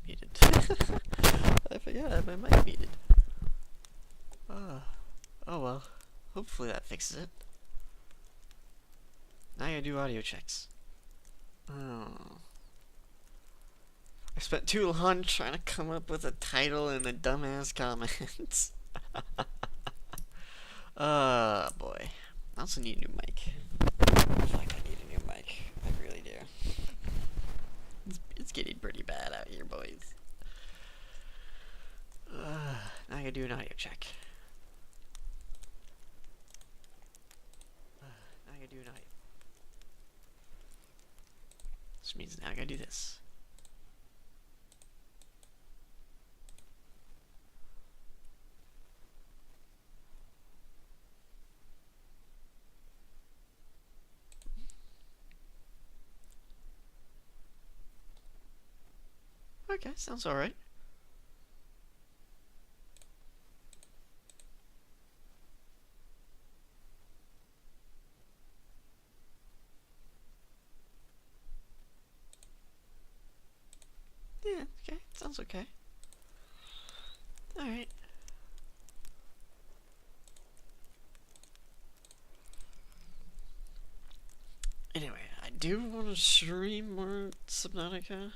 muted. I forgot I have my mic muted. Oh well. Hopefully that fixes it. Now I gotta do audio checks. Oh. I spent too long trying to come up with a title and a dumbass comments. Boy. I also need a new mic. I feel like I need a new mic. I really do. It's getting pretty bad out here, boys. Now I gotta do an audio check. Now I gotta do an audio. Which means now I gotta do this. Okay, sounds alright. Yeah, okay, sounds okay. Alright. Anyway, I do want to stream more Subnautica.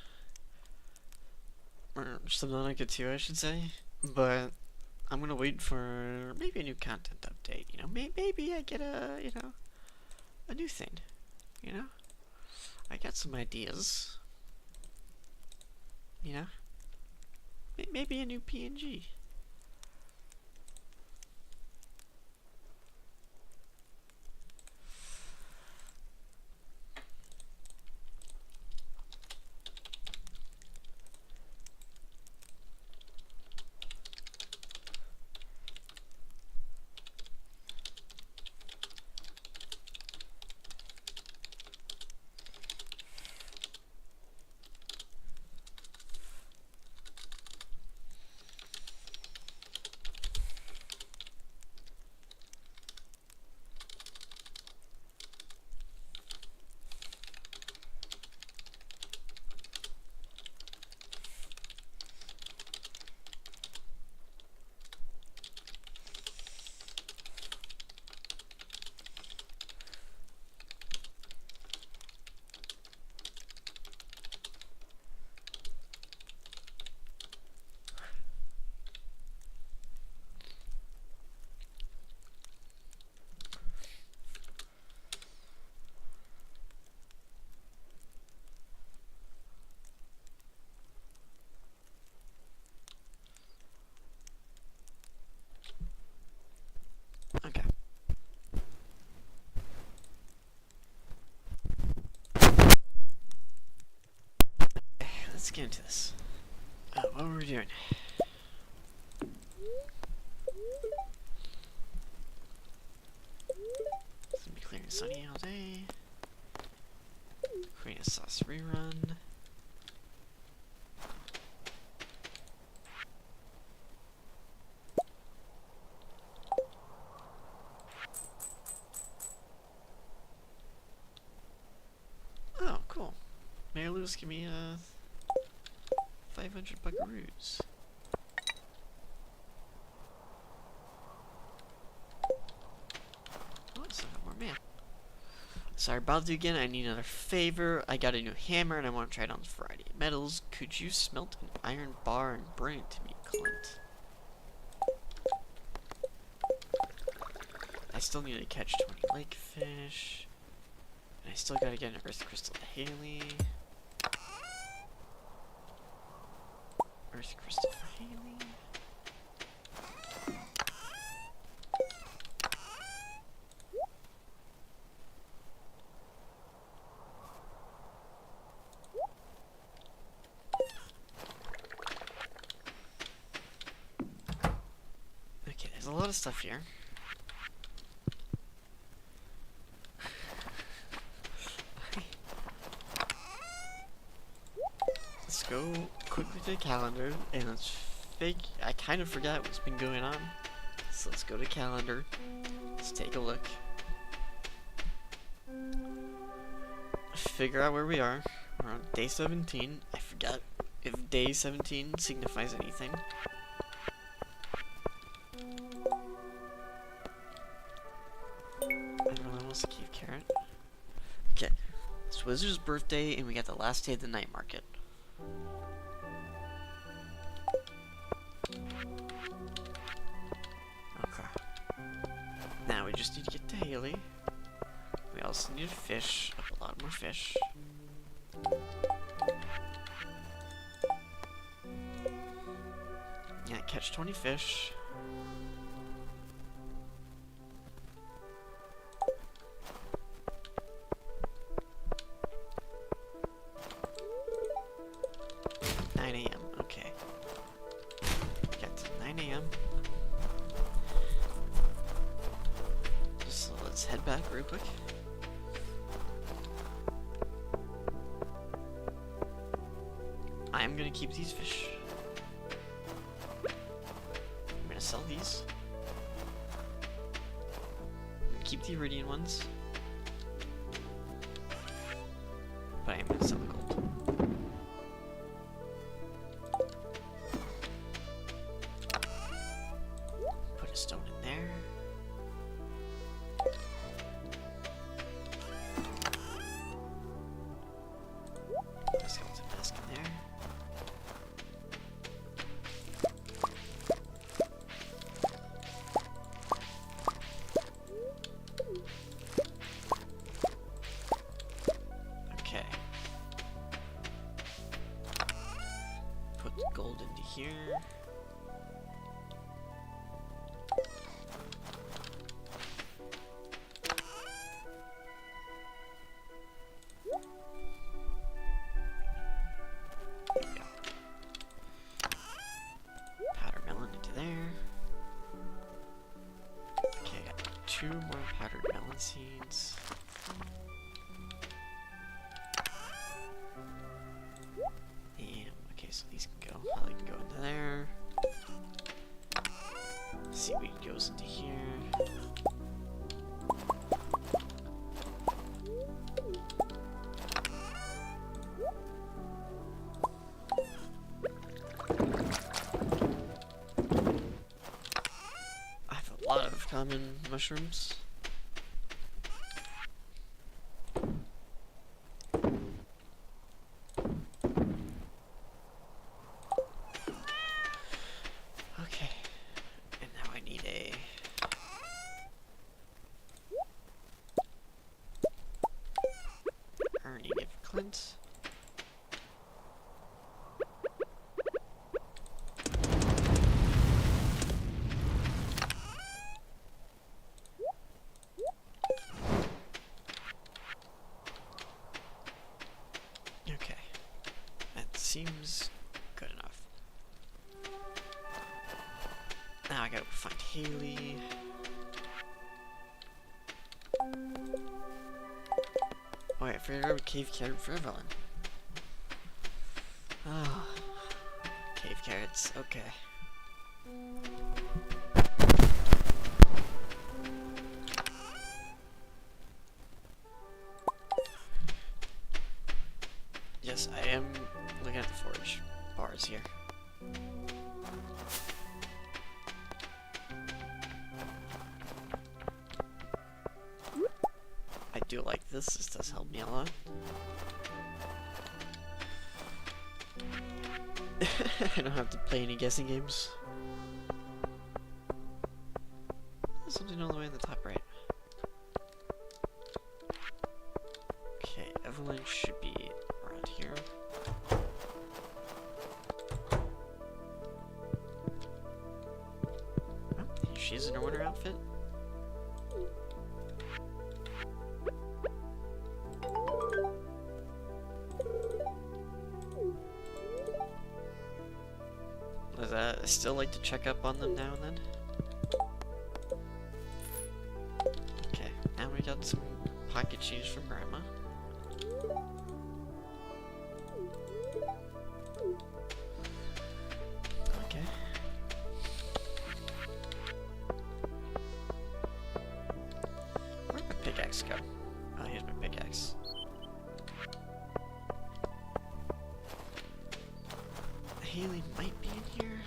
Or Subnautica 2, I should say. But I'm gonna wait for maybe a new content update. You know, maybe I get a, you know, a new thing. You know? I got some ideas. You know? Maybe a new PNG. Okay. Let's get into this. What were we doing? It's gonna be clear and sunny all day. Create a sauce rerun. Oh, cool. Mayor Lewis, give me 500 buckaroos. Oh, so I got more man. Sorry, about to again. I need another favor. I got a new hammer and I want to try it on Friday. Metals, could you smelt an iron bar and bring it to me, Clint? I still need to catch 20 lakefish. And I still gotta get an earth crystal to Haley. Earth crystal for Haley. Okay, there's a lot of stuff here. Let's go quickly to the calendar and let's I kind of forgot what's been going on. So let's go to calendar. Let's take a look. Figure out where we are. We're on day 17. I forgot if day 17 signifies anything. Everyone wants a cave carrot. Okay, it's Wizard's birthday, and we got the last day of the night market. Okay. Now we just need to get to Haley. We also need to fish up a lot more fish. Yeah, catch 20 fish. Okay. Got to 9 a.m. So let's head back real quick. I'm gonna keep these fish. I'm gonna sell these. I'm gonna keep the iridian ones. But I am gonna sell the gold. Put a stone in there. Put a skeleton mask in there. Okay. Put the gold into here. Powdered melon into there. Okay, I got 2 more powdered melon seeds. And, okay, so these can go. Holly can go into there. Seaweed goes into here. I have a lot of common mushrooms. Okay, and now I need a Ernie give Clint. Okay, that seems good enough. Now I gotta find Haley. Oh wait, I forgot to grab a cave carrot for Evelyn. Ah, cave carrots, okay. Yes, I am looking at the forage bars here. I do like this. This does help me a lot. I don't have to play any guessing games. There's something all the way in the top right. Okay, Evelyn should be around here. Oh, she's in her winter outfit. I still like to check up on them now and then. Okay, now we got some pocket change from Grandma. Okay. Where'd my pickaxe go? Oh, here's my pickaxe. Haley might be in here.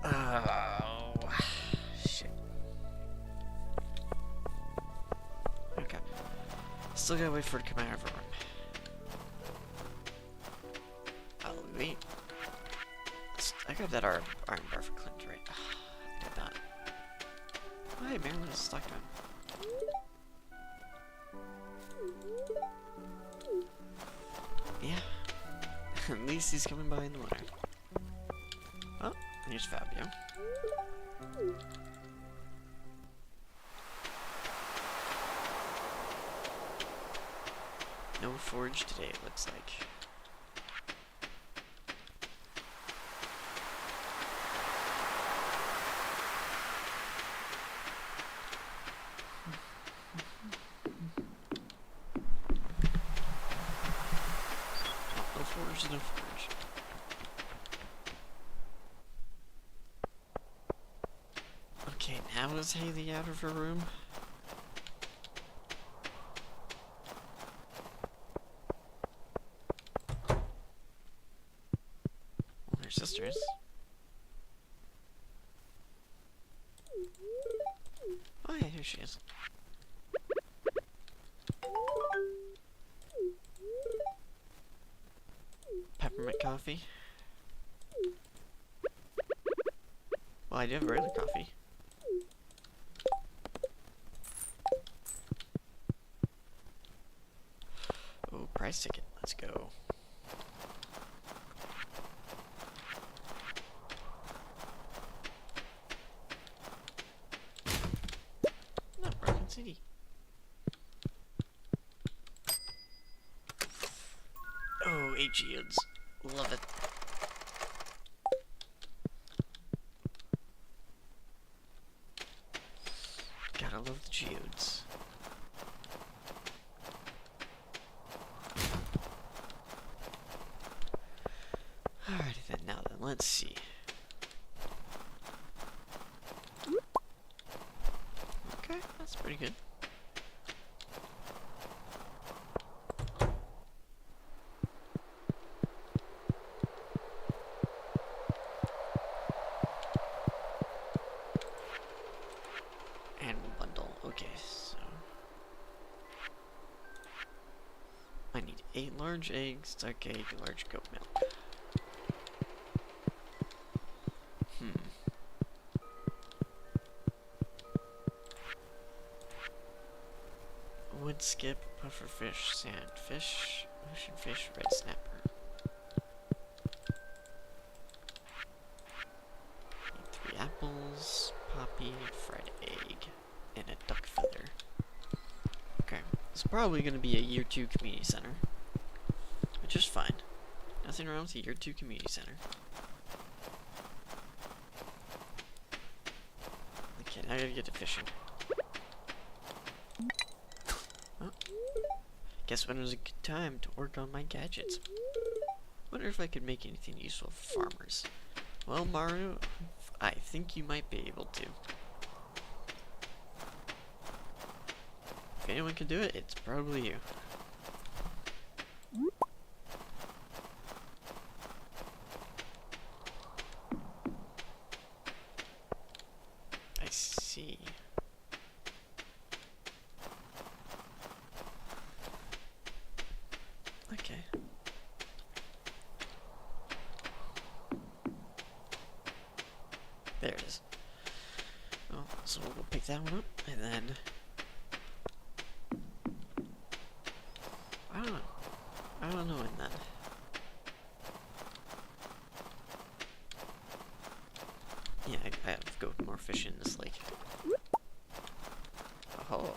Oh, shit. Okay. Still gotta wait for her to come out of her room. I'll wait. I got that iron bar for Clint, right? I did not. Oh, hey, Marilyn is stuck to him. Yeah. At least he's coming by in the winter. Oh, here's Fabio. No forge today, it looks like. No forge, no forge. Okay, now is Haley out of her room? Well, her sisters. Oh yeah, here she is. Peppermint coffee. Well, I do have regular coffee. Oh, price ticket. Let's go. Not Broken City. Oh, 8 geodes. Love it. Gotta love the geodes. Alrighty then, now then, let's see. Okay, that's pretty good. Animal bundle, okay, so... I need 8 large eggs, duck egg, large goat milk. Wood skip, puffer fish, sand fish, ocean fish, red snapper. Need 3 apples, poppy, fried egg, and a duck feather. Okay, it's probably going to be a year 2 community center, which is fine. Nothing wrong with a year 2 community center. Okay, now I gotta get to fishing. Oh. Guess when was a good time to work on my gadgets. Wonder if I could make anything useful for farmers. Well, Maru, I think you might be able to. If anyone can do it, it's probably you. I see. Okay. There it is. Oh, so we'll go pick that one up, and then... I don't know. I don't know in that. Yeah, I have to go more fish in this lake. Oh.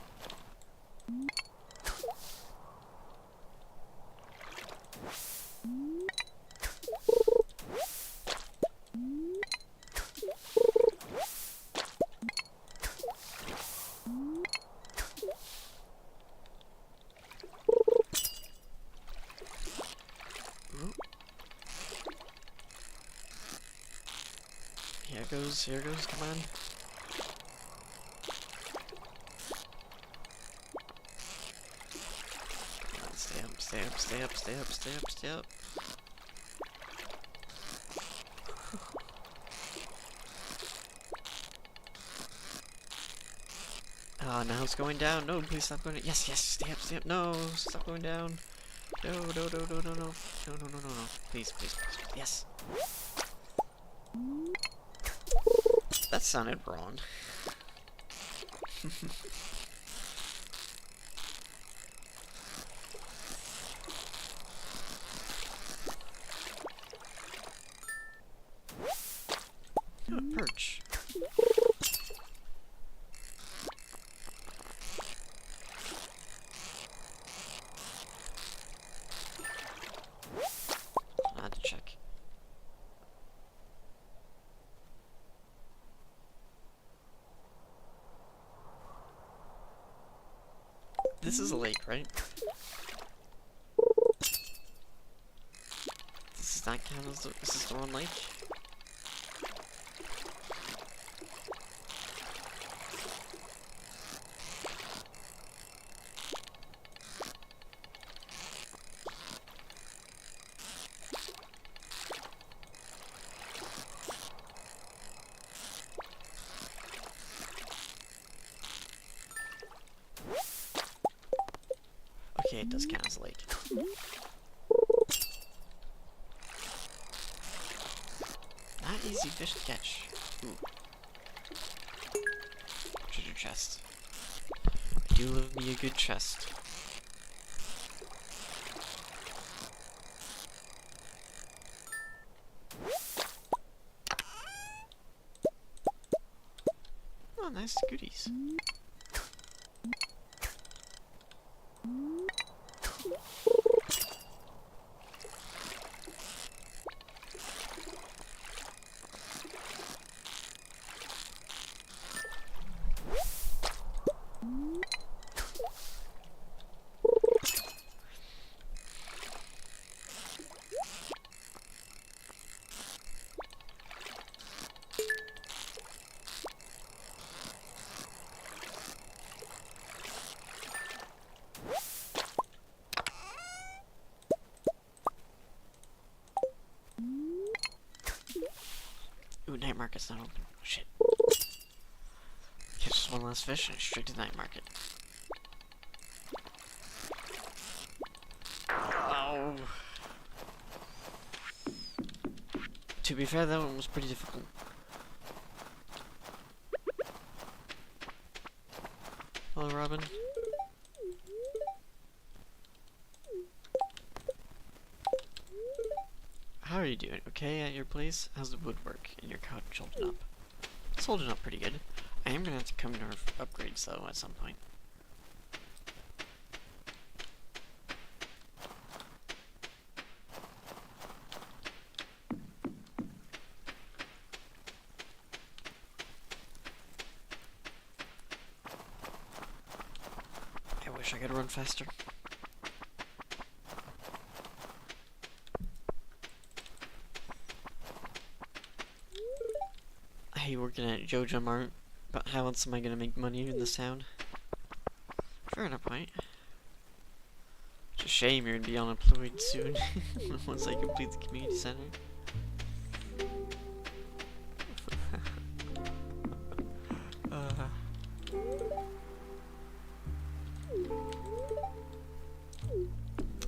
Here goes, come on. Stay up, stay up, stay up, stay up, stay up. Oh, now it's going down. No, please stop going down. Yes, yes, stay up, stay up. No, stop going down. No, no, no, no, no, no. No, no, no, no, no. Please, please, please. Yes. That sounded wrong. Oh, a perch. I had to check. This is a lake, right? This is not count as the, this is the wrong lake? Okay, it does count as a lake. Not easy fish to catch. Ooh. Treasure chest. I do love me a good chest. Oh, nice goodies. Ooh, night market's not open. Oh, shit. Catch just one last fish and straight to the night market. Oh. To be fair, that one was pretty difficult. Hello, Robin. How are you doing? Okay at your place? How's the woodwork and your couch holding up? It's holding up pretty good. I am gonna have to come to our upgrades though at some point. I wish I could run faster. I hate working at JoJo Mart, but how else am I gonna make money in this town? Fair enough point. It's a shame you're gonna be unemployed soon, once I complete the community center.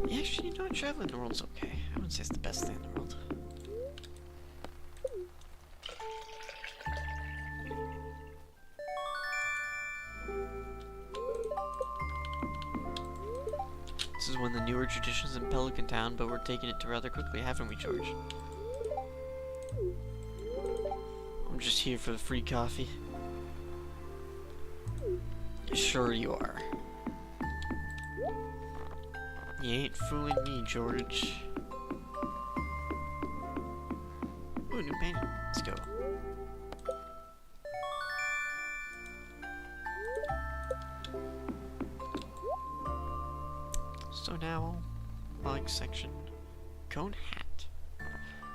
Yeah, actually, you know what? Traveling the world's okay. I wouldn't say it's the best thing in the world. This is one of the newer traditions in Pelican Town, but we're taking it to rather quickly, haven't we, George? I'm just here for the free coffee. Sure you are. You ain't fooling me, George. Ooh, new painting. Let's go. So now, log section. Cone hat.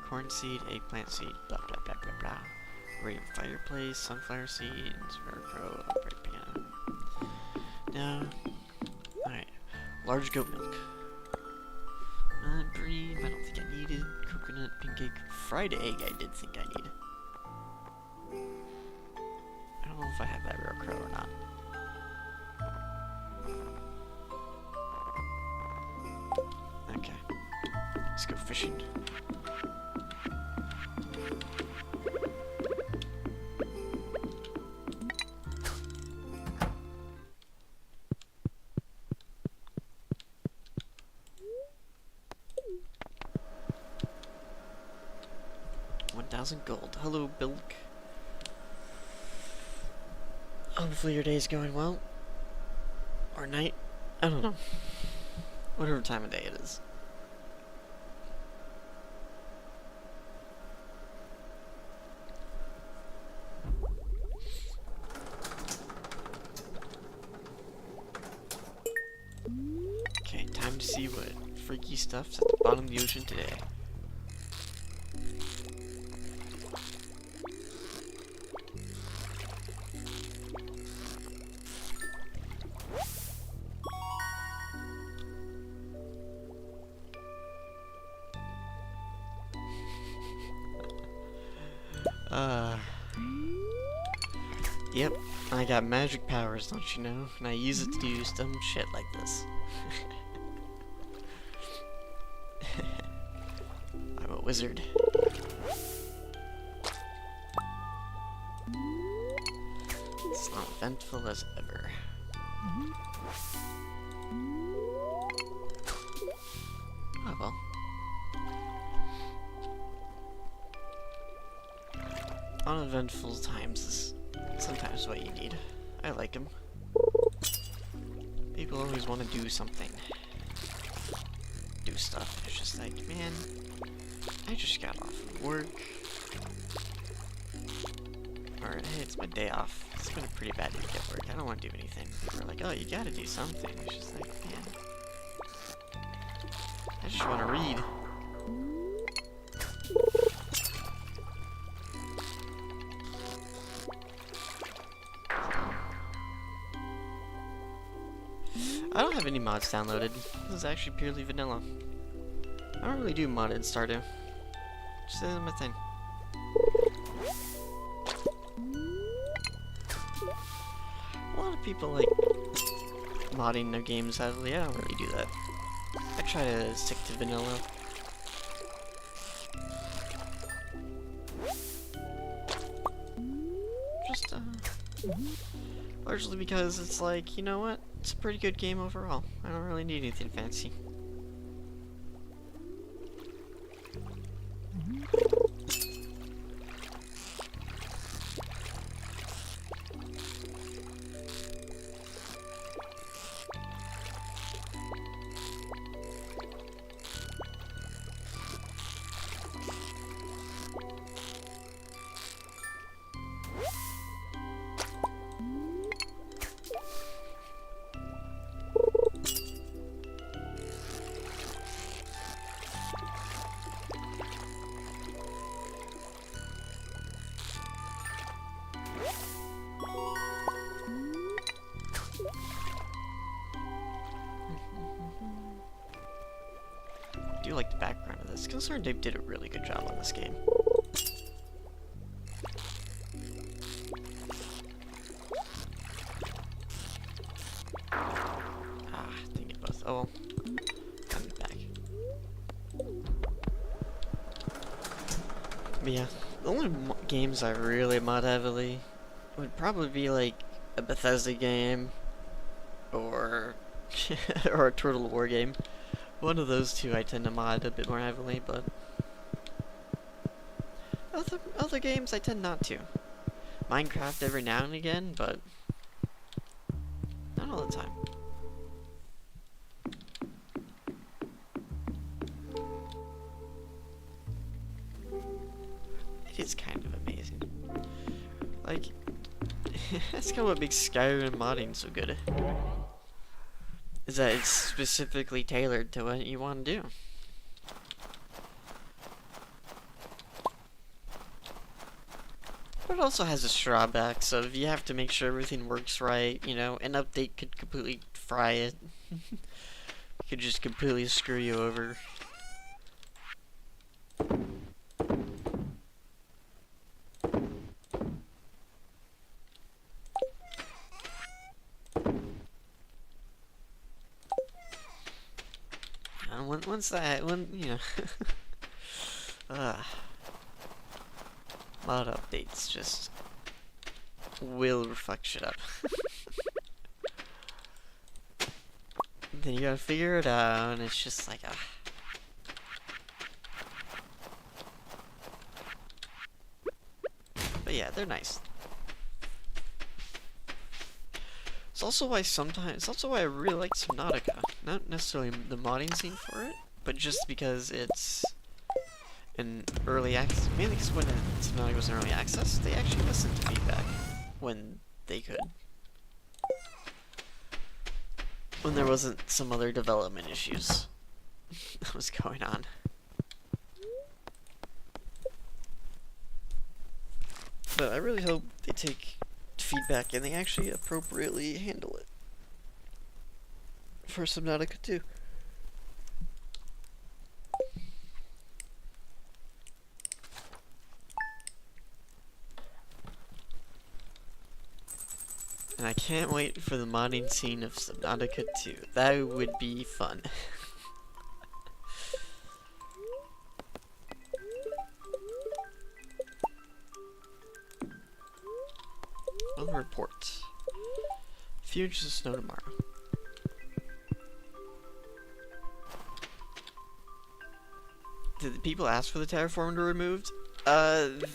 Corn seed, eggplant seed, blah blah blah blah blah. Radiant fireplace, sunflower seeds, Velcro, bright piano. No. Alright. Large goat milk. coconut pancake, fried egg I did think I need. I don't know if I have that real crow or not. Okay. Let's go fishing. Gold. Hello, Bilk. Hopefully your day's going well. Or night. I don't know. Whatever time of day it is. Okay, time to see what freaky stuff's at the bottom of the ocean today. Yep, I got magic powers, don't you know? And I use it to do some shit like this. I'm a wizard. It's not eventful as ever. Oh well. Uneventful times is sometimes what you need. I like them. People always want to do something. Do stuff. It's just like, man, I just got off of work. Or, hey, it's my day off. It's been a pretty bad week at work. I don't want to do anything. People are like, oh, you gotta do something. It's just like, man, I just want to read. I don't have any mods downloaded. This is actually purely vanilla. I don't really do modded Stardew. Just isn't my thing. A lot of people like modding their games heavily. I don't really do that. I try to stick to vanilla. Just, largely because it's like, you know what? It's a pretty good game overall. I don't really need anything fancy. I do like the background of this. Concerned Dave did a really good job on this game. Ah, dang it both. Oh well. Got me back. But yeah, the only games I really mod heavily would probably be like a Bethesda game or or a Turtle War game. One of those two I tend to mod a bit more heavily, but other games I tend not to. Minecraft every now and again, but not all the time. It is kind of amazing. Like, that's kind of what makes Skyrim modding so good. Is that it's specifically tailored to what you want to do. But it also has its drawbacks of you have to make sure everything works right, you know, an update could completely fry it. Could just completely screw you over. you know, uh, mod updates just will fuck shit up. Then you gotta figure it out, and it's just like, But yeah, they're nice. It's also why I really like Subnautica. Not necessarily the modding scene for it, but just because it's an early access. Mainly because when Subnautica was in early access, they actually listened to feedback when they could. When there wasn't some other development issues that was going on. But I really hope they take feedback and they actually appropriately handle it for Subnautica 2. And I can't wait for the modding scene of Subnautica 2. That would be fun. On report. Few inches of snow tomorrow. Did the people ask for the terraform to be removed?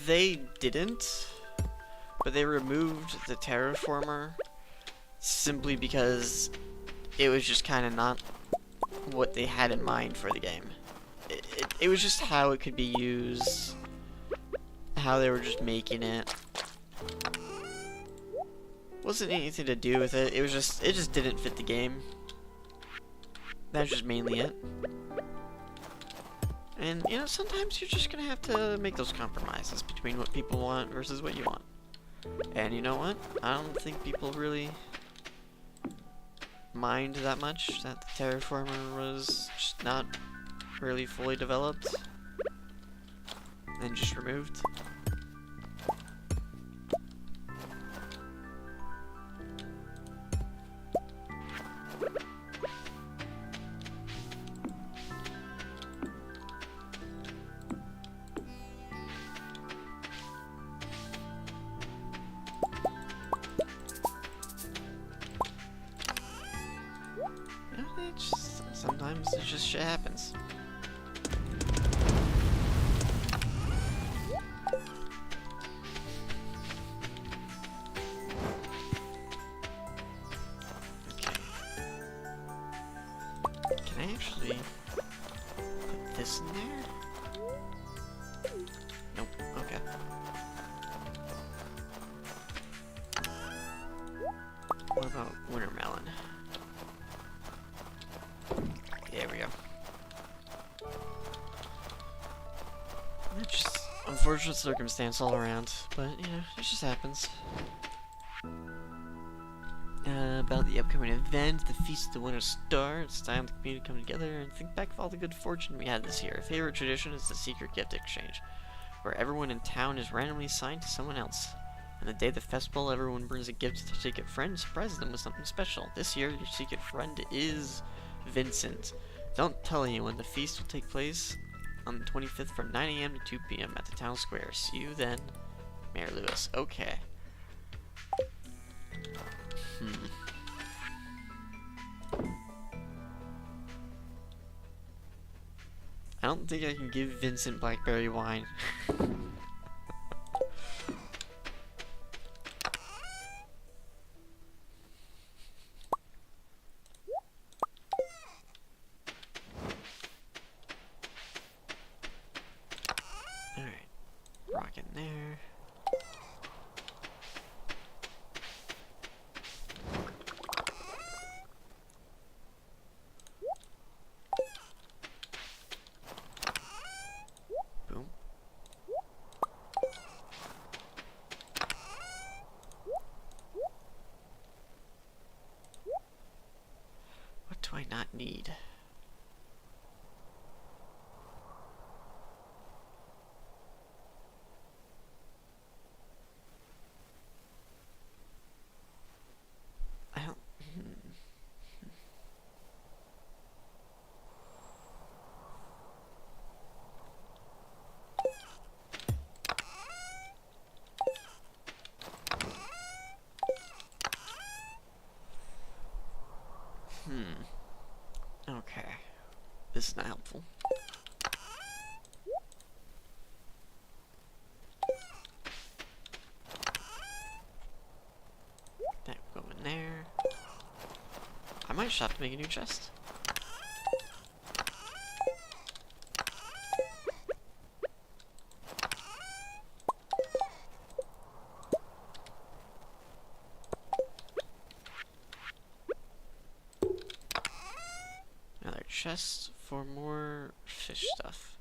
They didn't. But they removed the terraformer simply because it was just kind of not what they had in mind for the game. It was just how it could be used, how they were just making it. Wasn't anything to do with it. It just didn't fit the game. That's just mainly it. And you know, sometimes you're just gonna have to make those compromises between what people want versus what you want. And you know what? I don't think people really mind that much that the terraformer was just not really fully developed and just removed. Sometimes it just shit happens. Okay. Can I actually put this in there? Nope. Okay. What about winter melon? There we go. It's just unfortunate circumstance all around, but you know, it just happens. About the upcoming event, the Feast of the Winter Star. It's time the community to come together and think back of all the good fortune we had this year. A favorite tradition is the secret gift exchange, where everyone in town is randomly assigned to someone else. On the day of the festival, everyone brings a gift to their secret friend and surprises them with something special. This year, your secret friend is Vincent. Don't tell anyone. The feast will take place on the 25th from 9 a.m. to 2 p.m. at the town square. See you then, Mayor Lewis. Okay. I don't think I can give Vincent blackberry wine. Alright. Rock in there. Boom. What do I not need? I don't... this is not helpful. That will go in there. I might just have to make a new chest. Another chest for more fish stuff.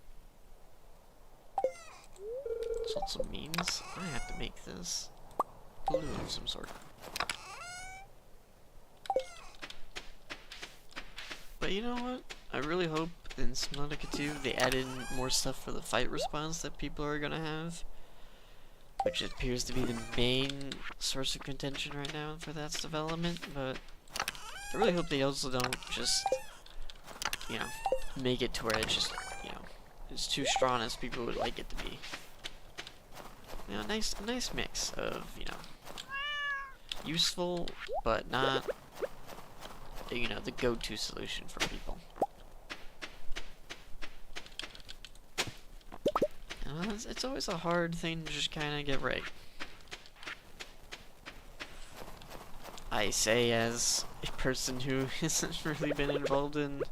This also means I have to make this balloon of some sort. But you know what? I really hope in Subnautica 2 they add in more stuff for the fight response that people are gonna have, which appears to be the main source of contention right now for that's development. But I really hope they also don't just, you know, make it to where it's just, you know, it's too strong as people would like it to be. You know, a nice mix of, you know, useful but not, you know, the go-to solution for people. It's always a hard thing to just kind of get right. I say as a person who hasn't really been involved in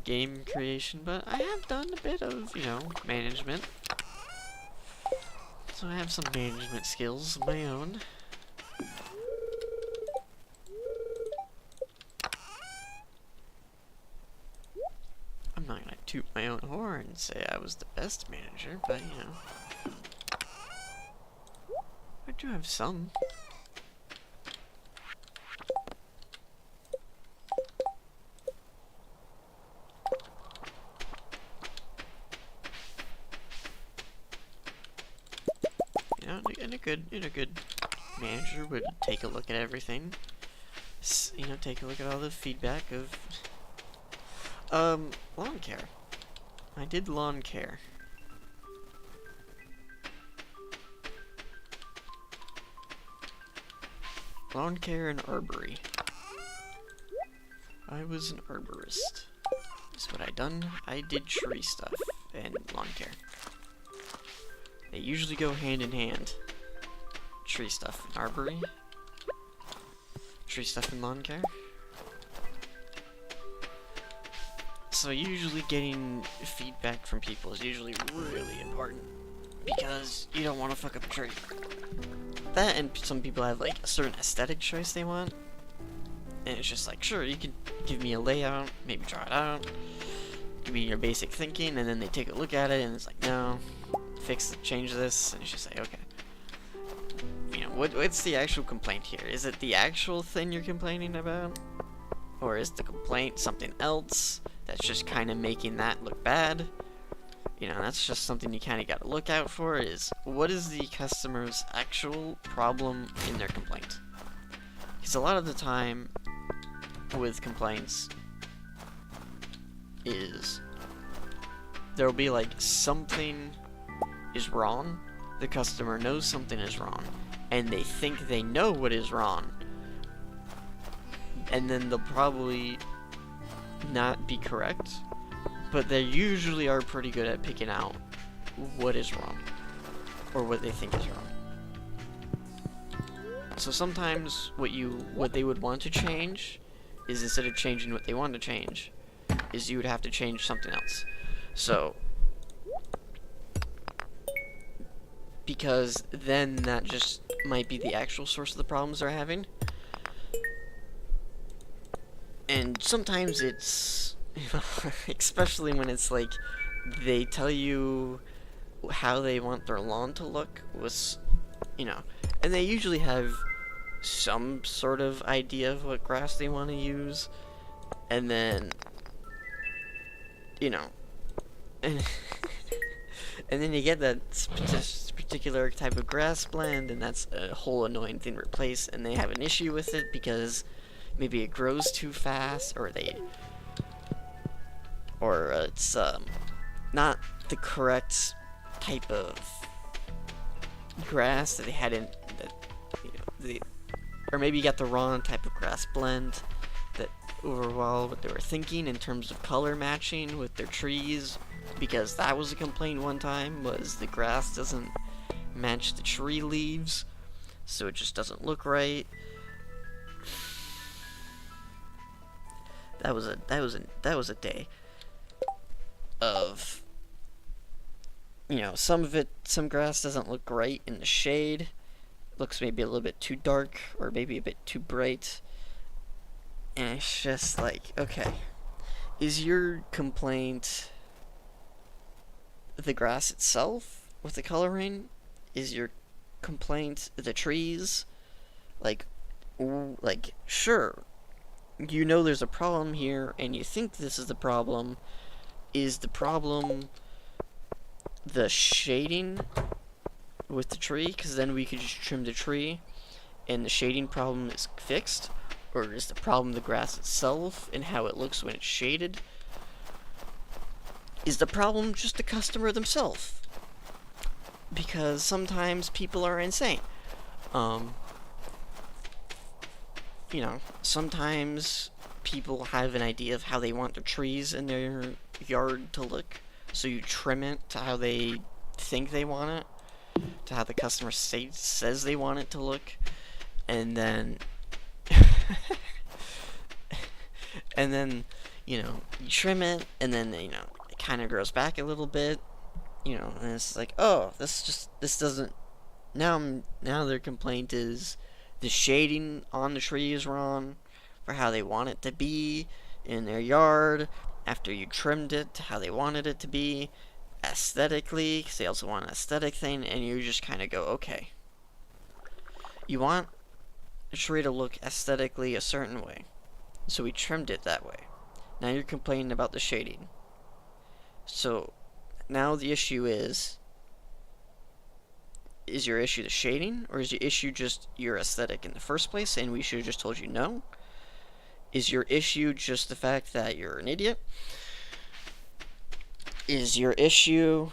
game creation, but I have done a bit of, you know, management. So I have some management skills of my own. I'm not gonna toot my own horn and say I was the best manager, but you know, I do have some. You know, and a good manager would take a look at everything. You know, take a look at all the feedback of lawn care. I did lawn care. Lawn care and arbory. I was an arborist. That's what I done. I did tree stuff and lawn care. They usually go hand in hand. Tree stuff and arbory. Tree stuff and lawn care. So usually getting feedback from people is usually really important, because you don't want to fuck up a tree. That, and some people have like a certain aesthetic choice they want, and it's just like, sure, you can give me a layout, maybe draw it out, give me your basic thinking, and then they take a look at it and it's like, no, change this, and it's just like, okay. You know, what's the actual complaint here? Is it the actual thing you're complaining about? Or is the complaint something else that's just kind of making that look bad? You know, that's just something you kind of got to look out for, is what is the customer's actual problem in their complaint? Because a lot of the time with complaints is there'll be like something is wrong, the customer knows something is wrong, and they think they know what is wrong, and then they'll probably not be correct, but they usually are pretty good at picking out what is wrong, or what they think is wrong. So sometimes what they would want to change is, instead of changing what they want to change, is you would have to change something else. So, because then that just might be the actual source of the problems they're having. And sometimes it's, you know, especially when it's like, they tell you how they want their lawn to look, was, you know, and they usually have some sort of idea of what grass they want to use, and then, you know, and then you get that particular type of grass blend, and that's a whole annoying thing to replace, and they have an issue with it because maybe it grows too fast, or it's not the correct type of grass that they had in that, you know, or maybe you got the wrong type of grass blend that overall what they were thinking in terms of color matching with their trees, because that was a complaint one time, was the grass doesn't match the tree leaves, so it just doesn't look right. That was a day of, some grass doesn't look great in the shade. Looks maybe a little bit too dark or maybe a bit too bright. And it's just like, okay, is your complaint the grass itself with the coloring? Is your complaint the trees? Like, sure, there's a problem here and you think this is the problem. Is the problem the shading with the tree? Because then we could just trim the tree and the shading problem is fixed. Or is the problem the grass itself and how it looks when it's shaded? Is the problem just the customer themselves? Because sometimes people are insane. Sometimes people have an idea of how they want the trees in their yard to look, so you trim it to how they think they want it, to how the customer says they want it to look, and then and then you trim it, and then it kind of grows back a little bit, and it's like, oh, this doesn't. Now their complaint is the shading on the tree is wrong for how they want it to be in their yard after you trimmed it to how they wanted it to be aesthetically, because they also want an aesthetic thing, and you just kind of go, okay, you want the tree to look aesthetically a certain way, so we trimmed it that way. Now you're complaining about the shading. So now the issue is your issue the shading, or is your issue just your aesthetic in the first place and we should have just told you no? Is your issue just the fact that you're an idiot? Is your issue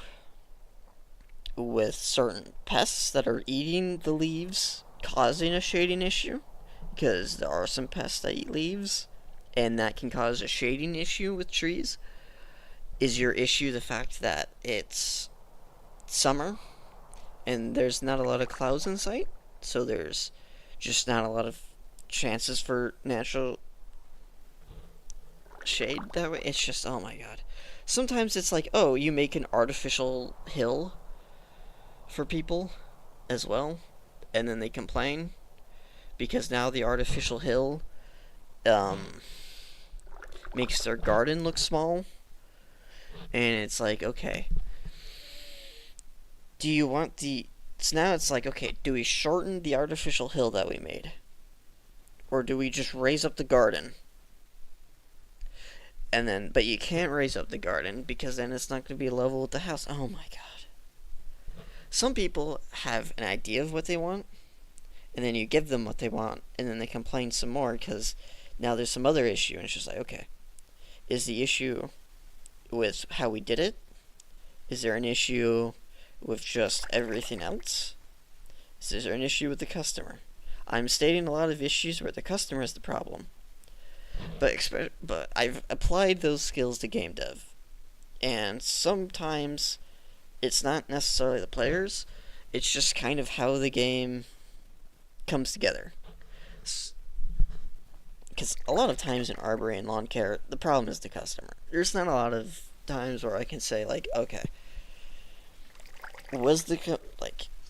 with certain pests that are eating the leaves causing a shading issue? Because there are some pests that eat leaves, and that can cause a shading issue with trees. Is your issue the fact that it's summer and there's not a lot of clouds in sight, so there's just not a lot of chances for natural shade that way? It's just, oh my god. Sometimes it's like, oh, you make an artificial hill for people as well, and then they complain because now the artificial hill makes their garden look small, and it's like, okay, do you want the... So now it's like, okay, do we shorten the artificial hill that we made? Or do we just raise up the garden? And then, but you can't raise up the garden because then it's not going to be level with the house. Oh my god. Some people have an idea of what they want, and then you give them what they want, and then they complain some more because now there's some other issue, and it's just like, okay, is the issue with how we did it? Is there an issue with just everything else? Is there an issue with the customer? I'm stating a lot of issues where the customer is the problem. But I've applied those skills to game dev. And sometimes it's not necessarily the players, it's just kind of how the game comes together. Because a lot of times in Arbory and Lawn Care, the problem is the customer. There's not a lot of times where I can say, like, okay,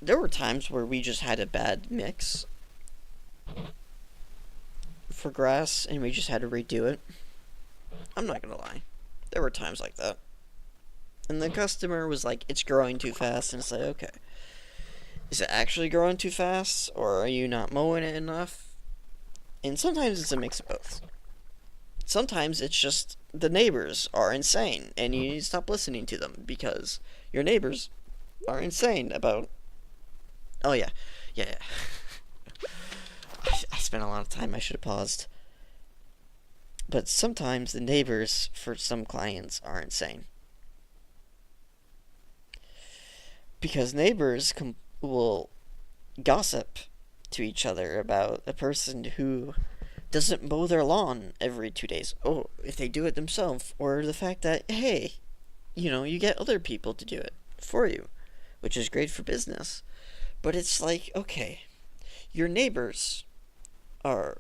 there were times where we just had a bad mix for grass and we just had to redo it. I'm not gonna lie, there were times like that, and the customer was like, it's growing too fast, and it's like, okay, is it actually growing too fast, or are you not mowing it enough? And sometimes it's a mix of both. Sometimes it's just the neighbors are insane and you need to stop listening to them because your neighbors are insane about... Oh yeah. I spent a lot of time, I should have paused. But sometimes the neighbors for some clients are insane. Because neighbors will gossip to each other about a person who doesn't mow their lawn every 2 days. Oh, if they do it themselves, or the fact that, hey, you get other people to do it for you, which is great for business. But it's like, okay, your neighbors are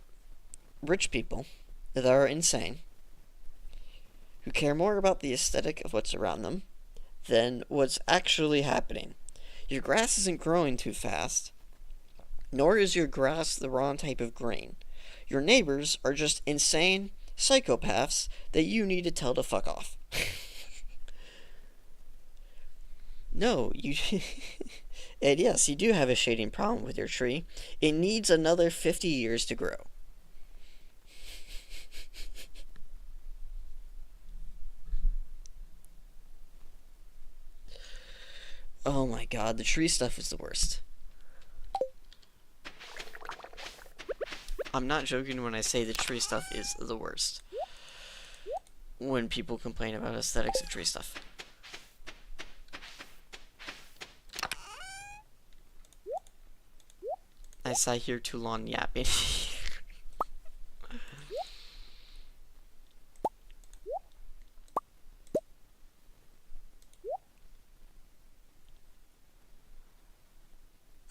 rich people that are insane, who care more about the aesthetic of what's around them than what's actually happening. Your grass isn't growing too fast, nor is your grass the wrong type of grain. Your neighbors are just insane psychopaths that you need to tell to fuck off. No, you. And yes, you do have a shading problem with your tree. It needs another 50 years to grow. Oh my god, the tree stuff is the worst. I'm not joking when I say the tree stuff is the worst. When people complain about aesthetics of tree stuff. I sat here too long yapping.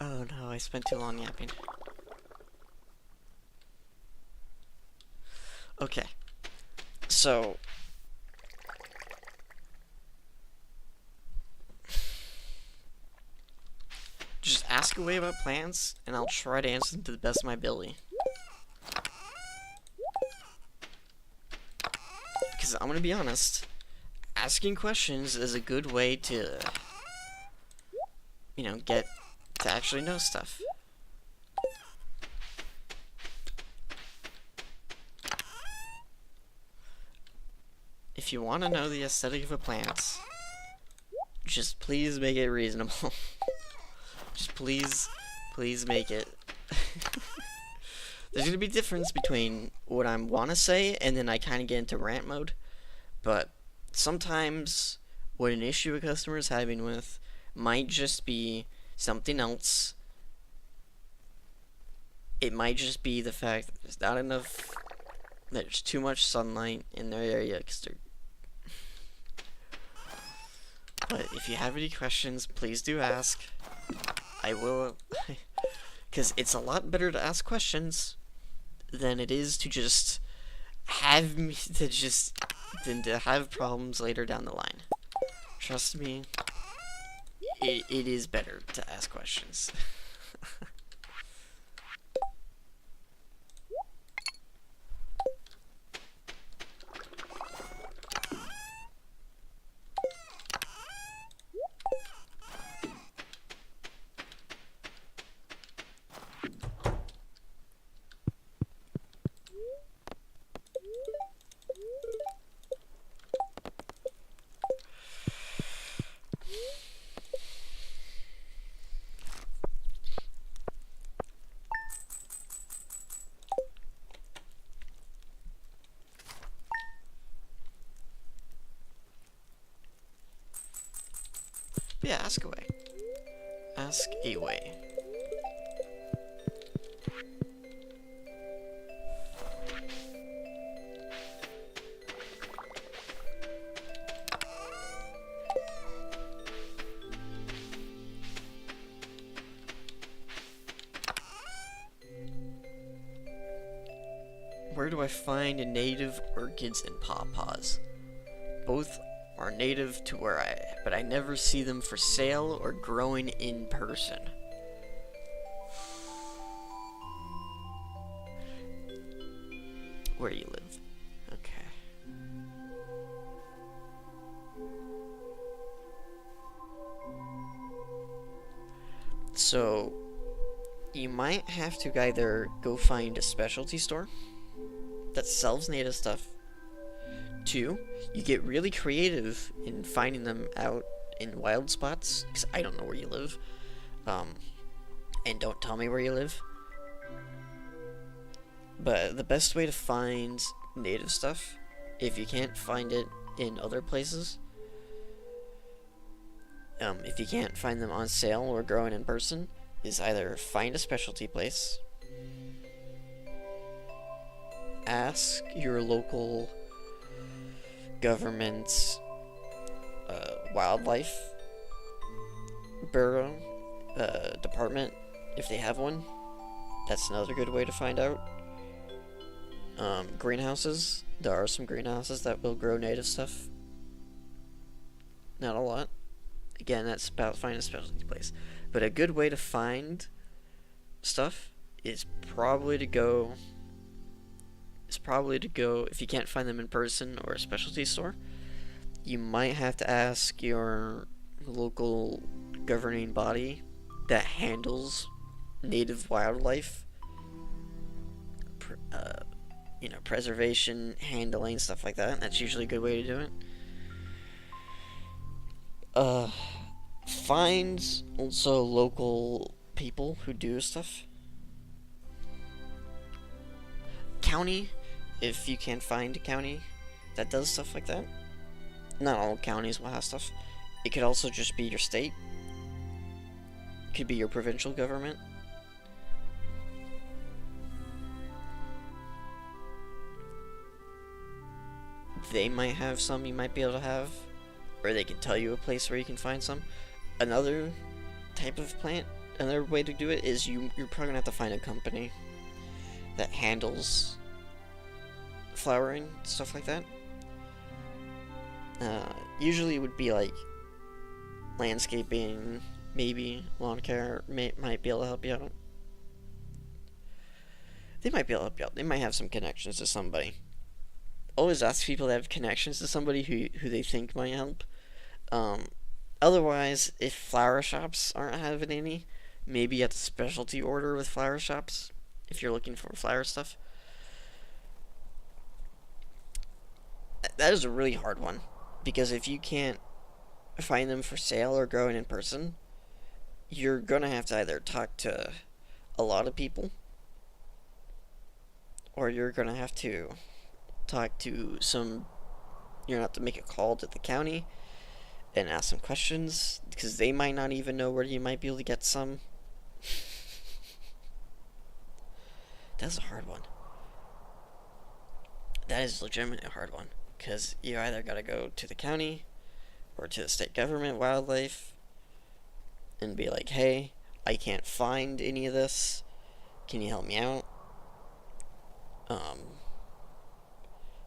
Oh no, I spent too long yapping. Okay. So just ask away about plants, and I'll try to answer them to the best of my ability. Because I'm gonna be honest, asking questions is a good way to, get to actually know stuff. If you want to know the aesthetic of a plant, just please make it reasonable. Just please make it. There's gonna be a difference between what I want to say and then I kind of get into rant mode. But sometimes what an issue a customer is having with might just be something else. It might just be the fact that there's not enough, that there's too much sunlight in their area. But if you have any questions, please do ask. I will, because it's a lot better to ask questions than it is to just have me than to have problems later down the line. Trust me, it is better to ask questions. But yeah, ask away. Ask away. Where do I find native orchids and pawpaws? Both are native to where but I never see them for sale or growing in person. Where you live. Okay. So, you might have to either go find a specialty store that sells native stuff. 2, you get really creative in finding them out in wild spots, because I don't know where you live. And don't tell me where you live. But the best way to find native stuff, if you can't find it in other places, if you can't find them on sale or growing in person, is either find a specialty place, ask your local government's wildlife bureau department if they have one. That's another good way to find out. Greenhouses. There are some greenhouses that will grow native stuff. Not a lot. Again, that's about finding a specialty place. But a good way to find stuff is probably to go. If you can't find them in person or a specialty store, you might have to ask your local governing body that handles native wildlife, preservation, handling, stuff like that. That's usually a good way to do it. Find also local people who do stuff. County, if you can find a county that does stuff like that. Not all counties will have stuff. It could also just be your state. It could be your provincial government. They might have some you might be able to have, or they can tell you a place where you can find some. Another type of plant, another way to do it is you're probably gonna have to find a company that handles flowering, stuff like that. Usually it would be like landscaping, maybe lawn care, might be able to help you out. They might be able to help you out. They might have some connections to somebody. Always ask people that have connections to somebody who they think might help. Otherwise, if flower shops aren't having any, maybe you have to specialty order with flower shops if you're looking for flower stuff. That is a really hard one, because if you can't find them for sale or growing in person, you're gonna have to either talk to a lot of people, or you're gonna have to talk to some. You're gonna have to make a call to the county and ask some questions, because they might not even know where you might be able to get some. That's a hard one. That is legitimately a hard one, because you either gotta go to the county or to the state government wildlife and be like, hey, I can't find any of this. Can you help me out?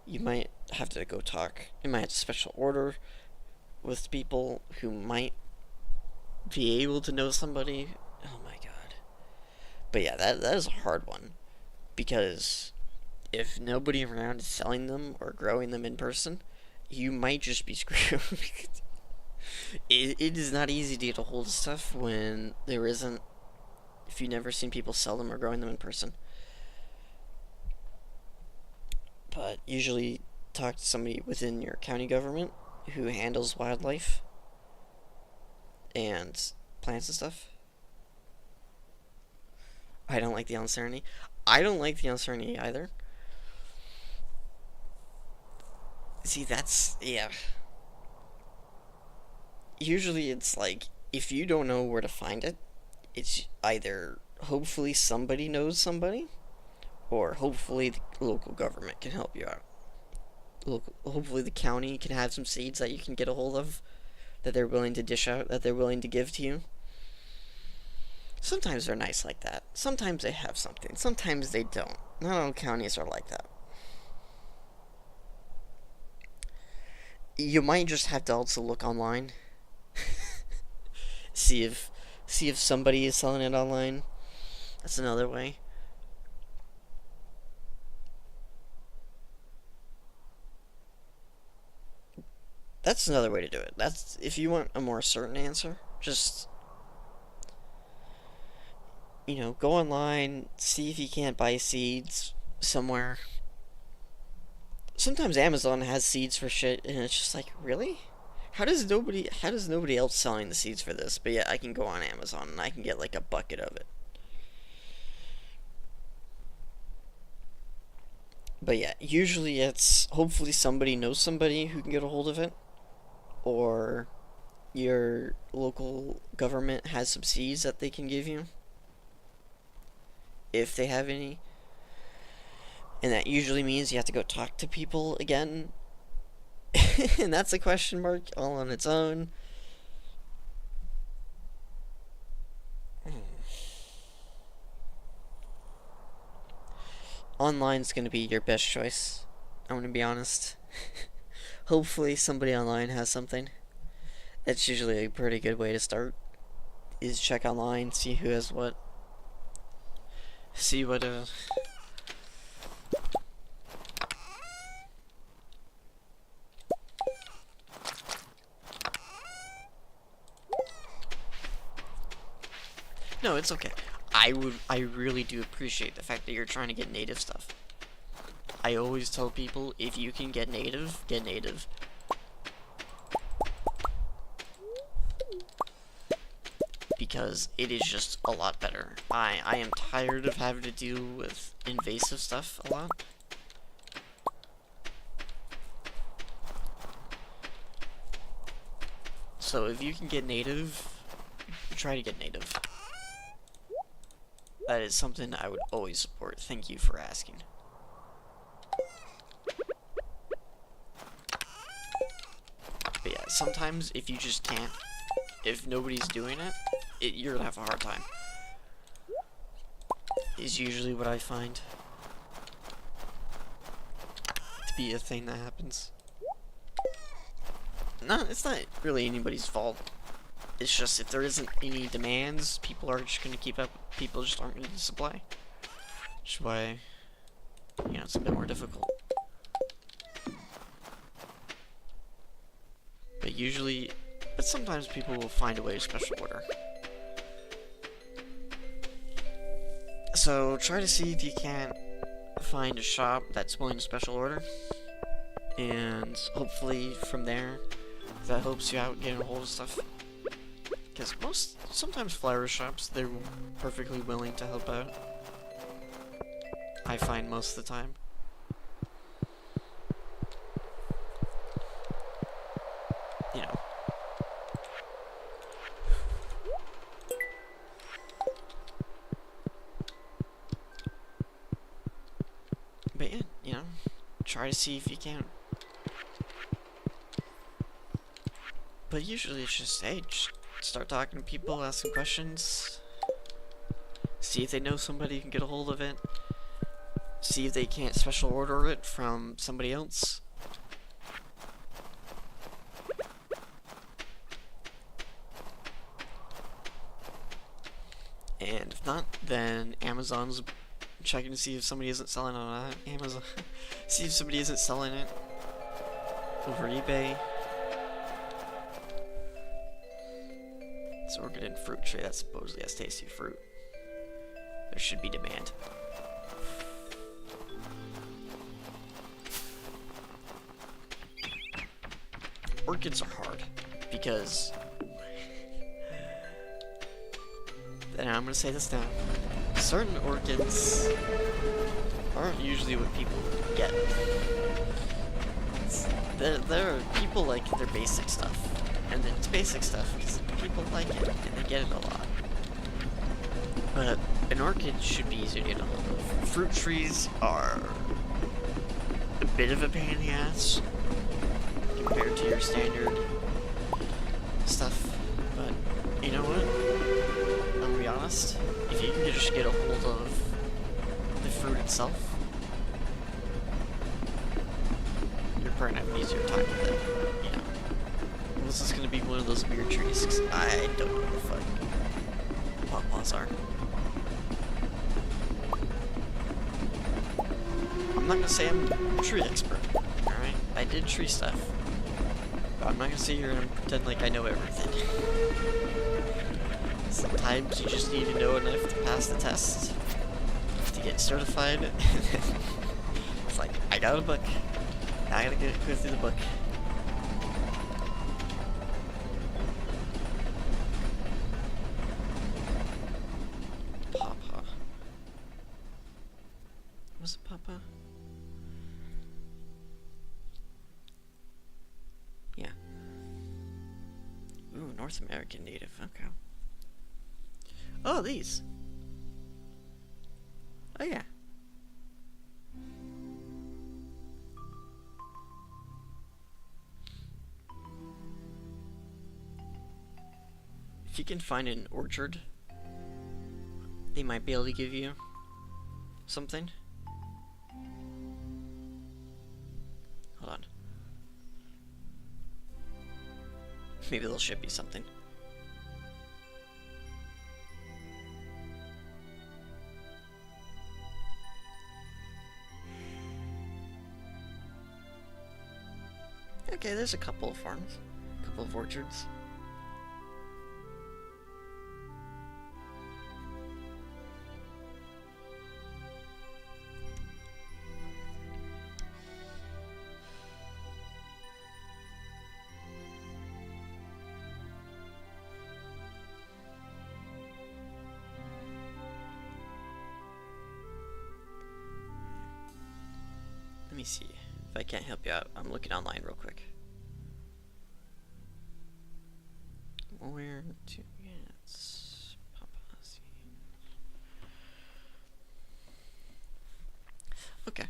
You might have to go talk. You might have to special order with people who might be able to know somebody. Oh my god. But yeah, that is a hard one, because if nobody around is selling them or growing them in person, you might just be screwed. It is not easy to get a hold of stuff when there isn't, if you've never seen people sell them or growing them in person. But usually talk to somebody within your county government who handles wildlife and plants and stuff. I don't like the uncertainty. I don't like the uncertainty either. See, that's, yeah. Usually it's like, if you don't know where to find it, it's either hopefully somebody knows somebody, or hopefully the local government can help you out. Hopefully the county can have some seeds that you can get a hold of, that they're willing to dish out, that they're willing to give to you. Sometimes they're nice like that. Sometimes they have something. Sometimes they don't. Not all counties are like that. You might just have to also look online. see if somebody is selling it online. That's another way. That's another way to do it. That's if you want a more certain answer. Just, go online, see if you can't buy seeds somewhere. Sometimes Amazon has seeds for shit, and it's just like, really? How does nobody else selling the seeds for this? But yeah, I can go on Amazon and I can get like a bucket of it. But yeah, usually it's hopefully somebody knows somebody who can get a hold of it, or your local government has some seeds that they can give you, if they have any. And that usually means you have to go talk to people again. And that's a question mark all on its own. Online's going to be your best choice. I'm going to be honest. Hopefully somebody online has something. That's usually a pretty good way to start. Is check online, see who has what. See what No, it's okay. I really do appreciate the fact that you're trying to get native stuff. I always tell people, if you can get native, get native. Because it is just a lot better. I am tired of having to deal with invasive stuff a lot. So if you can get native, try to get native. That is something I would always support. Thank you for asking. But yeah, sometimes if you just can't, if nobody's doing it, you're gonna have a hard time. Is usually what I find to be a thing that happens. It's not really anybody's fault. It's just if there isn't any demands, people are just gonna keep up. People just aren't gonna supply. Which is why, you know, it's a bit more difficult. But usually, but sometimes people will find a way to special order. So try to see if you can't find a shop that's willing to special order, and hopefully from there, that helps you out getting a hold of stuff. Because sometimes flower shops, they're perfectly willing to help out. I find most of the time. You know. But yeah, you know, try to see if you can. But usually it's just, hey, just start talking to people, ask some questions. See if they know somebody who can get a hold of it. See if they can't special order it from somebody else. And if not, then Amazon's checking to see if somebody isn't selling on Amazon. See if somebody isn't selling it over eBay. It's orchid and fruit tree that supposedly has tasty fruit. There should be demand. Orchids are hard because, and I'm gonna say this now, certain orchids aren't usually what people get. There are people like their basic stuff, and then it's basic stuff because people like it and they get it a lot. But an orchid should be easier to get a hold of. Fruit trees are a bit of a pain in the ass compared to your standard stuff, but you know what? I'm gonna be honest, if you can just get a hold of the fruit itself, you're probably gonna have an easier time with it, you know. This is gonna be one of those weird trees, because I don't know what the fuck pawpaws are. I'm not gonna say I'm a tree expert, alright? I did tree stuff. But I'm not gonna sit here and pretend like I know everything. Sometimes you just need to know enough to pass the test, to get certified. It's like, I got a book, now I gotta go through the book. Papa. Was it Papa? Yeah. Ooh, North American native, okay. Oh, these. Oh, yeah. can find an orchard, they might be able to give you something. Hold on. Maybe they'll ship you something. Okay, there's a couple of farms, a couple of orchards. Let me see if I can't help you out. I'm looking online real quick. Where to get paparazzi? Okay.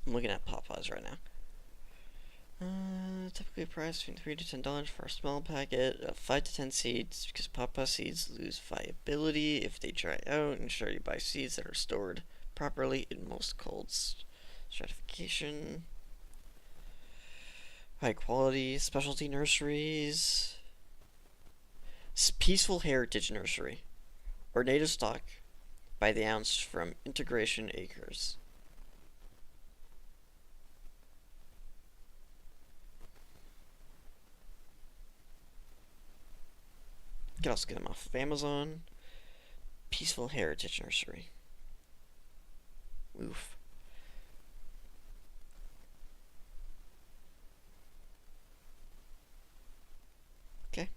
I'm looking at pawpaws right now. Typically priced between $3 to $10 for a small packet of 5 to 10 seeds, because pawpaw seeds lose viability if they dry out. Ensure you buy seeds that are stored properly in most cold stratification. High quality specialty nurseries. Peaceful Heritage Nursery, or native stock by the ounce from Integration Acres. You can also get them off of Amazon. Peaceful Heritage Nursery. Oof. Okay,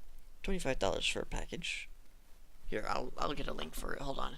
$25 for a package. Here, I'll get a link for it. Hold on.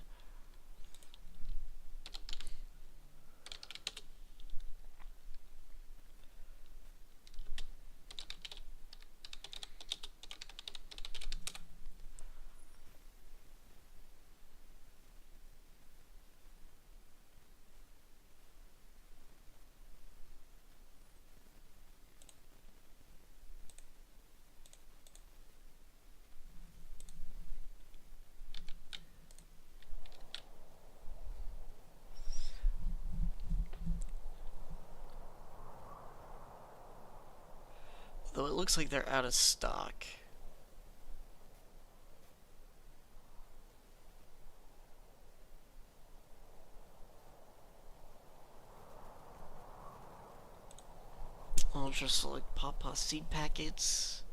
Though it looks like they're out of stock. Ultra Select Pawpaw seed packets,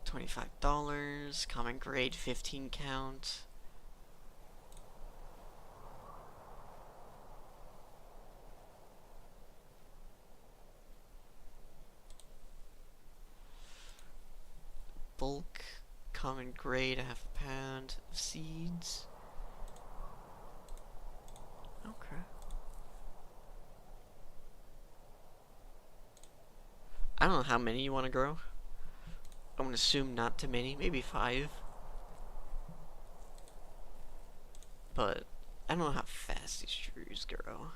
$25. Common grade, 15 count. Bulk, common grade, a half pound of seeds. Okay. I don't know how many you want to grow. I'm gonna assume not too many, maybe 5. But I don't know how fast these trees grow.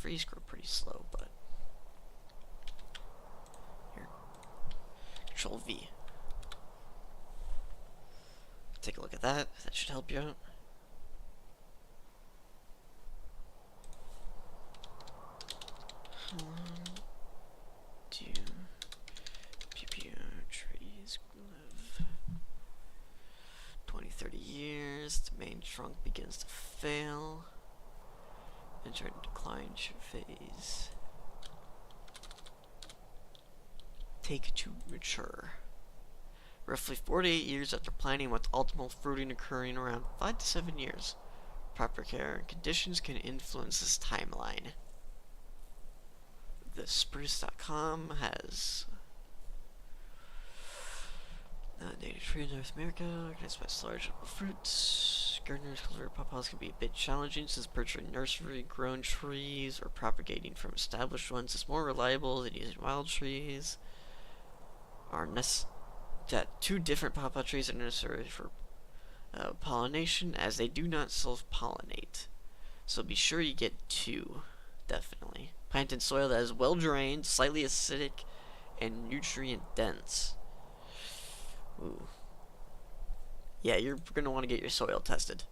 Trees grow pretty slow, but here. Control V. Take a look at that. That should help you out. How long do PPO trees live? 20-30 years. The main trunk begins to fail. Entering decline phase. Take to mature. Roughly 48 years after planting, with ultimate fruiting occurring around 5 to 7 years. Proper care and conditions can influence this timeline. The Spruce.com has native tree in North America, organized by large fruits. Gardeners cultivate pawpaws can be a bit challenging since purchasing nursery grown trees or propagating from established ones is more reliable than using wild trees. Are that 2 different pawpaw trees are necessary for pollination, as they do not self-pollinate. So be sure you get 2, definitely. Plant in soil that is well drained, slightly acidic, and nutrient dense. Ooh. Yeah, you're gonna want to get your soil tested.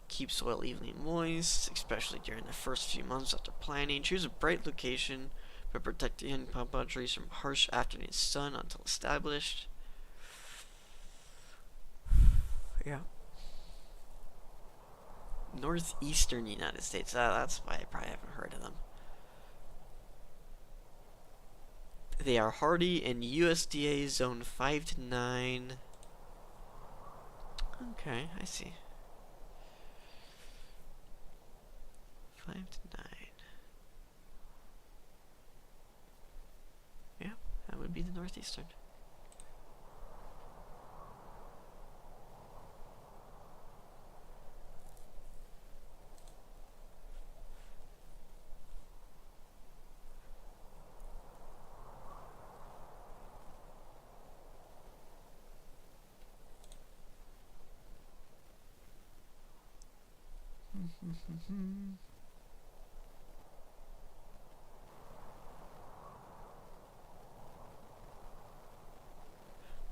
Keep soil evenly moist, especially during the first few months after planting. Choose a bright location, but protect the young pawpaw trees from harsh afternoon sun until established. Yeah. Northeastern United States. That's why I probably haven't heard of them. They are hardy in USDA zone 5 to 9. Okay, I see. 5 to 9. Yeah, that would be the Northeastern.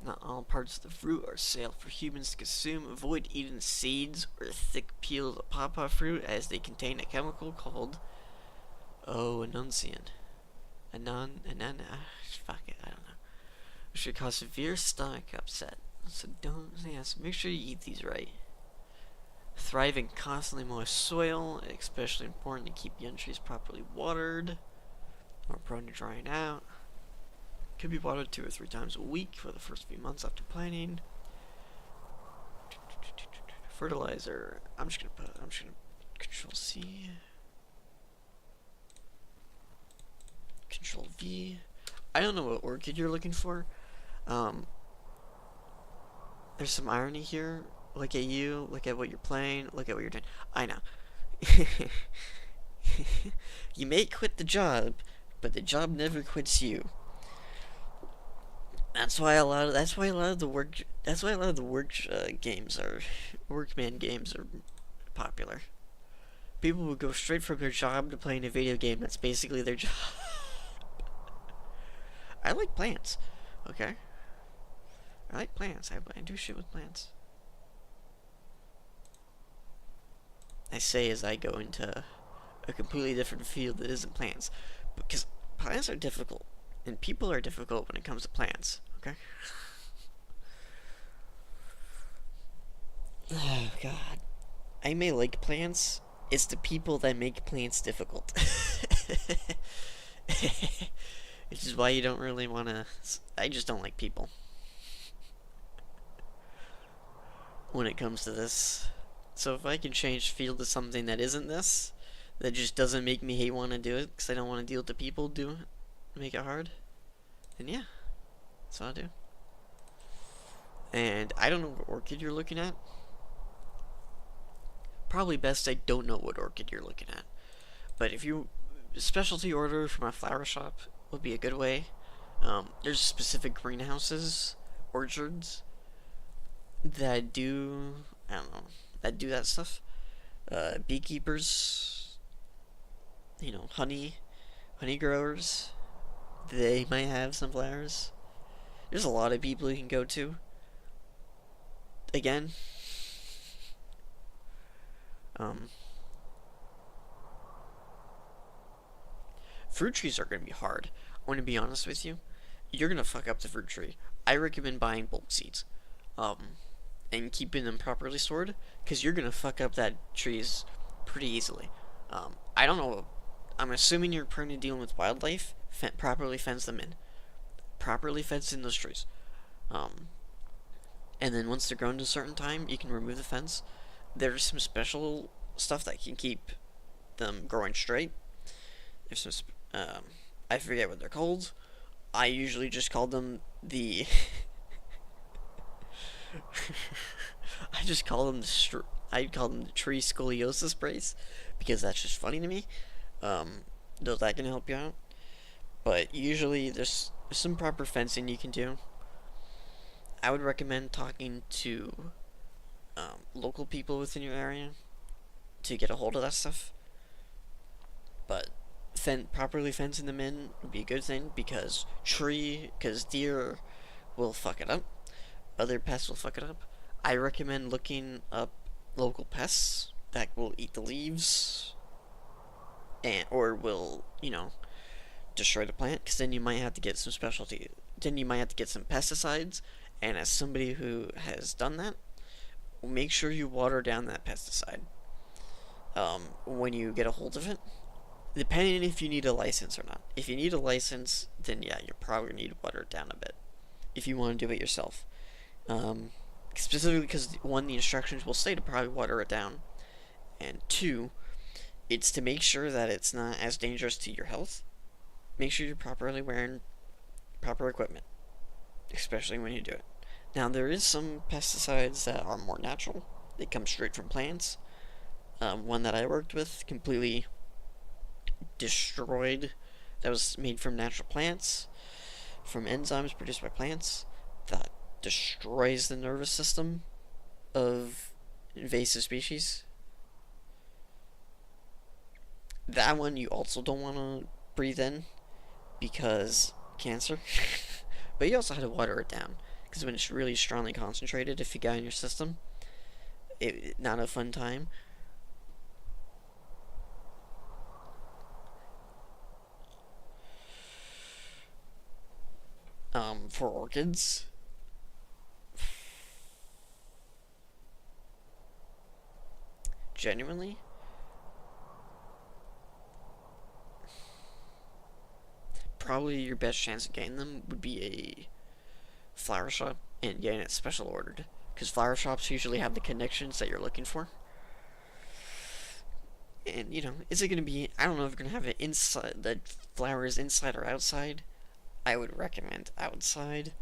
Not all parts of the fruit are safe for humans to consume. Avoid eating seeds or thick peels of pawpaw fruit, as they contain a chemical called annuncian. Fuck it, I don't know. Which could cause severe stomach upset. So make sure you eat these right. Thrive in constantly moist soil, especially important to keep young trees properly watered, or prone to drying out. Could be watered 2 or 3 times a week for the first few months after planting. Fertilizer. I'm just gonna Control C. Control V. I don't know what orchid you're looking for. There's some irony here. Look at you. Look at what you're playing. Look at what you're doing. I know. You may quit the job, but the job never quits you. That's why a lot of the workman games are popular. People will go straight from their job to playing a video game that's basically their job. I like plants. Okay. I like plants. I do shit with plants. I say as I go into a completely different field that isn't plants, because plants are difficult, and people are difficult when it comes to plants. Okay. Oh God, I may like plants. It's the people that make plants difficult. Which is why you don't really want to. I just don't like people when it comes to this. So if I can change field to something that isn't this, that just doesn't make me hate want to do it, because I don't want to deal with the people do it, make it hard, then yeah, that's what I'll do. And I don't know what orchid you're looking at. Probably best I don't know what orchid you're looking at. But if you specialty order from a flower shop would be a good way. There's specific greenhouses, orchards that do, I don't know, that do that stuff. Beekeepers, honey growers, they might have some flowers. There's a lot of people you can go to. Again, fruit trees are going to be hard. I want to be honest with you. You're going to fuck up the fruit tree. I recommend buying bulk seeds. And keeping them properly stored, because you're going to fuck up that trees pretty easily. I don't know. I'm assuming you're currently dealing with wildlife. Properly fence them in. Properly fence in those trees. And then once they're grown to a certain time, you can remove the fence. There's some special stuff that can keep them growing straight. There's some, I forget what they're called. I usually just call them the... I call them the tree scoliosis sprays, because that's just funny to me. Though that can help you out. But usually there's some proper fencing you can do. I would recommend talking to local people within your area to get a hold of that stuff. But properly fencing them in would be a good thing because deer will fuck it up. Other pests will fuck it up. I recommend looking up local pests that will eat the leaves and or will, destroy the plant, because then you might have to get some specialty. Then you might have to get some pesticides, and as somebody who has done that, make sure you water down that pesticide when you get a hold of it. Depending if you need a license or not. If you need a license, then yeah, you're probably going to need to water it down a bit if you want to do it yourself. Specifically because, one, the instructions will say to probably water it down, and two, it's to make sure that it's not as dangerous to your health. Make sure you're properly wearing proper equipment, especially when you do it. Now, there is some pesticides that are more natural. They come straight from plants. One that I worked with completely destroyed, that was made from natural plants, from enzymes produced by plants, that destroys the nervous system of invasive species. That one you also don't want to breathe in because cancer. But you also had to water it down because when it's really strongly concentrated, if you got in your system, not a fun time. For orchids, genuinely, probably your best chance of getting them would be a flower shop and getting it special ordered, because flower shops usually have the connections that you're looking for. And is it going to be? I don't know if you're going to have it inside, the flowers inside or outside. I would recommend outside.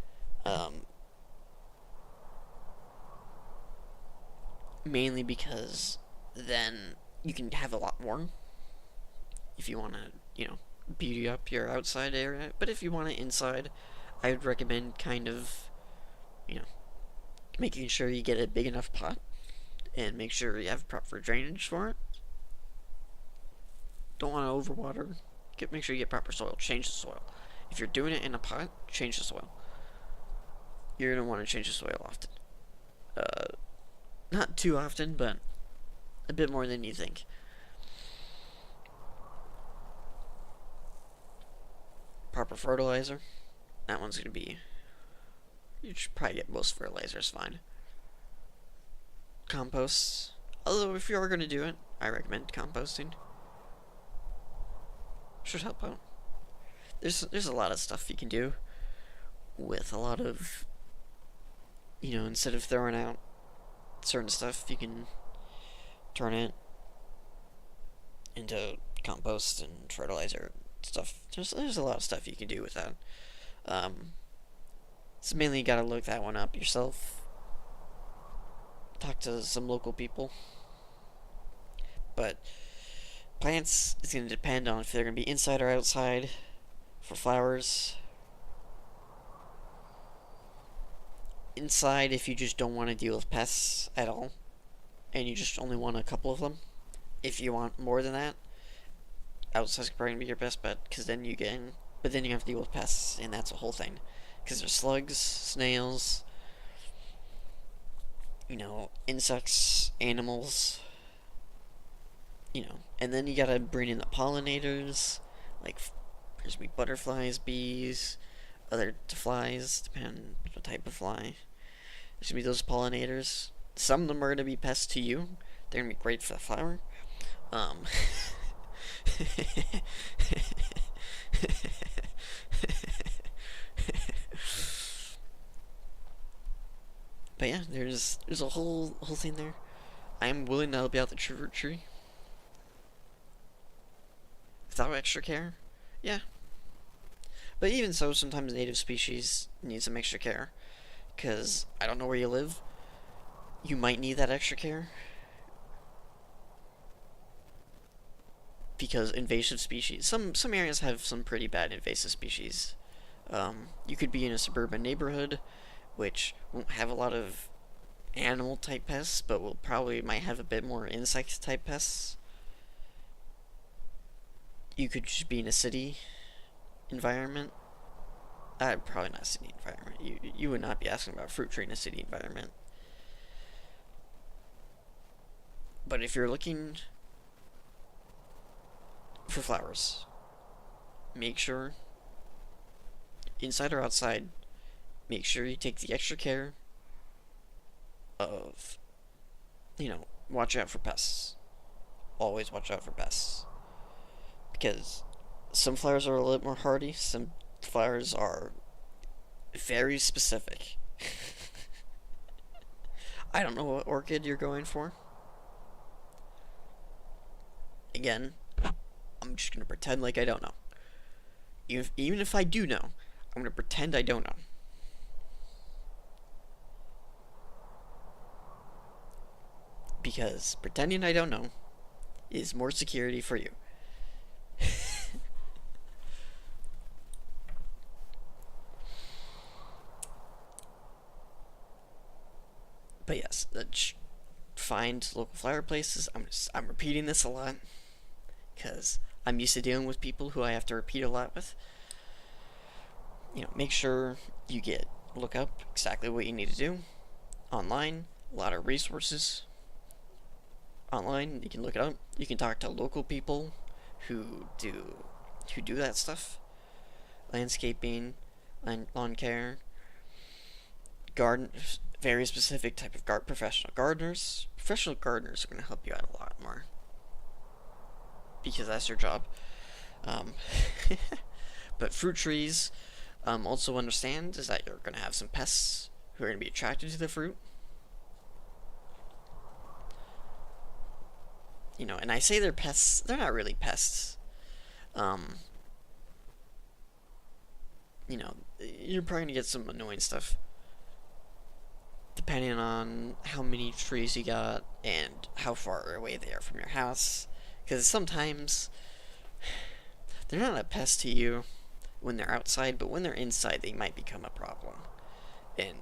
Mainly because then you can have a lot more if you want to, beauty up your outside area. But if you want it inside, I would recommend kind of, you know, making sure you get a big enough pot and make sure you have proper drainage for it. Don't want to overwater. Make sure you get proper soil. Change the soil. If you're doing it in a pot, change the soil. You're going to want to change the soil often. Not too often, but a bit more than you think. Proper fertilizer. That one's going to be... You should probably get most fertilizers fine. Compost. Although, if you are going to do it, I recommend composting. Should help out. There's a lot of stuff you can do with a lot of, instead of throwing out certain stuff, you can turn it into compost and fertilizer stuff. There's a lot of stuff you can do with that. So mainly you gotta look that one up yourself. Talk to some local people. But plants is going to depend on if they're going to be inside or outside. For flowers, inside if you just don't want to deal with pests at all, and you just only want a couple of them. If you want more than that, outside's probably going to be your best bet, because then you but then you have to deal with pests, and that's a whole thing. Because there's slugs, snails, insects, animals, and then you gotta bring in the pollinators, like there's gonna be butterflies, bees, other flies, depending on what type of fly. There's gonna be those pollinators. Some of them are gonna be pests to you. They're gonna be great for the flower. But yeah, there's a whole thing there. I am willing to help you out the tree without extra care. Yeah. But even so, sometimes native species need some extra care. Because I don't know where you live. You might need that extra care. Because invasive species... Some areas have some pretty bad invasive species. You could be in a suburban neighborhood, which won't have a lot of animal type pests, but will probably might have a bit more insect type pests. You could just be in a city environment. Probably not a city environment. You would not be asking about fruit tree in a city environment. But if you're looking for flowers, make sure, inside or outside, make sure you take the extra care of, watch out for pests. Always watch out for pests. Because some flowers are a little more hardy, some flowers are very specific. I don't know what orchid you're going for. Again, I'm just gonna pretend like I don't know. Even if I do know, I'm gonna pretend I don't know. Because pretending I don't know is more security for you. But yes, find local flower places. I'm repeating this a lot because I'm used to dealing with people who I have to repeat a lot with. Make sure you look up exactly what you need to do online. A lot of resources online. You can look it up. You can talk to local people who do that stuff. Landscaping, lawn care, garden, very specific type of professional gardeners. Professional gardeners are going to help you out a lot more because that's your job. But fruit trees, also understand is that you're going to have some pests who are going to be attracted to the fruit. And I say they're pests, they're not really pests. You're probably going to get some annoying stuff depending on how many trees you got and how far away they are from your house. Because sometimes they're not a pest to you when they're outside, but when they're inside, they might become a problem. And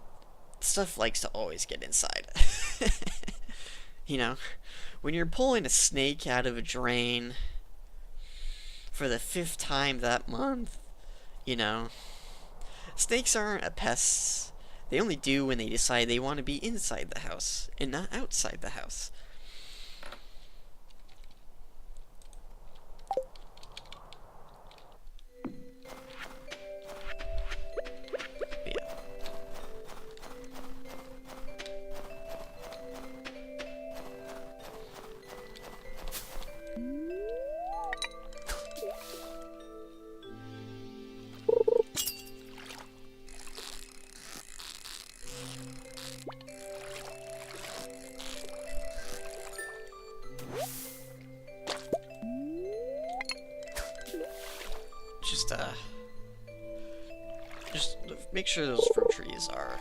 stuff likes to always get inside. When you're pulling a snake out of a drain for the 5th time that month, snakes aren't a pest. They only do when they decide they want to be inside the house and not outside the house. Yeah. Just make sure those fruit trees are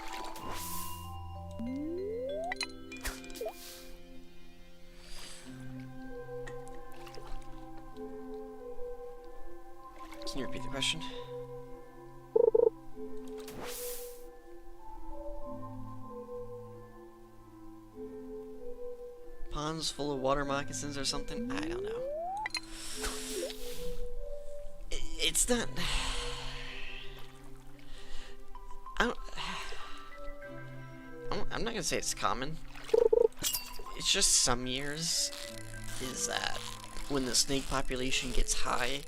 Can you repeat the question? Ponds full of water moccasins or something? I don't know. It's not... I'm not gonna say it's common. It's just some years is that when the snake population gets high,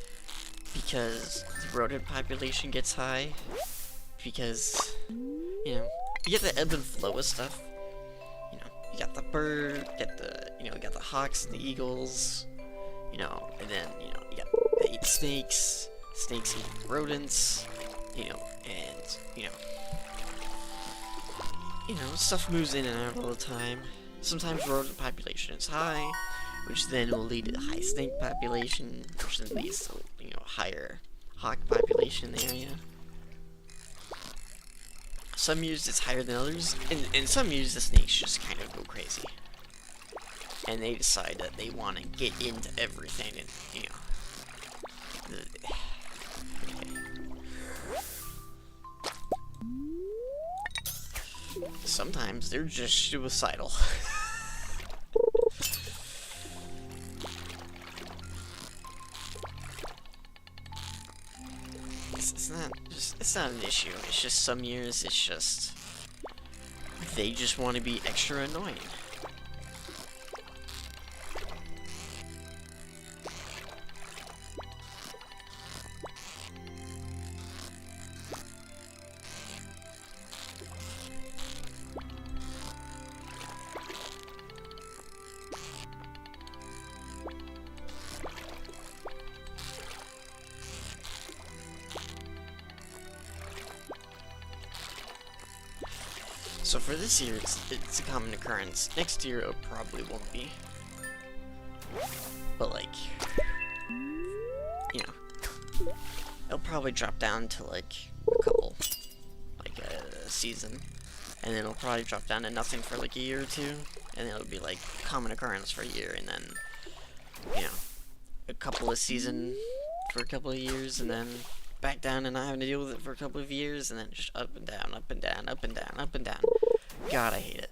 because the rodent population gets high, because, you get the ebb and flow of stuff. You got the bird, you got the hawks and the eagles, and then, they eat snakes eat rodents, stuff moves in and out all the time. Sometimes rodent population is high, which then will lead to high snake population, which then leads to, higher hawk population in the area. Some years it's higher than others, and some years the snakes just kind of go crazy. And they decide that they want to get into everything, and, sometimes they're just suicidal. It's not an issue. It's just some years it's just they just want to be extra annoying. So for this year, it's a common occurrence. Next year, it probably won't be. But like, you know, it'll probably drop down to like a couple, like a season, and then it'll probably drop down to nothing for like a year or two, and then it'll be like common occurrence for a year, and then, you know, a couple of season for a couple of years, and then back down and not having to deal with it for a couple of years, and then just up and down, up and down, up and down, up and down. God, I hate it.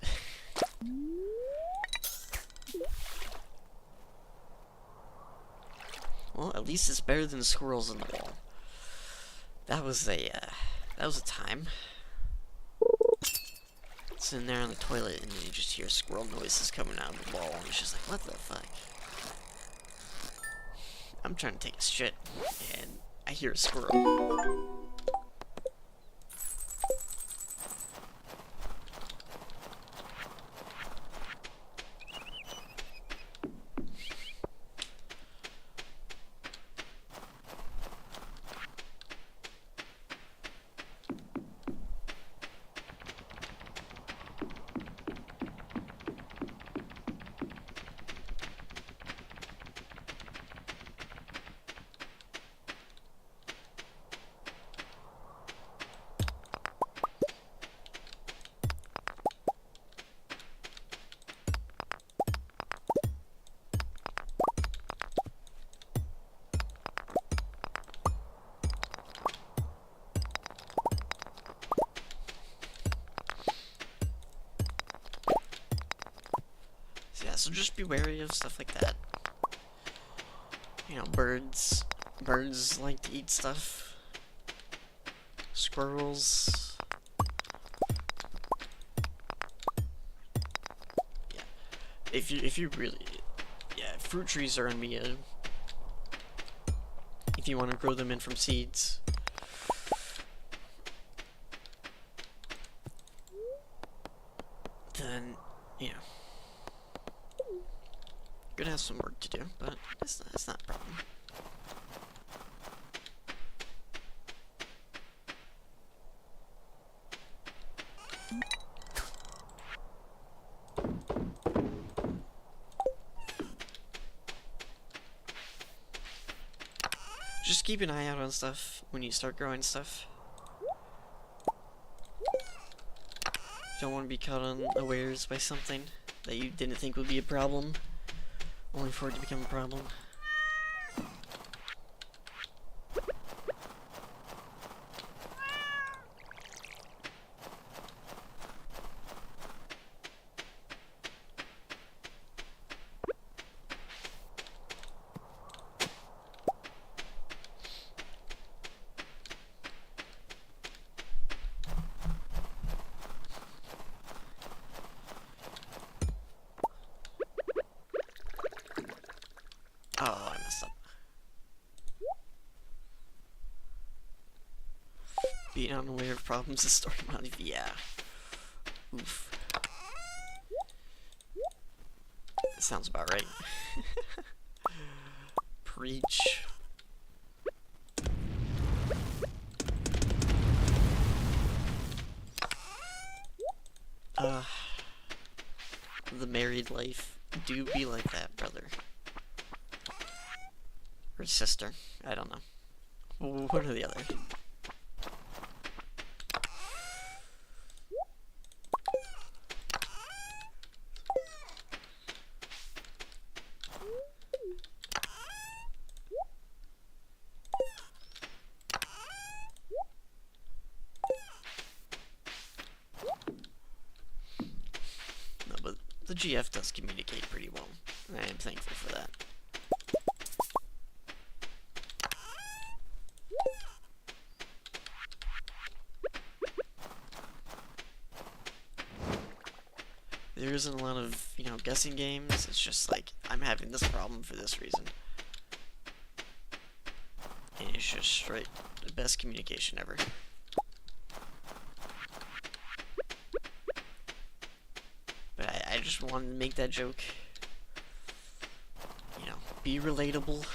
Well, at least it's better than squirrels in the wall. That was a time. Sitting there on the toilet and you just hear squirrel noises coming out of the wall, and it's just like, what the fuck? I'm trying to take a shit, and I hear a squirrel. So just be wary of stuff like that. You know, birds like to eat stuff. Squirrels. Yeah. If you really, yeah, fruit trees are gonna be a, if you want to grow them in from seeds. Then, you know, gonna have some work to do, but it's not a problem. Just keep an eye out on stuff when you start growing stuff. Don't want to be caught unawares by something that you didn't think would be a problem, only for it to become a problem. Oh, I messed up. Being unaware of problems is starting out of, yeah. Oof. That sounds about right. Preach. The married life do be like that, brother. Or sister. I don't know. One or the other. the GF does communicate pretty well. I am thankful for that. There isn't a lot of, guessing games. It's just like, I'm having this problem for this reason. And it's just straight the best communication ever. But I just wanted to make that joke. Be relatable.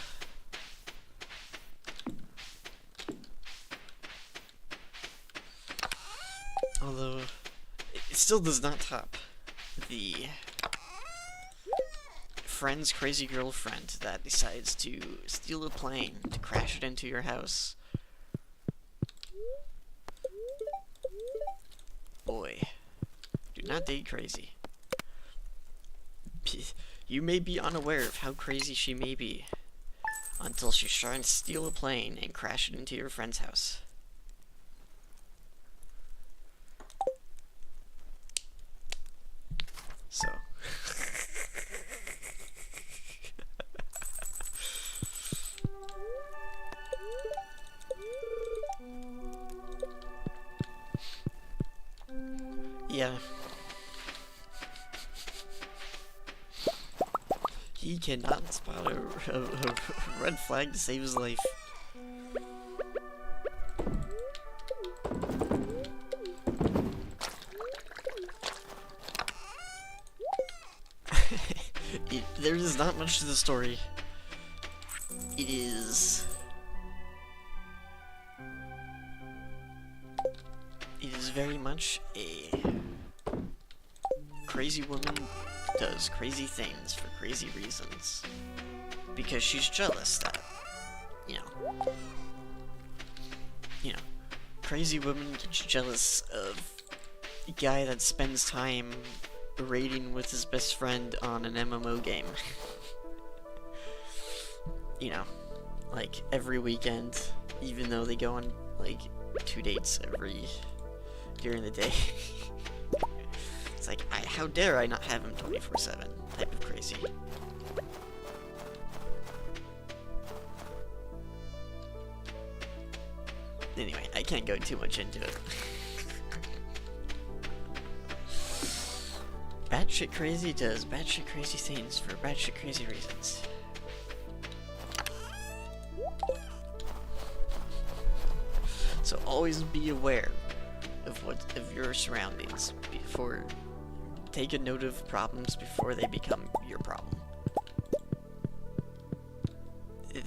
Although, it still does not top the friend's crazy girlfriend that decides to steal a plane to crash it into your house. Boy, do not date crazy. You may be unaware of how crazy she may be until she's trying to steal a plane and crash it into your friend's house. So. Yeah. He cannot spot a red flag to save his life. There is not much to the story. It is very much a crazy woman does crazy things for crazy reasons because she's jealous that, crazy woman gets jealous of a guy that spends time raiding with his best friend on an MMO game. Like every weekend, even though they go on like 2 dates during the day. It's like, how dare I not have him 24/7 type of crazy. Anyway, I can't go too much into it. Batshit crazy does batshit crazy things for batshit crazy reasons. So always be aware of your surroundings before. Take a note of problems before they become your problem.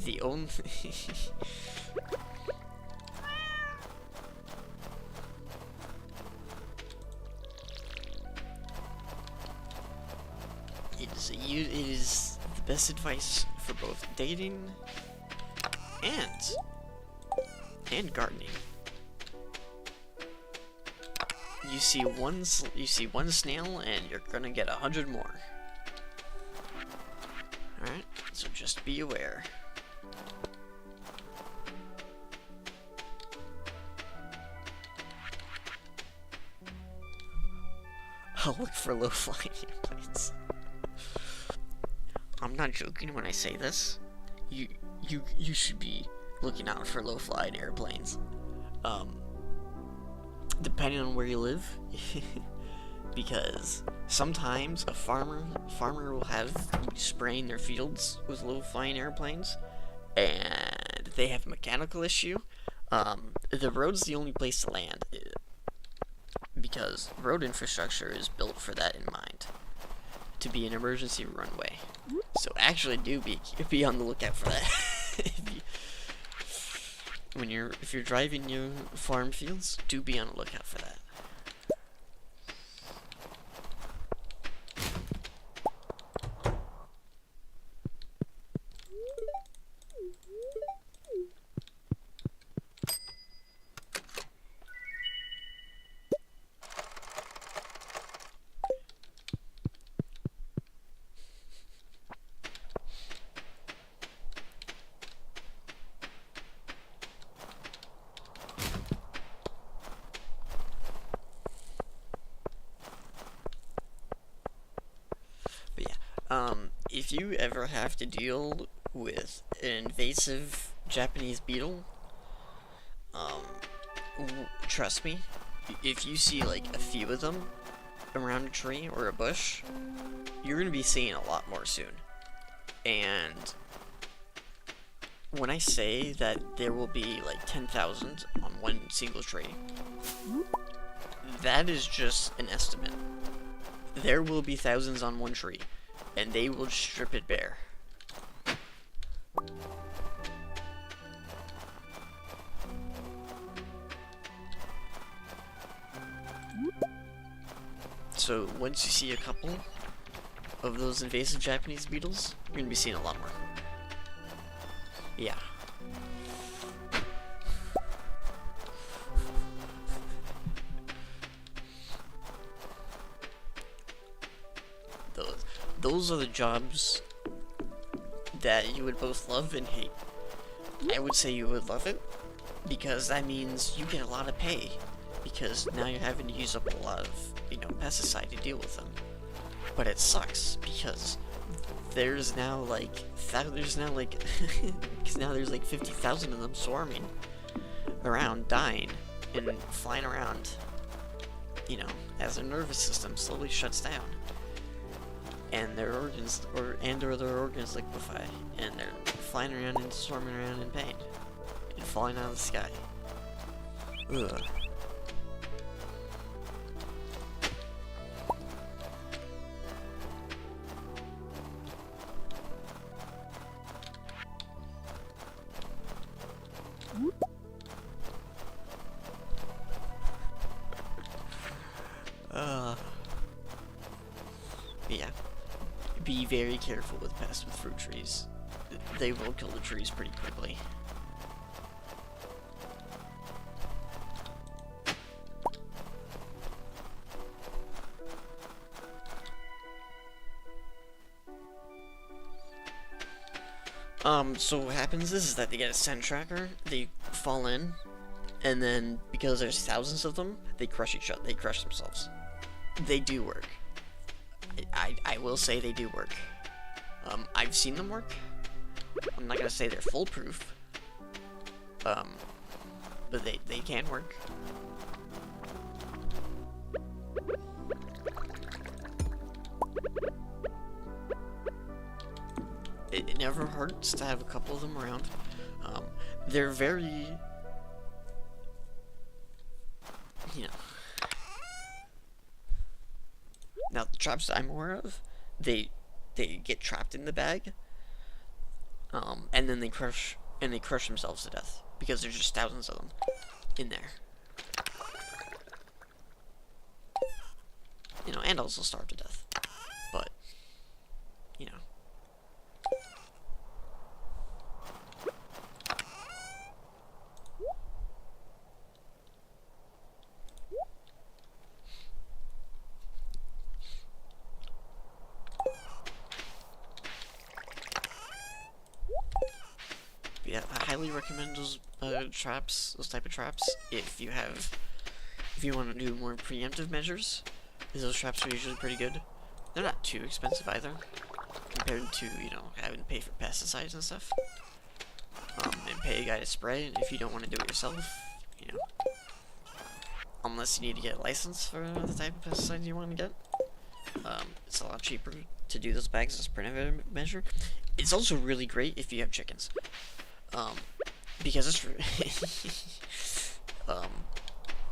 The only it is the best advice for both dating and gardening. You see one snail, and you're gonna get 100 more. All right, so just be aware. I'll look for low-flying airplanes. I'm not joking when I say this. You should be looking out for low-flying airplanes. Depending on where you live, because sometimes a farmer will have spraying their fields with low-flying airplanes, and they have a mechanical issue. The road's the only place to land, because road infrastructure is built for that in mind, to be an emergency runway. So actually, do be on the lookout for that. If you're driving your farm fields, do be on the lookout for that. If you ever have to deal with an invasive Japanese beetle, trust me, if you see like a few of them around a tree or a bush, you're gonna be seeing a lot more soon. And when I say that there will be like 10,000 on one single tree, that is just an estimate. There will be thousands on one tree, and they will strip it bare. So once you see a couple of those invasive Japanese beetles, you're gonna be seeing a lot more. Yeah. Those are the jobs that you would both love and hate. I would say you would love it, because that means you get a lot of pay, because now you're having to use up a lot of, pesticide to deal with them. But it sucks, because there's now like, because now there's like 50,000 of them swarming around, dying, and flying around, as their nervous system slowly shuts down. And their organs, or their organs liquefy, and they're flying around and swarming around in pain, and falling out of the sky. Ugh. Yeah. Be very careful with pests with fruit trees. They will kill the trees pretty quickly. So what happens is that they get a scent tracker, they fall in, and then because there's thousands of them, they crush each other, they crush themselves. They do work. I will say they do work. I've seen them work. I'm not gonna say they're foolproof. But they can work. It never hurts to have a couple of them around. They're very, Now, the traps I'm aware of, they get trapped in the bag, and then they crush themselves to death, because there's just thousands of them in there. And also starve to death. But, yeah, I highly recommend those traps, those type of traps, if you want to do more preemptive measures. Those traps are usually pretty good. They're not too expensive either, compared to, having to pay for pesticides and stuff. And pay a guy to spray if you don't want to do it yourself, Unless you need to get a license for the type of pesticides you want to get. It's a lot cheaper to do those bags as a preventive measure. It's also really great if you have chickens. Because it's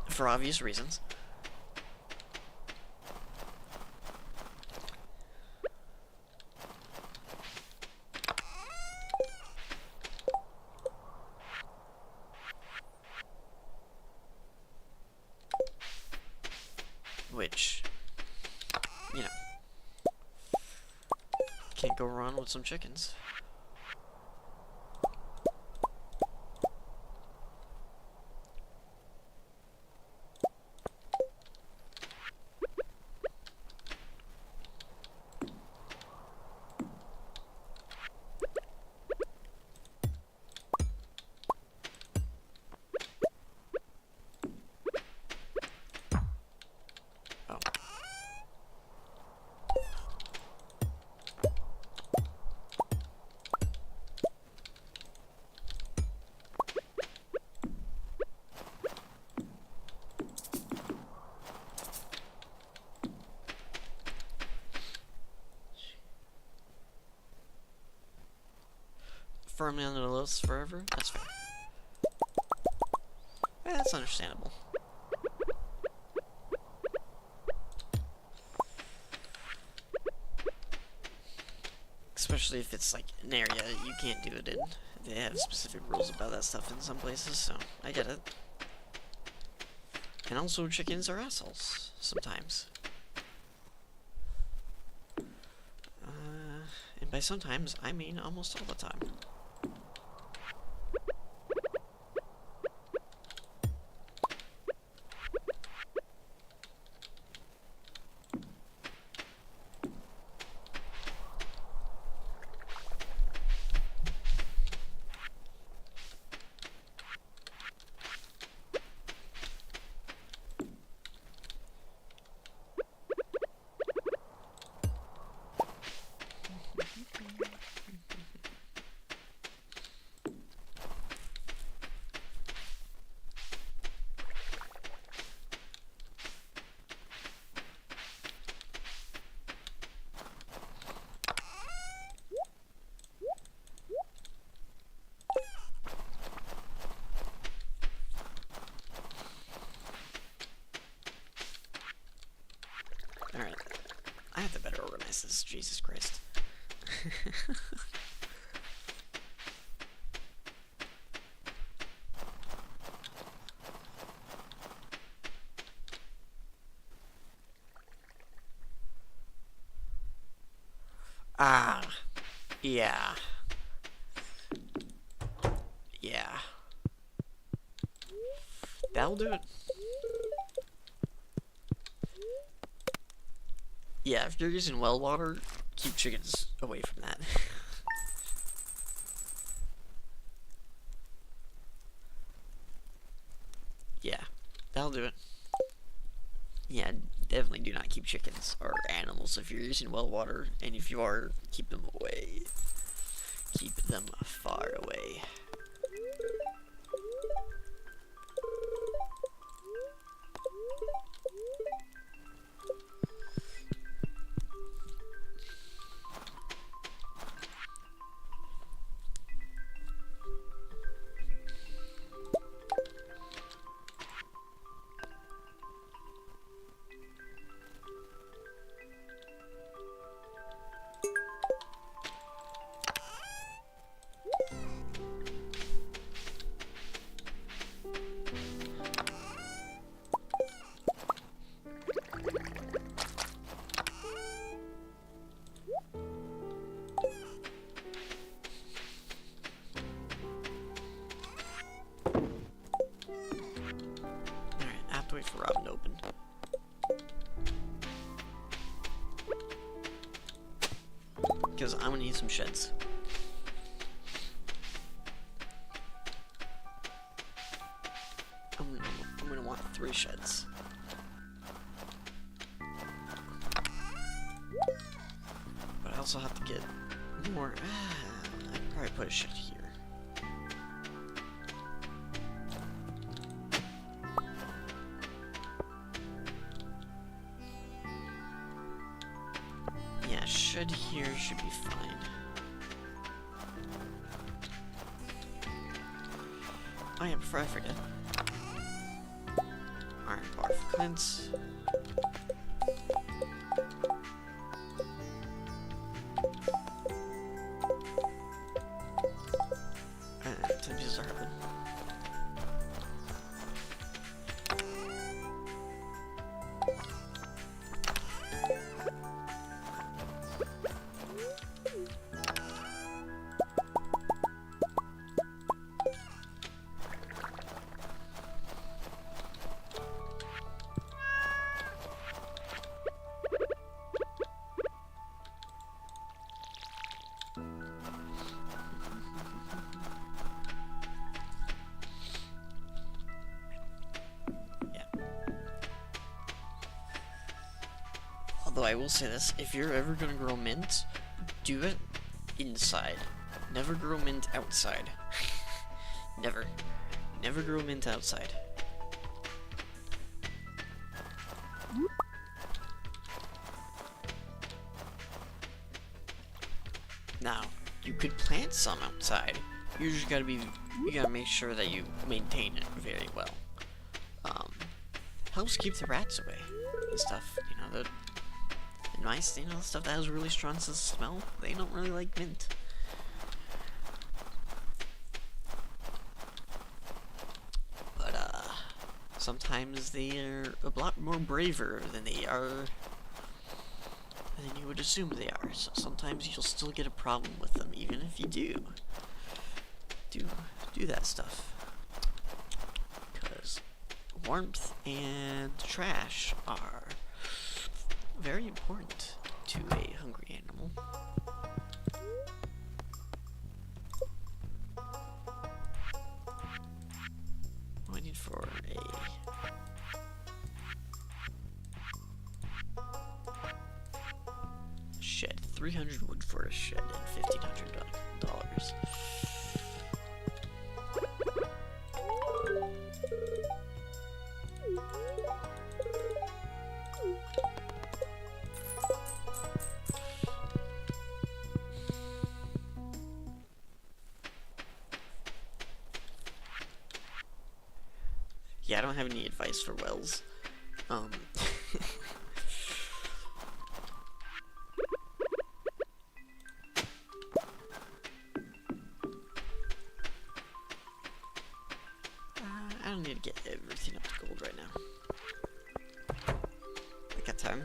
for obvious reasons. Which, can't go wrong with some chickens. firmly on the list forever, that's fair. Yeah, that's understandable. Especially if it's like an area you can't do it in. They have specific rules about that stuff in some places, so I get it. And also, chickens are assholes sometimes. And by sometimes, I mean almost all the time. Alright. I have to better organize this, Jesus Christ. Ah. Yeah. Yeah. That'll do it. Yeah, if you're using well water, keep chickens away from that. Yeah, that'll do it. Yeah, definitely do not keep chickens or animals if you're using well water, and if you are, keep them away. Keep them far away. Wait for Robin to open. Because I'm gonna need some sheds. I'm gonna want 3 sheds. But I also have to get more. I'd probably put a shed here. Shed here should be fine. Oh yeah, before I forget. Iron bar for Clint. And 10 pieces of heartwood. Although I will say this, if you're ever gonna grow mint, do it inside. Never grow mint outside. Never. Never grow mint outside. Now, you could plant some outside. You just gotta make sure that you maintain it very well. Helps keep the rats away and stuff. You know, the mice, you know, stuff that has really strong sense of smell, they don't really like mint. But, sometimes they are a lot more braver than they are, than you would assume they are. So sometimes you'll still get a problem with them, even if you do that stuff. Because warmth and trash are very important to a hungry animal. What do I need for a... shed? 300 wood for a shed and $1,500. Yeah, I don't have any advice for wells. I don't need to get everything up to gold right now. I got time.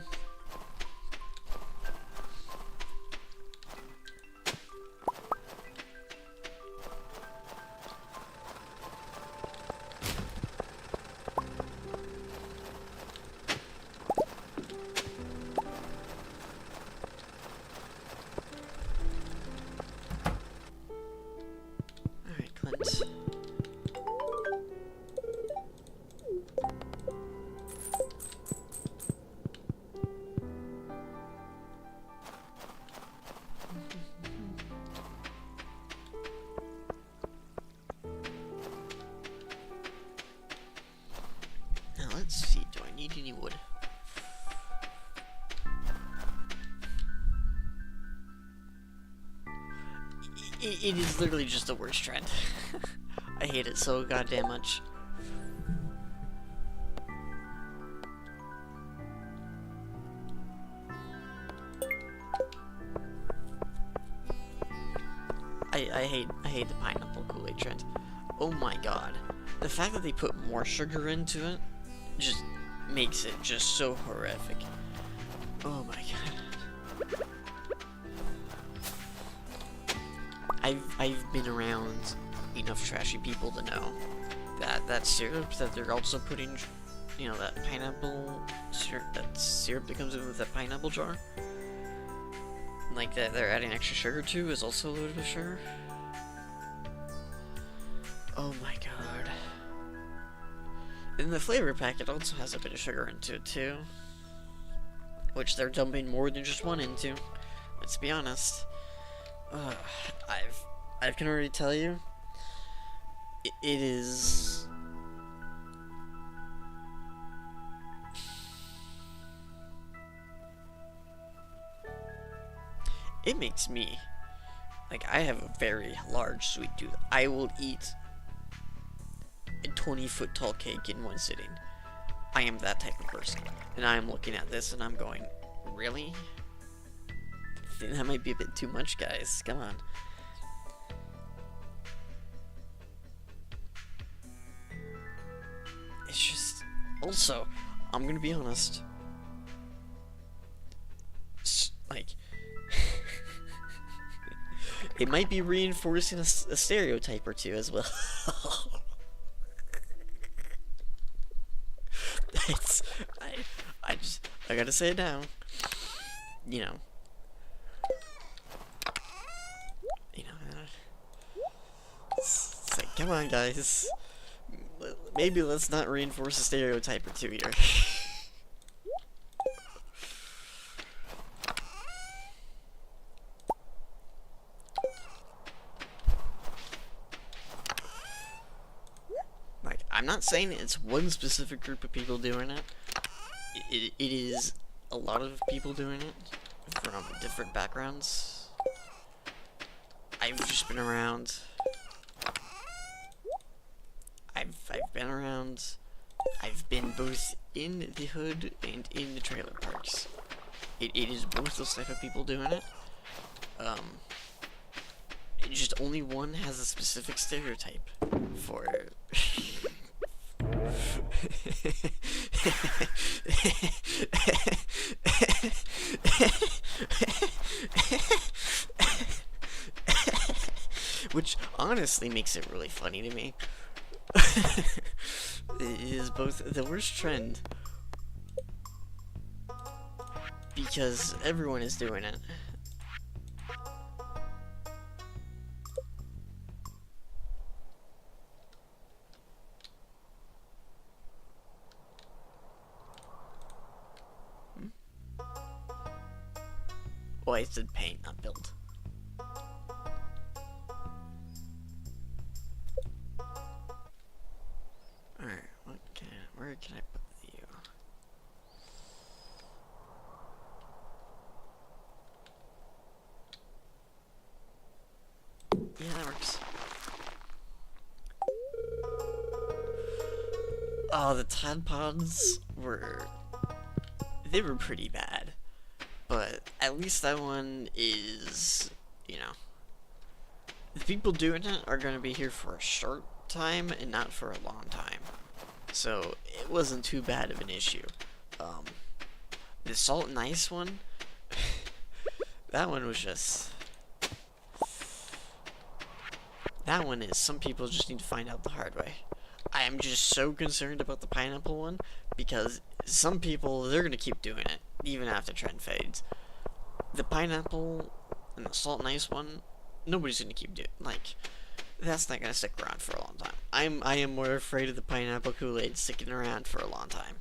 Alright, Clint. Now let's see, do I need any wood? It is literally just the worst trend. I hate it so goddamn much. I hate the pineapple Kool-Aid trend. Oh my god. The fact that they put more sugar into it just makes it just so horrific. Oh my god. I've been around enough trashy people to know that that syrup that they're also putting, you know, that pineapple syrup, that syrup that comes in with that pineapple jar, like that they're adding extra sugar to, is also loaded with sugar. Oh my god. And the flavor packet also has a bit of sugar into it too, which they're dumping more than just one into. Let's be honest. I can already tell you, it is... It makes me, like, I have a very large sweet tooth. I will eat a 20-foot tall cake in one sitting. I am that type of person. And I am looking at this and I'm going, really? I think that might be a bit too much, guys. Come on. It's just... Also, I'm gonna be honest. Like... it might be reinforcing a stereotype or two as well. It's... I gotta say it now. You know... It's like, come on, guys. Maybe let's not reinforce a stereotype or two here. Like, I'm not saying it's one specific group of people doing it. It is a lot of people doing it from different backgrounds. I've just been around. I've been around. I've been both in the hood and in the trailer parks. It is both those type of people doing it. Just only one has a specific stereotype for which honestly makes it really funny to me. It is both the worst trend because everyone is doing it. Oh, I said paint, not build. Alright, where can I put you? Yeah, that works. Oh, the tadpods they were pretty bad. But at least that one is, you know, the people doing it are going to be here for a short time and not for a long time. So it wasn't too bad of an issue. The salt and ice one, that one was just... That one is, some people just need to find out the hard way. I am just so concerned about the pineapple one, because some people, they're going to keep doing it, even after trend fades. The pineapple and the salt and ice one, nobody's going to keep doing it. Like, that's not going to stick around for a long time. I am more afraid of the pineapple Kool-Aid sticking around for a long time.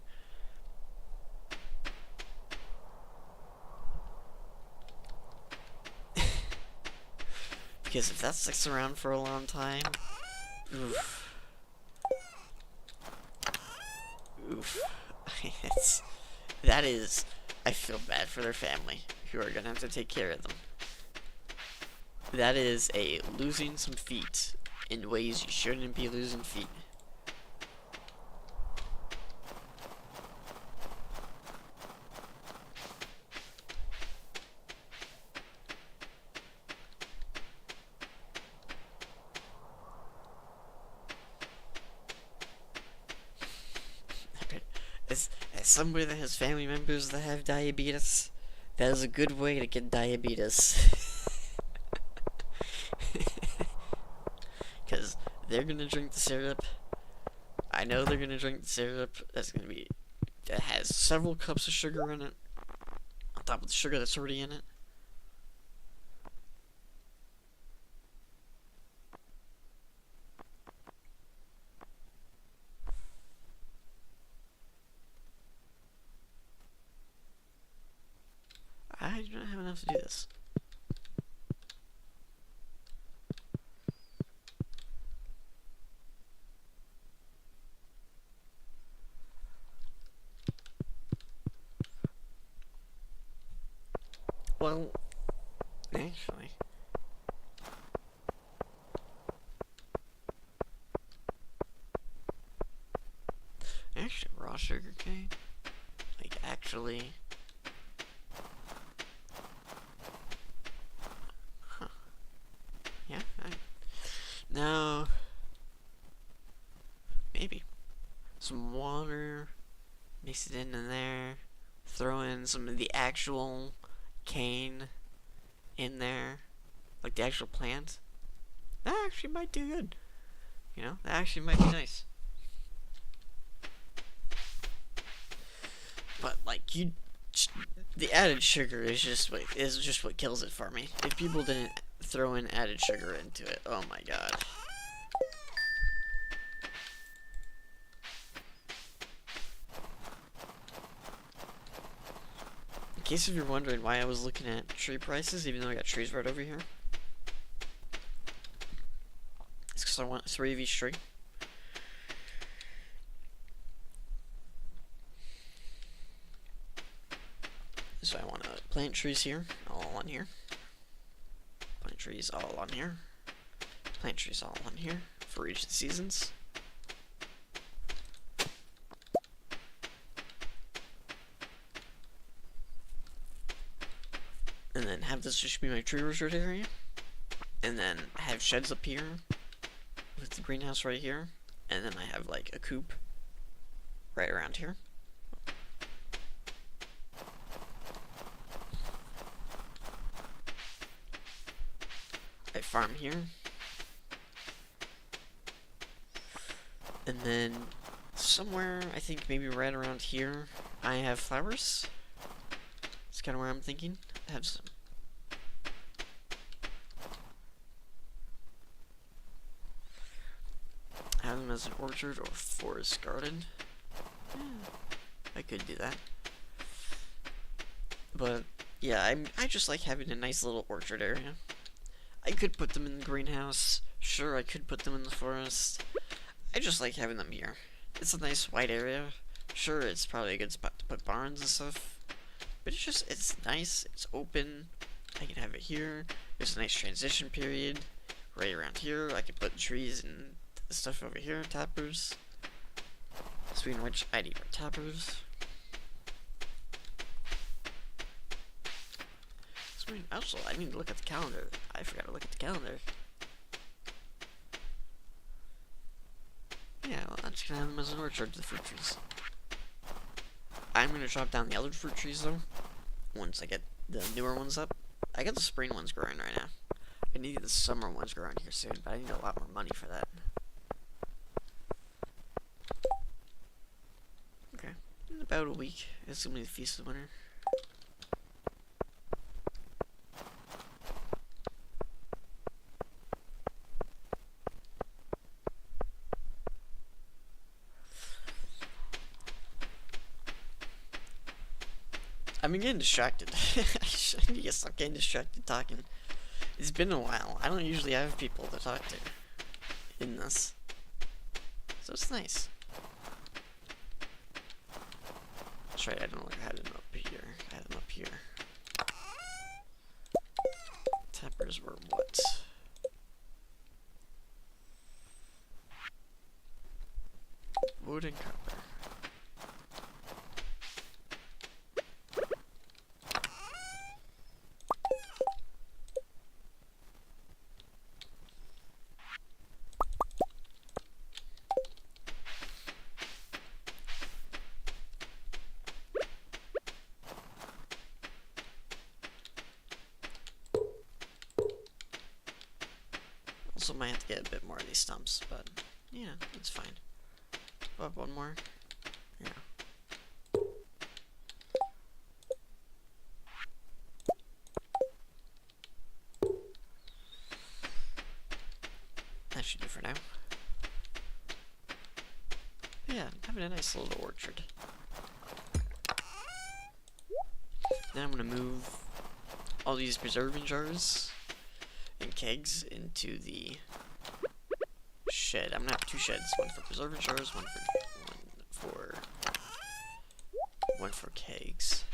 Because if that sticks around for a long time, oof. Oof. That is, I feel bad for their family, who are gonna have to take care of them. That is a losing some feet in ways you shouldn't be losing feet. As somebody that has family members that have diabetes, that is a good way to get diabetes. Because they're gonna drink the syrup. I know they're gonna drink the syrup. That has several cups of sugar in it, on top of the sugar that's already in it. I do not have enough to do this. Well, actually, raw sugar cane, like actually. Yeah, now, maybe some water, mix it in there, throw in some of the actual cane in there, like the actual plant. That actually might do good. You know, that actually might be nice. But like the added sugar is just what kills it for me. If people didn't throw in added sugar into it, oh my god. In case if you're wondering why I was looking at tree prices, even though I got trees right over here, it's because I want 3 of each tree. So I want to plant trees here, all on here. Plant plant trees all on here. Plant trees all on here for each of the seasons. And then have this just be my tree orchard area. And then have sheds up here with the greenhouse right here. And then I have like a coop right around here. I farm here. And then somewhere, I think maybe right around here, I have flowers. That's kind of where I'm thinking. I have some. Have them as an orchard or forest garden. Yeah, I could do that. But yeah, I just like having a nice little orchard area. I could put them in the greenhouse. Sure, I could put them in the forest. I just like having them here. It's a nice wide area. Sure, it's probably a good spot to put barns and stuff. But it's nice, it's open. I can have it here. There's a nice transition period. Right around here, I could put trees and stuff over here, tappers. Speaking of which, I need more tappers. Also, I need to look at the calendar. I forgot to look at the calendar. Yeah, well, I'm just gonna have them as an orchard, the fruit trees. I'm gonna chop down the other fruit trees, though, once I get the newer ones up. I got the spring ones growing right now. I need the summer ones growing here soon, but I need a lot more money for that. Okay, in about a week, it's gonna be the Feast of Winter. I've been getting distracted. I need to stop getting distracted talking. It's been a while. I don't usually have people to talk to in this. So it's nice. That's right, I don't know how to them up here. I had them up here. Tappers were what? Wood and copper. Also might have to get a bit more of these stumps, but yeah, it's fine. Up one more. Yeah. That should do for now. Yeah, having a nice little orchard. Then I'm gonna move all these preserving jars and kegs into the shed. I'm gonna have two sheds, one for preserving jars, one for kegs.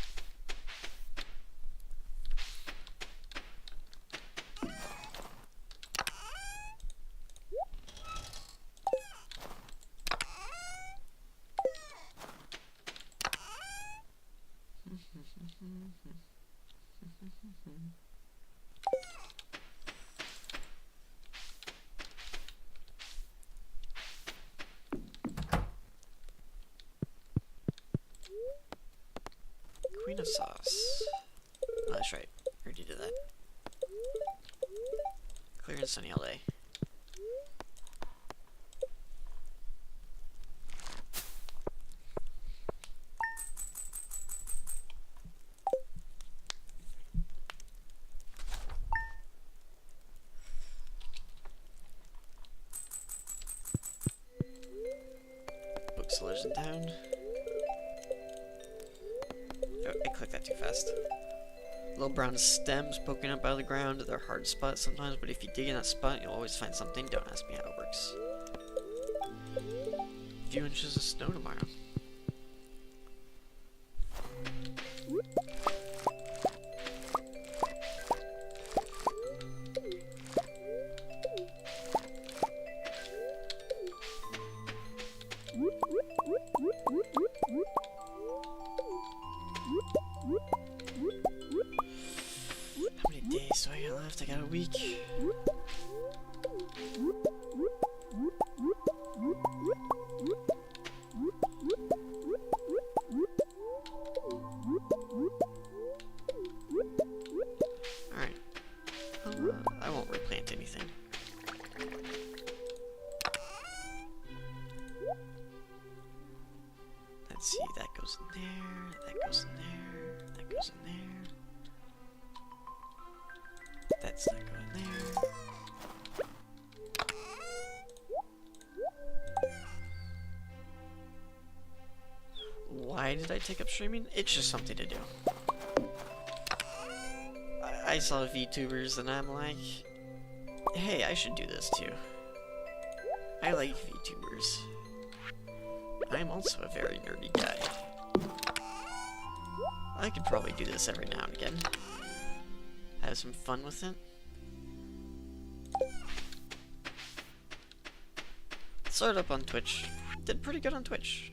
Queen of sauce. Oh, that's right. I already did that. Clear and sunny all day. Booksellers in town. Oh, I clicked that too fast. Little brown stems poking up out of the ground. They're hard spots sometimes, but if you dig in that spot, you'll always find something. Don't ask me how it works. A few inches of snow tomorrow. left. I got a week. Alright. I won't replant anything. Let's see, that goes in there, that goes in there, that goes in there. That's not going there. Why did I take up streaming? It's just something to do. I saw VTubers and I'm like, hey, I should do this too. I like VTubers. I'm also a very nerdy guy. I could probably do this every now and again. Have some fun with it. Started up on Twitch. Did pretty good on Twitch.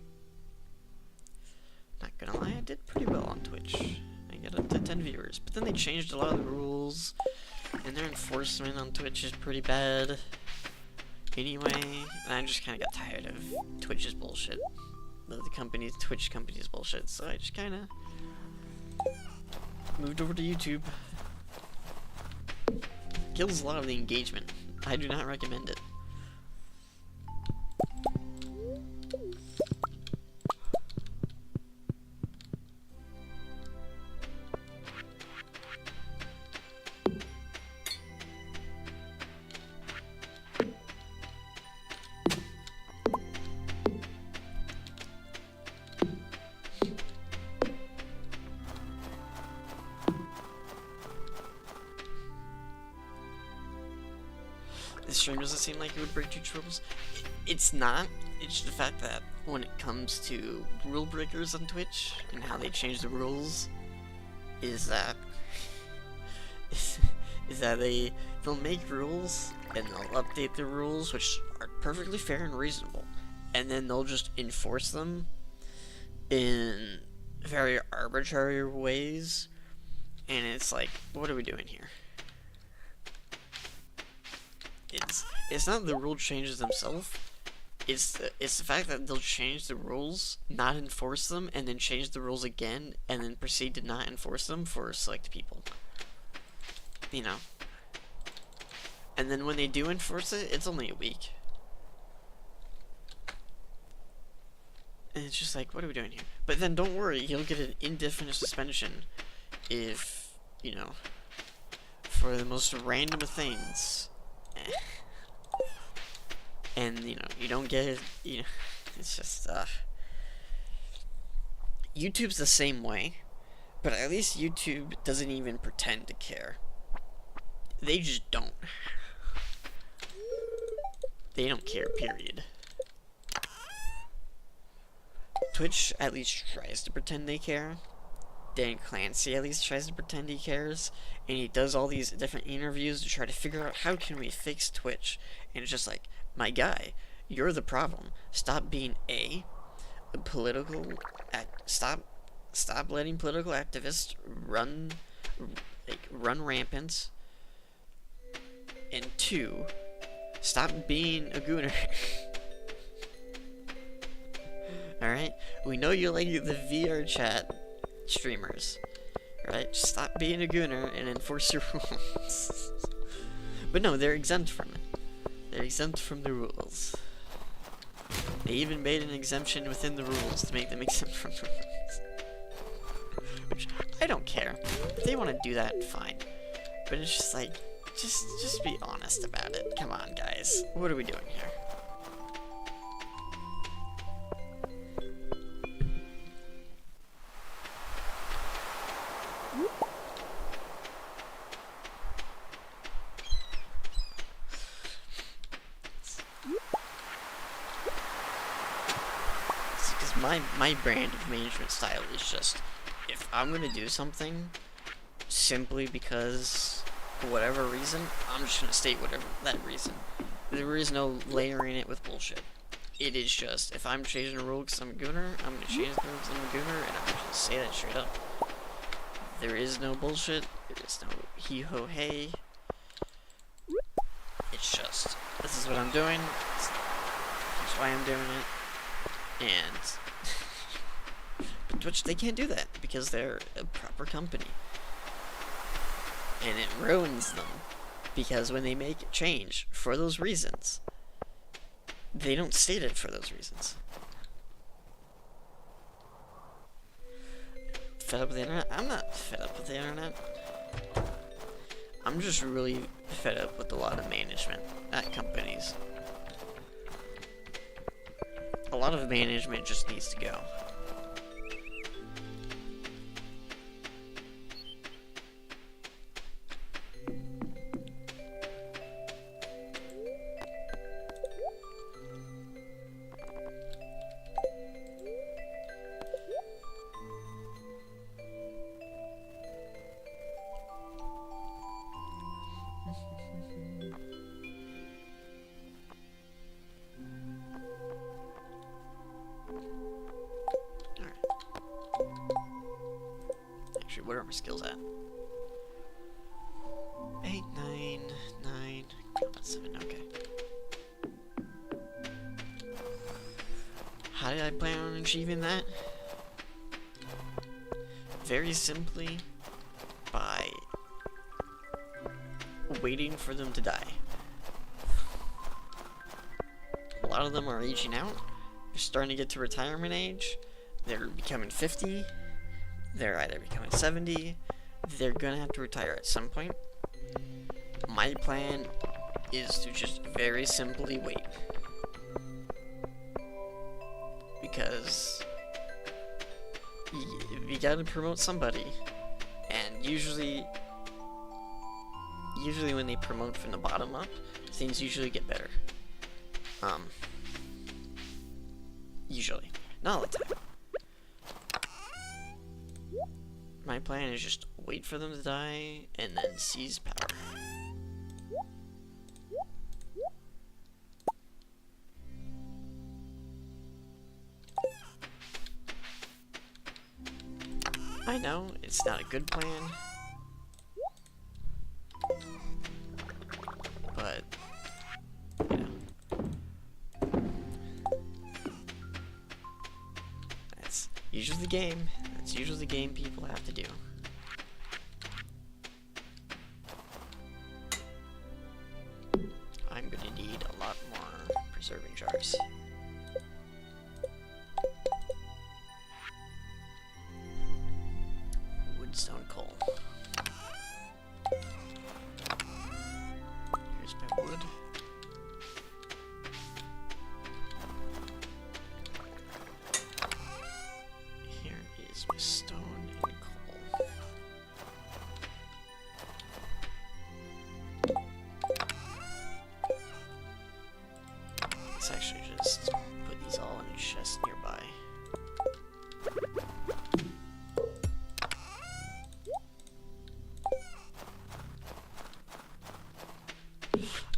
Not gonna lie, I did pretty well on Twitch. I got up to 10 viewers. But then they changed a lot of the rules, and their enforcement on Twitch is pretty bad. Anyway, and I just kind of got tired of Twitch's bullshit. The Twitch company's bullshit, so I just kind of moved over to YouTube. Kills a lot of the engagement. I do not recommend it. This stream doesn't seem like it would break Twitch rules. It's not. It's just the fact that when it comes to rule breakers on Twitch and how they change the rules, is that they'll make rules and they'll update the rules, which are perfectly fair and reasonable, and then they'll just enforce them in very arbitrary ways, and it's like, what are we doing here? It's not the rule changes themselves. It's the fact that they'll change the rules, not enforce them, and then change the rules again, and then proceed to not enforce them for select people. You know. And then when they do enforce it, it's only a week. And it's just like, what are we doing here? But then don't worry, you'll get an indefinite suspension if, you know, for the most random of things. And, you know, you don't get it, you know, it's just, YouTube's the same way, but at least YouTube doesn't even pretend to care. They just don't. They don't care, period. Twitch at least tries to pretend they care. Dan Clancy at least tries to pretend he cares, and he does all these different interviews to try to figure out how can we fix Twitch, and it's just like, my guy, you're the problem. Stop being a political stop letting political activists run rampant, and 2, stop being a gooner. Alright? We know you like the VR chat streamers. Right? Just stop being a gooner and enforce your rules. But no, they're exempt from it. They're exempt from the rules. They even made an exemption within the rules to make them exempt from the rules. Which, I don't care. If they want to do that, fine. But it's just like, just be honest about it. Come on, guys. What are we doing here? My brand of management style is just, if I'm gonna do something simply because for whatever reason, I'm just gonna state whatever that reason. There is no layering it with bullshit. It is just, if I'm changing a rule because I'm a gooner, I'm gonna change the rule because I'm a gooner, and I'm just gonna say that straight up. There is no bullshit. There is no he-ho-hey. It's just, this is what I'm doing, that's why I'm doing it, and but Twitch, they can't do that, because they're a proper company. And it ruins them, because when they make a change for those reasons, they don't state it for those reasons. Fed up with the internet? I'm not fed up with the internet. I'm just really fed up with a lot of management at companies. A lot of management just needs to go. Actually, what are my skills at? 8, 9, 9, 7, okay. How did I plan on achieving that? Very simply, by waiting for them to die. A lot of them are aging out. They're starting to get to retirement age. They're becoming 50. They're either becoming 70. They're gonna have to retire at some point. My plan is to just very simply wait. Because you gotta promote somebody. And usually when they promote from the bottom up, things usually get better. Usually. Not all the time. My plan is just wait for them to die and then seize power. I know, it's not a good plan. But, you know. That's usually the game. That's usually the game people have to do. I'm gonna need a lot more preserving jars. Woodstone coal. Here's my wood. Here is my stone and coal. Let's actually just put these all in a chest nearby.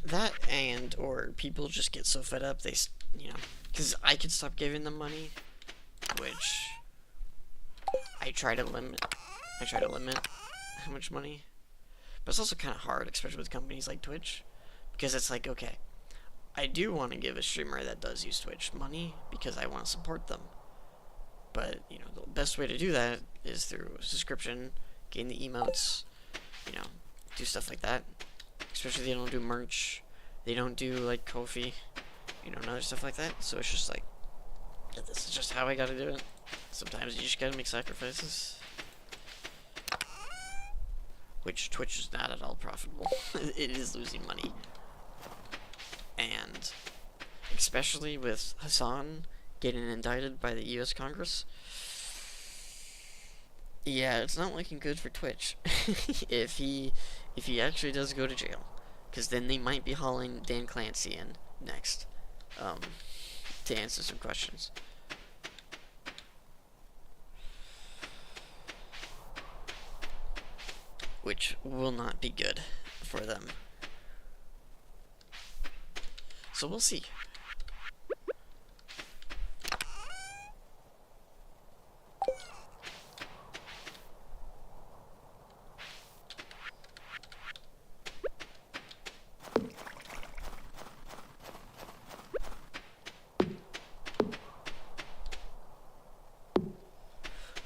That and, or people just get so fed up, they, you know, because I could stop giving them money, which I try to limit how much money, but it's also kind of hard, especially with companies like Twitch, because it's like, okay, I do want to give a streamer that does use Twitch money, because I want to support them, but, you know, the best way to do that is through a subscription, gain the emotes, you know, do stuff like that. Especially they don't do merch, they don't do like Ko-fi, you know, and other stuff like that. So it's just like, this is just how I gotta do it. Sometimes you just gotta make sacrifices. Which Twitch is not at all profitable. It is losing money. And especially with Hassan getting indicted by the US Congress. Yeah, it's not looking good for Twitch. if he actually does go to jail, because then they might be hauling Dan Clancy in next, to answer some questions. Which will not be good for them. So we'll see.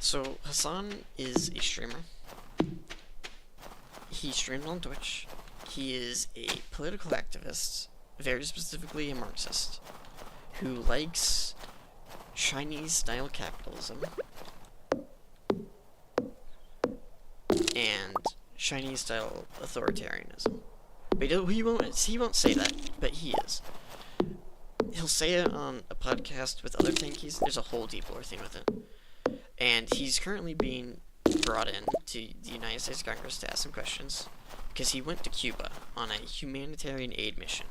So Hassan is a streamer. He streams on Twitch. He is a political activist, very specifically a Marxist, who likes Chinese-style capitalism and Chinese-style authoritarianism. But he won't say that, but he is. He'll say it on a podcast with other tankies. There's a whole deep lore thing with it. And he's currently being brought in to the United States Congress to ask some questions because he went to Cuba on a humanitarian aid mission.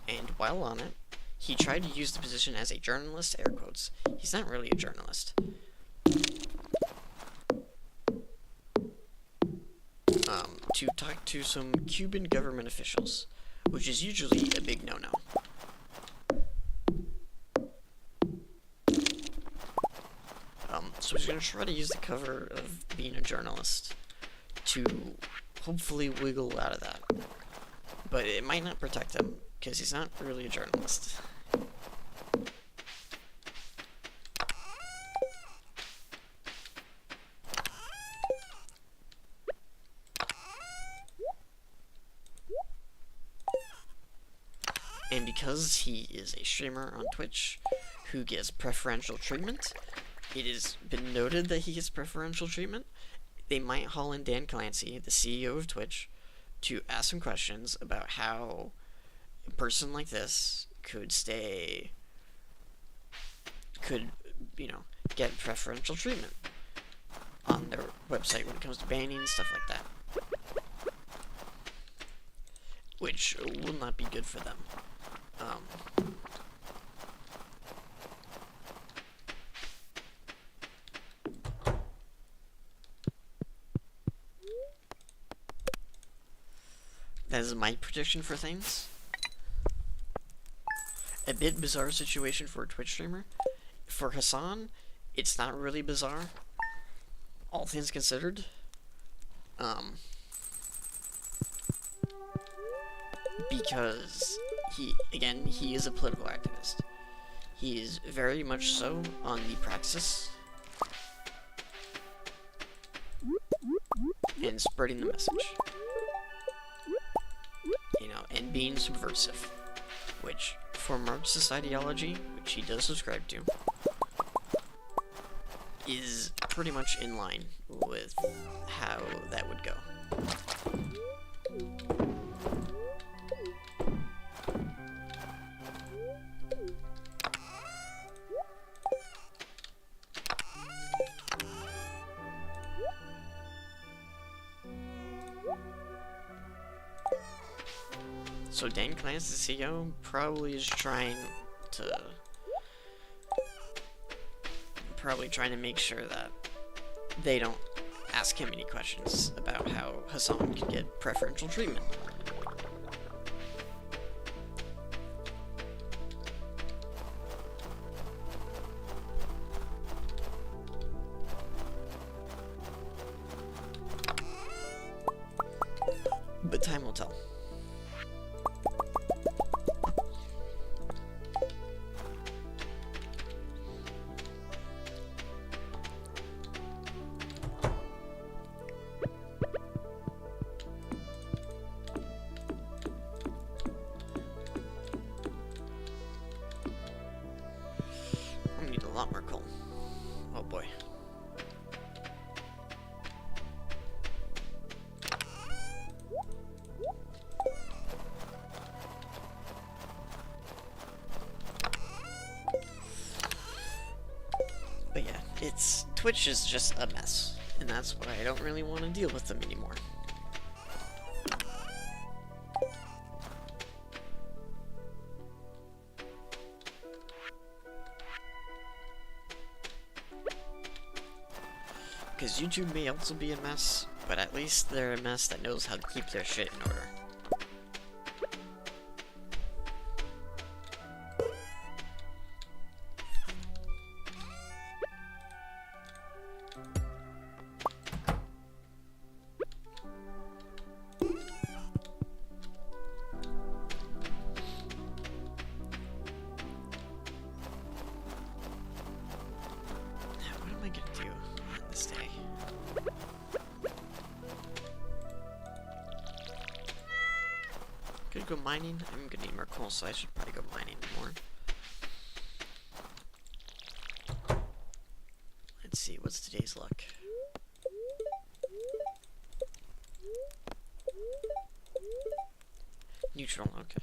And while on it, he tried to use the position as a journalist, air quotes. He's not really a journalist. To talk to some Cuban government officials, which is usually a big no-no. So he's going to try to use the cover of being a journalist to hopefully wiggle out of that. But it might not protect him, because he's not really a journalist. And because he is a streamer on Twitch who gets preferential treatment, it has been noted that he gets preferential treatment. They might haul in Dan Clancy, the CEO of Twitch, to ask some questions about how a person like this could get preferential treatment on their website when it comes to banning and stuff like that. Which will not be good for them. That is my prediction for things. A bit bizarre situation for a Twitch streamer. For Hassan, it's not really bizarre, all things considered. Because he is a political activist. He is very much so on the praxis and spreading the message. And being subversive, which, for Marxist ideology, which he does subscribe to, is pretty much in line with how that would go. So Dan Clancy, the CEO, probably is trying to make sure that they don't ask him any questions about how Hassan could get preferential treatment. But time will tell. I need a lot more coal. Oh boy. But yeah, Twitch is just a mess, and that's why I don't really want to deal with them anymore. Because YouTube may also be a mess, but at least they're a mess that knows how to keep their shit in order. Could go mining. I'm gonna need more coal, so I should probably go mining more. Let's see, what's today's luck? Neutral, okay.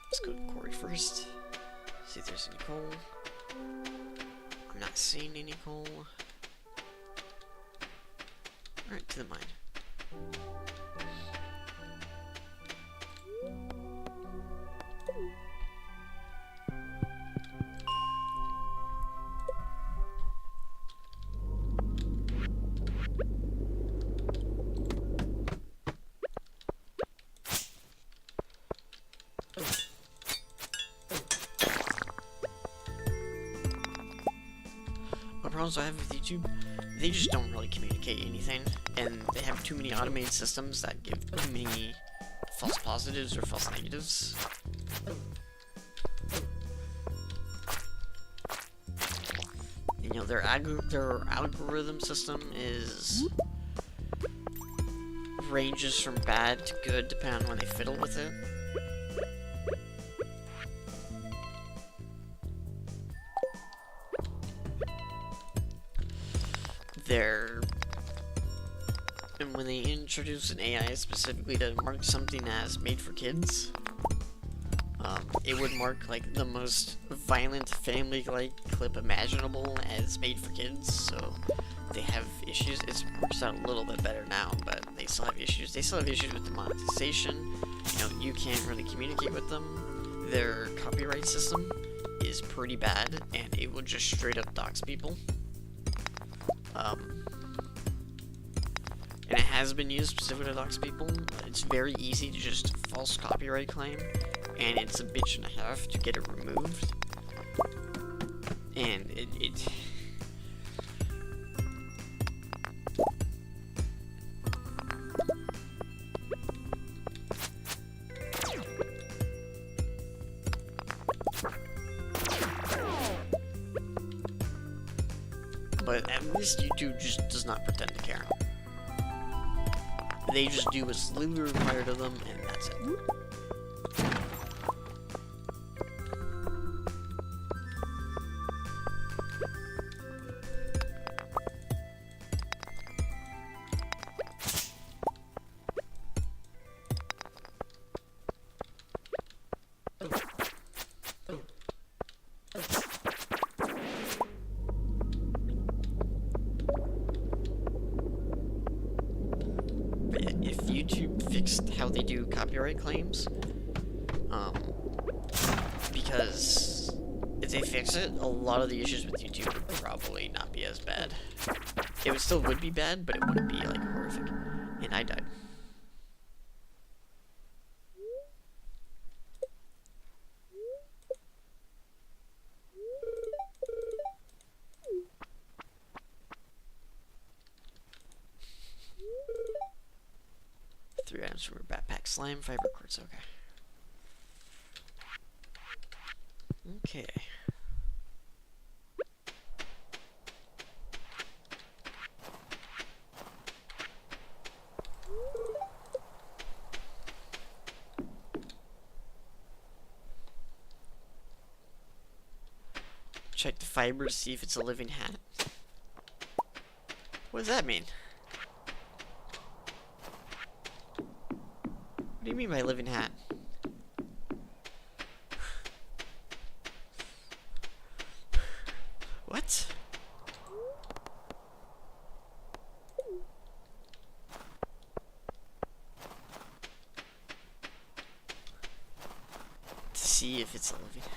Let's go to the quarry first. See if there's any coal. I'm not seeing any coal. Alright, to the mine. Problems I have with YouTube, they just don't really communicate anything, and they have too many automated systems that give too many false positives or false negatives. You know, their algorithm system ranges from bad to good depending on when they fiddle with it. And when they introduce an AI specifically to mark something as made for kids, it would mark like the most violent family-like clip imaginable as made for kids, so they have issues. It works out a little bit better now, but they still have issues. They still have issues with the monetization. You know, you can't really communicate with them. Their copyright system is pretty bad, and it will just straight up dox people. And it has been used specifically to dox people. It's very easy to just false copyright claim, and it's a bitch and a half to get it removed. And it but at least YouTube just does not pretend to care. They just do what's legally required of them, and that's it. If YouTube fixed how they do copyright claims, because if they fix it, a lot of the issues with YouTube would probably not be as bad. It still would be bad, but it wouldn't be like horrific. And I died. Three items from your backpack. Slime, fiber quartz, okay. Okay. Check the fiber to see if it's a living hat. What does that mean? What do you mean by living hat? What? To see if it's a living hat.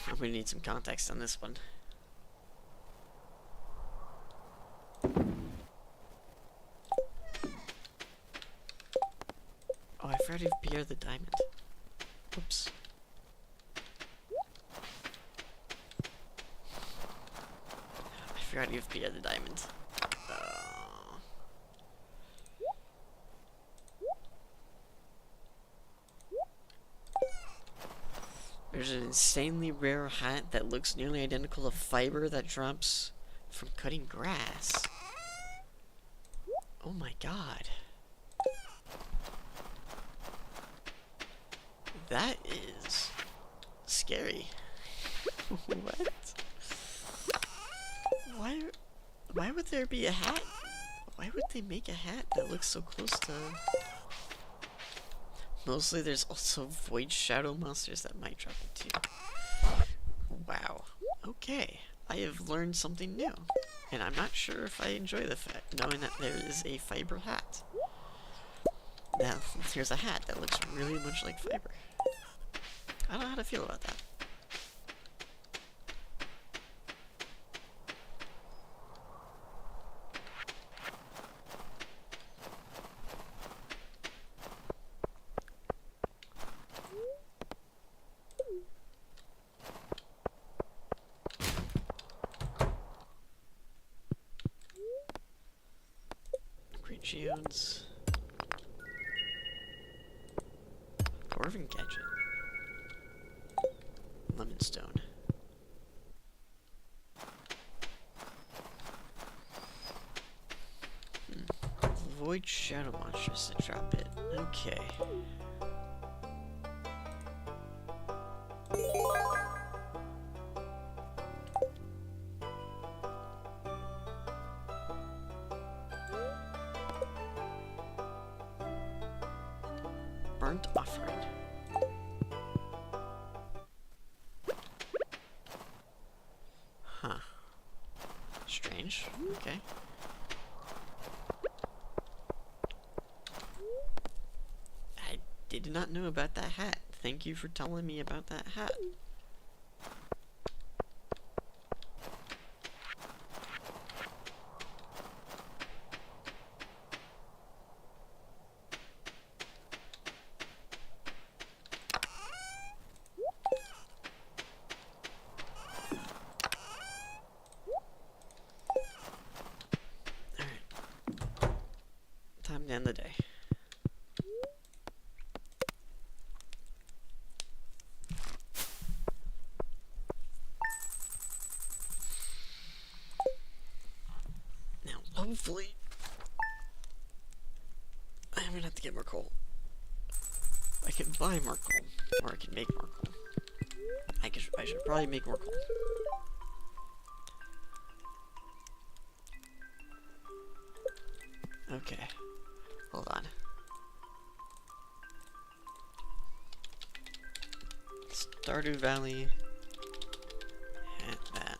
I'm gonna need some context on this one. forgot to Pierre the diamond. Oops. I forgot to Pierre the diamond. There's an insanely rare hat that looks nearly identical to fiber that drops from cutting grass. Oh my god. That is scary. What? Why would there be a hat? Why would they make a hat that looks so close to... Mostly there's also void shadow monsters that might drop it too. Wow. Okay. I have learned something new. And I'm not sure if I enjoy the fact knowing that there is a fiber hat. Now, here's a hat that looks really much like fiber. I don't know how to feel about that. Great shields. Dwarven gadget. Lemon stone. Void shadow monsters to drop it. Okay. Burnt offering. Huh. Strange. Okay. I did not know about that hat. Thank you for telling me about that hat. Time to end the day. Now, hopefully, I'm gonna have to get more coal. I can buy more coal, or I can make more coal. I should probably make more coal. Okay. Hold on. Stardew Valley. And that.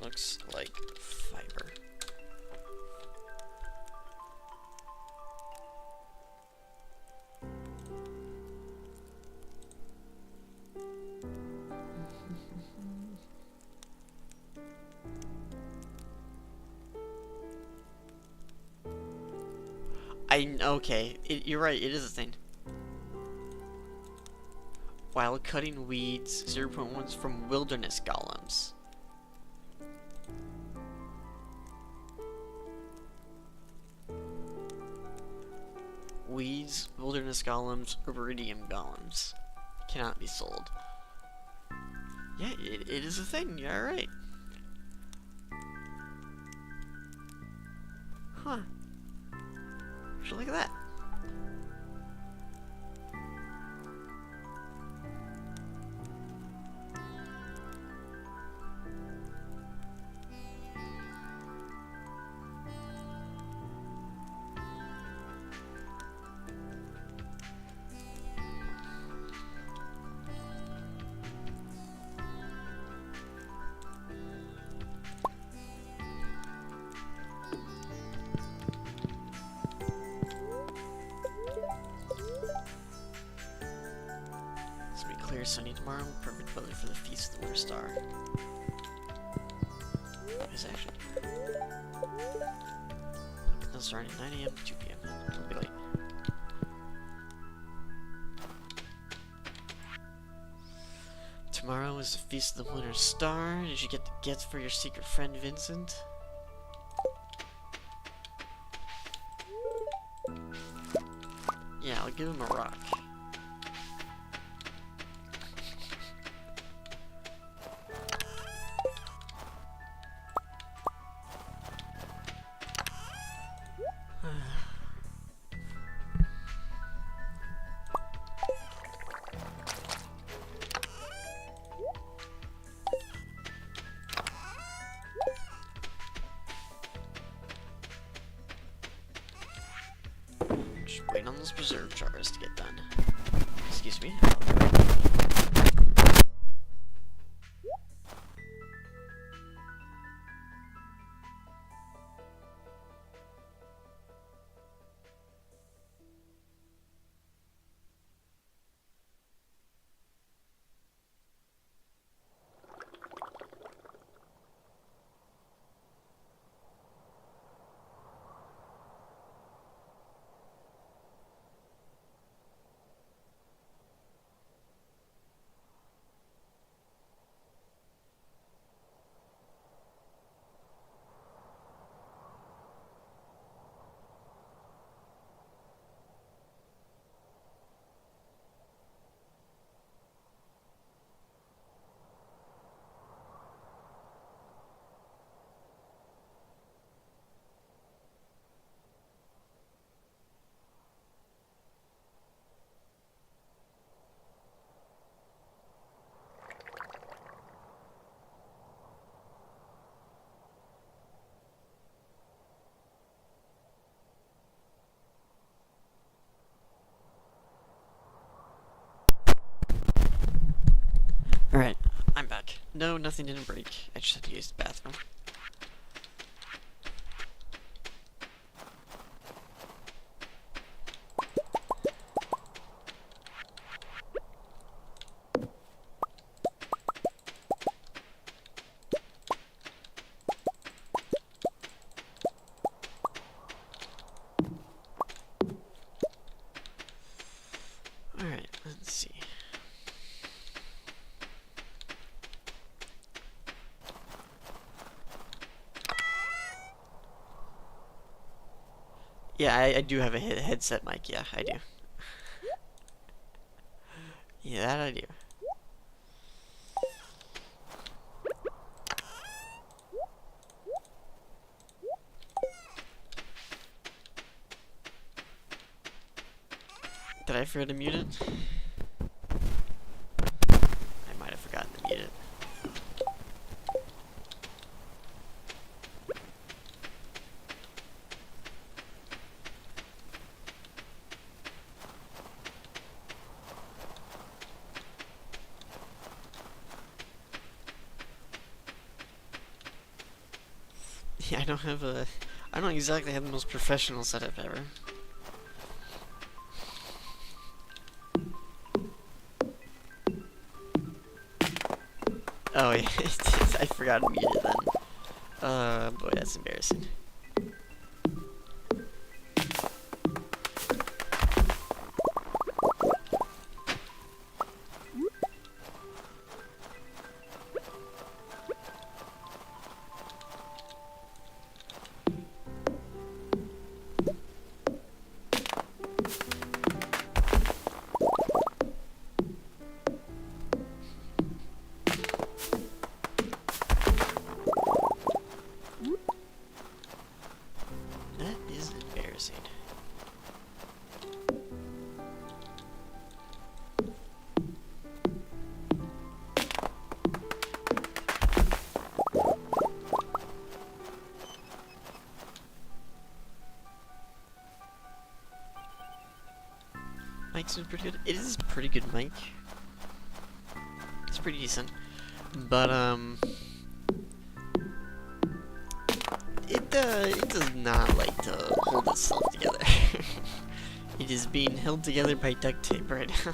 Looks like fiber. Okay, you're right, it is a thing. While cutting weeds, 0.1's from wilderness golems. Weeds, wilderness golems, iridium golems. Cannot be sold. Yeah, it is a thing, you're right. Huh. So look at that. Clear sunny tomorrow, perfect weather for the feast of the Winter Star. It's actually. It'll start at 9 AM to 2 PM. I'll be late. Tomorrow is the Feast of the Lunar Star. Did you get the gifts for your secret friend Vincent? Yeah, I'll give him a rock. Just waiting on those preserve jars to get done. Excuse me. Alright, I'm back. No, nothing didn't break. I just had to use the bathroom. Alright, let's see. Yeah, I do have a headset mic. Yeah, I do. Yeah, that I do. Did I forget to mute it? I might have forgotten to mute it. Yeah, I don't exactly have the most professional setup ever. Oh yeah, I forgot to mute it then. Boy, that's embarrassing. That is embarrassing. Mic's been pretty good. It is a pretty good mic. It's pretty decent. But, it does not like to hold itself together. It is being held together by duct tape right now.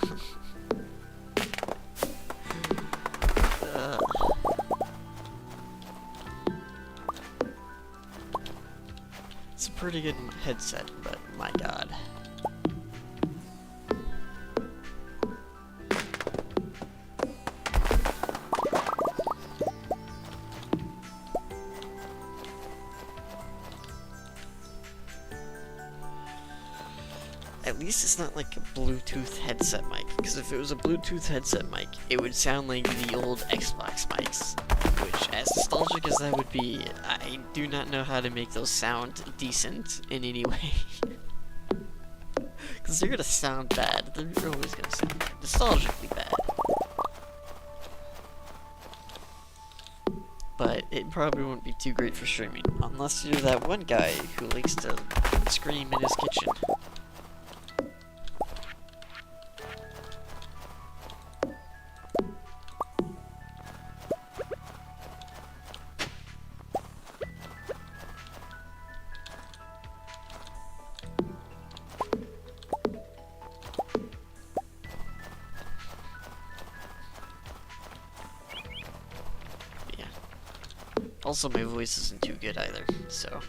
It's a pretty good headset, but my god. At least it's not like a Bluetooth headset mic, because if it was a Bluetooth headset mic, it would sound like the old Xbox mics, which, as nostalgic as that would be, I do not know how to make those sound decent in any way. Because they're gonna sound bad. They're always gonna sound nostalgically bad. But it probably wouldn't be too great for streaming, unless you're that one guy who likes to scream in his kitchen. Also, my voice isn't too good either, so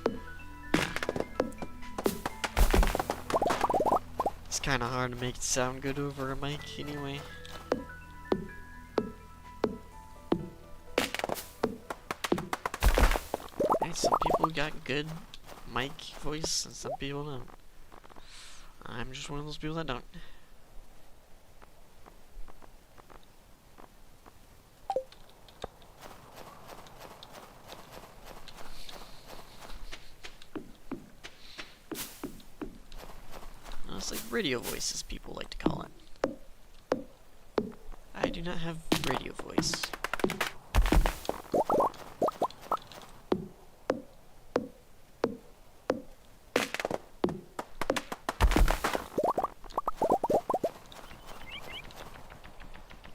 it's kind of hard to make it sound good over a mic anyway. And some people got good mic voice, and some people don't. I'm just one of those people that don't. It's like radio voice, as people like to call it. I do not have radio voice.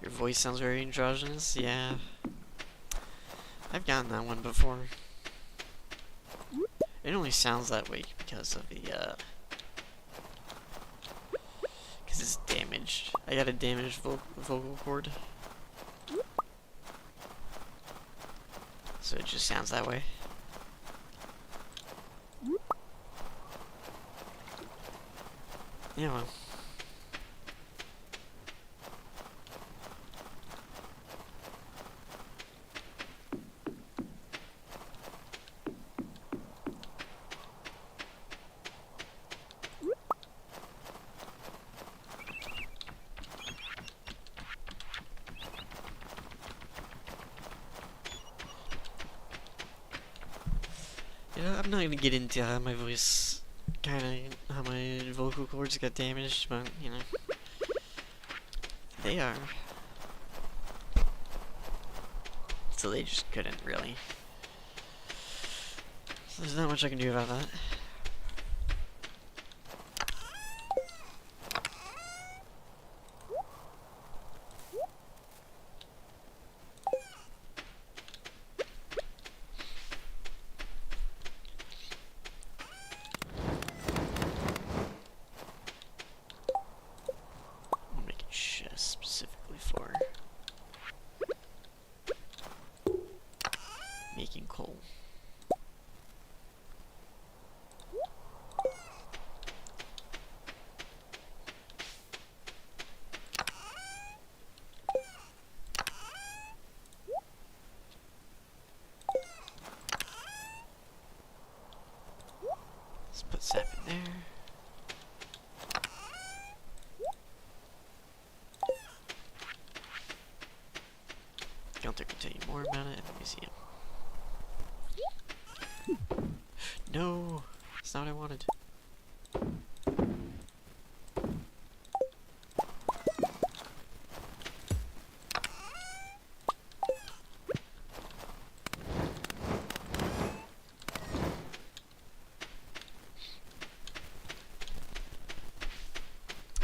Your voice sounds very androgynous? Yeah. I've gotten that one before. It only sounds that way because of the, it's damaged. I got a damaged vocal cord. So it just sounds that way. Yeah, well. I'm not gonna get into how my voice, how my vocal cords got damaged, but, you know, they are. So they just couldn't, really. So there's not much I can do about that. Specifically for making coal. Let's put sap in there. Gunther can tell you more about it in the museum. No! That's not what I wanted.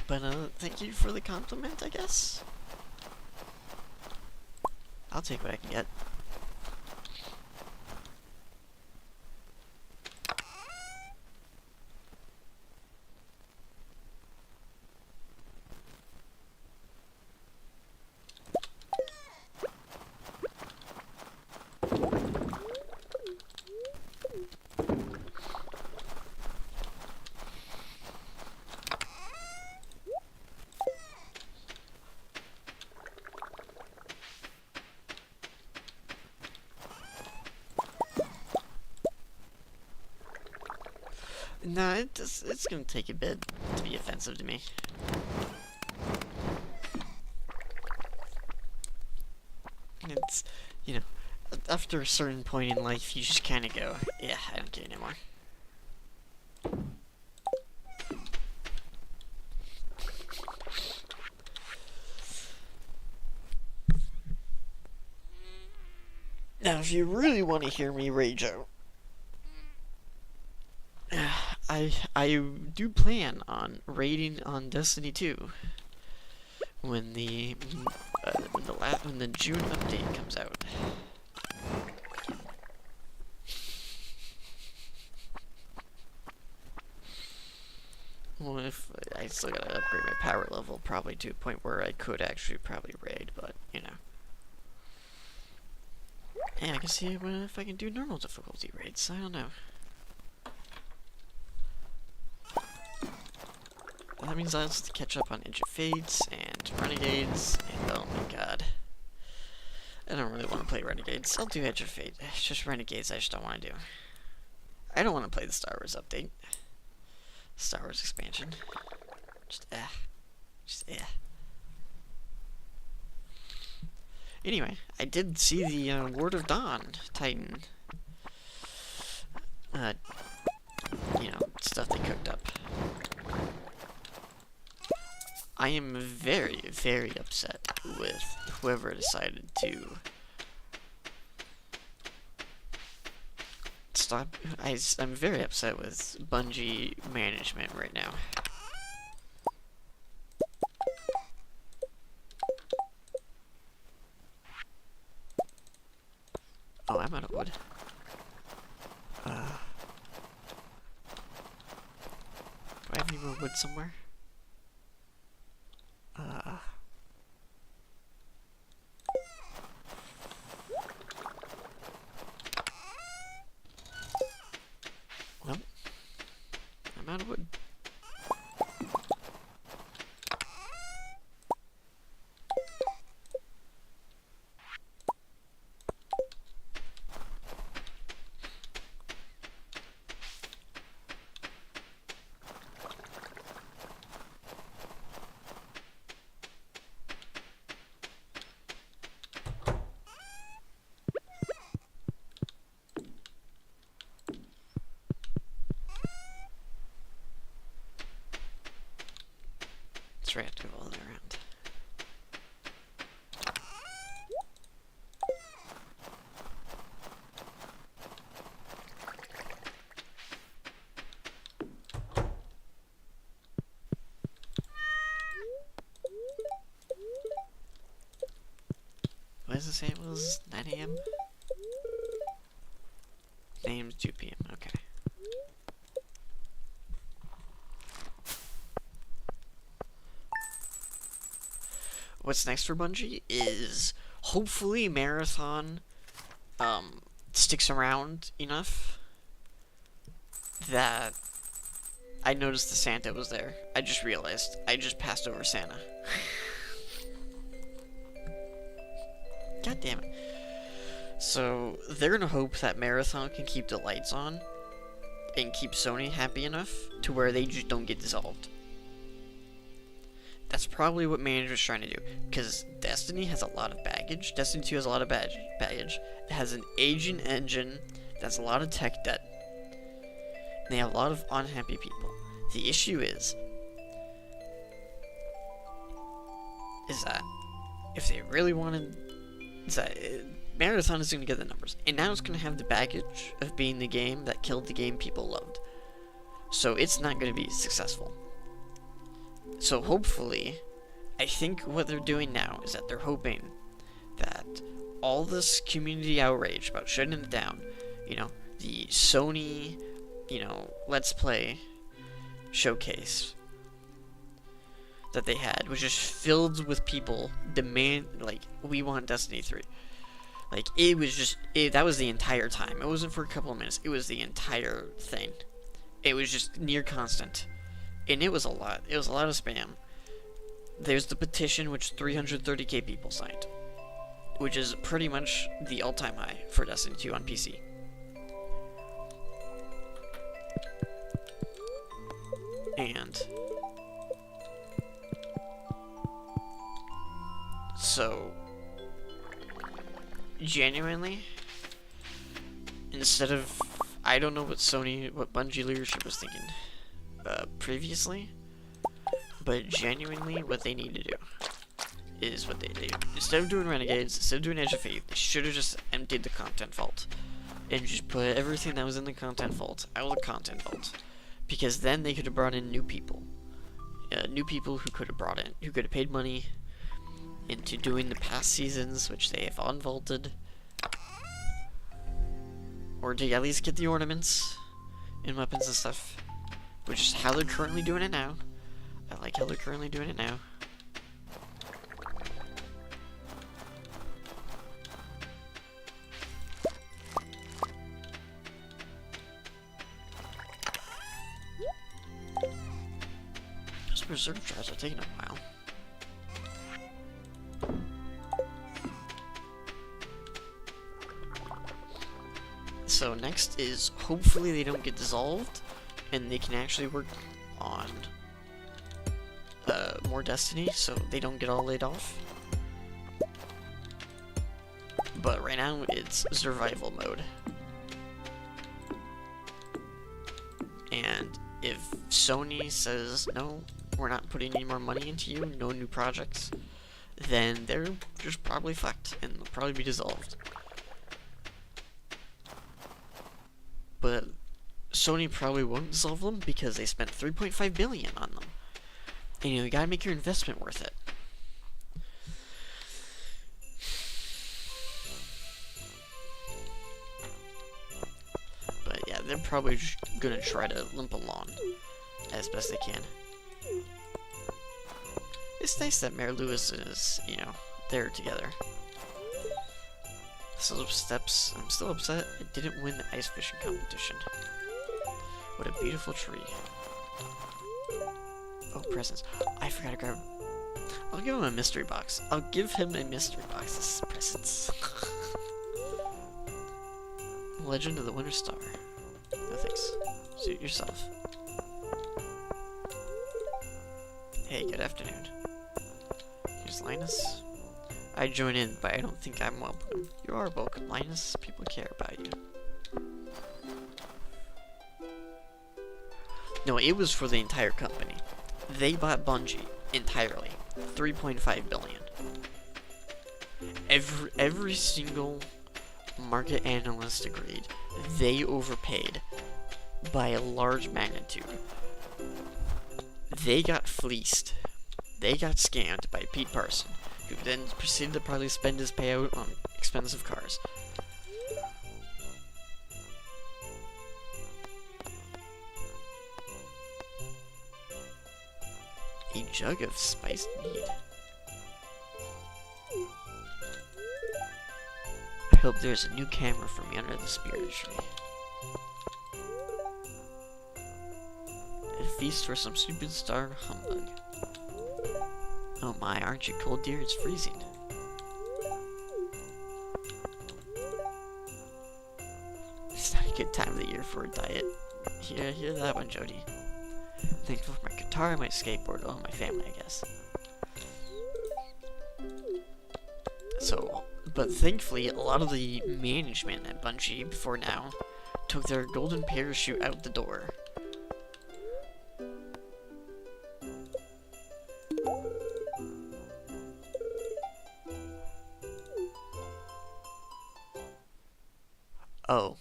But, thank you for the compliment, I guess. I'll take what I can get. Nah, it's gonna take a bit to be offensive to me. It's, you know, after a certain point in life, you just kind of go, yeah, I don't care anymore. Now, if you really want to hear me rage out, I do plan on raiding on Destiny 2 when when the June update comes out. Well, if I still gotta upgrade my power level, probably to a point where I could actually probably raid, but you know. Yeah, I can see if I can do normal difficulty raids. I don't know. That means I'll have to catch up on Edge of Fates and Renegades, and oh my god. I don't really want to play Renegades. I'll do Edge of Fate. It's just Renegades I just don't want to do. I don't want to play the Star Wars update. Star Wars expansion. Just Anyway, I did see the Word of Dawn Titan, stuff they cooked up. I am very, very upset with whoever decided to stop. I'm very upset with Bungie management right now. Oh, I'm out of wood. Do I have any more wood somewhere? Well, I'm out of wood. That's right, I have to go all the way around. What does it say it was? 9 AM? Name's 2 PM, okay. What's next for Bungie is hopefully Marathon sticks around enough that I noticed the Santa was there. I just realized. I just passed over Santa. God damn it. So they're gonna hope that Marathon can keep the lights on and keep Sony happy enough to where they just don't get dissolved. That's probably what manager's trying to do, because Destiny has a lot of baggage. Destiny 2 has a lot of baggage. It has an aging engine, it has a lot of tech debt, and they have a lot of unhappy people. The issue is that if they really wanted, Marathon is going to get the numbers, and now it's going to have the baggage of being the game that killed the game people loved. So it's not going to be successful. So hopefully, I think what they're doing now is that they're hoping that all this community outrage about shutting it down, the Sony, Let's Play showcase that they had was just filled with people we want Destiny 3. It was just, that was the entire time. It wasn't for a couple of minutes. It was the entire thing. It was just near constant. And it was a lot. It was a lot of spam. There's the petition, which 330k people signed, which is pretty much the all-time high for Destiny 2 on PC. And so, genuinely, instead of, I don't know what Bungie leadership was thinking previously, but genuinely what they need to do is what they do. Instead of doing Renegades, instead of doing Edge of Fate, they should have just emptied the content vault and just put everything that was in the content vault out of the content vault, because then they could have brought in new people who could have paid money into doing the past seasons, which they have unvaulted, or to at least get the ornaments and weapons and stuff, which is how they're currently doing it now. I like how they're currently doing it now. Those preserve jars are taking a while. So next is, hopefully they don't get dissolved, and they can actually work on more Destiny, so they don't get all laid off. But right now, it's survival mode. And if Sony says, no, we're not putting any more money into you, no new projects, then they're just probably fucked, and they'll probably be dissolved. But Sony probably won't dissolve them because they spent $3.5 billion on them. And you gotta make your investment worth it. But yeah, they're probably just gonna try to limp along as best they can. It's nice that Mayor Lewis is, you know, there together. Still steps. I'm still upset I didn't win the ice fishing competition. What a beautiful tree. Oh, presents. I forgot to grab. I'll give him a mystery box. I'll give him a mystery box. This is presents. Legend of the Winter Star. No thanks. Suit yourself. Hey, good afternoon. Here's Linus. I join in, but I don't think I'm welcome. You are welcome, Linus. People care about you. No, it was for the entire company. They bought Bungie entirely. $3.5 billion. Every single market analyst agreed they overpaid by a large magnitude. They got fleeced. They got scammed by Pete Parson, who then proceeded to probably spend his payout on expensive cars. A jug of spiced mead. I hope there's a new camera for me under the spirit tree. A feast for some stupid star humbug. Oh my, aren't you cold, dear? It's freezing. It's not a good time of the year for a diet. Hear that one, Jody. Thankful for my guitar, my skateboard, oh, my family, I guess. So, but thankfully, a lot of the management at Bungie before now took their golden parachute out the door. Oh.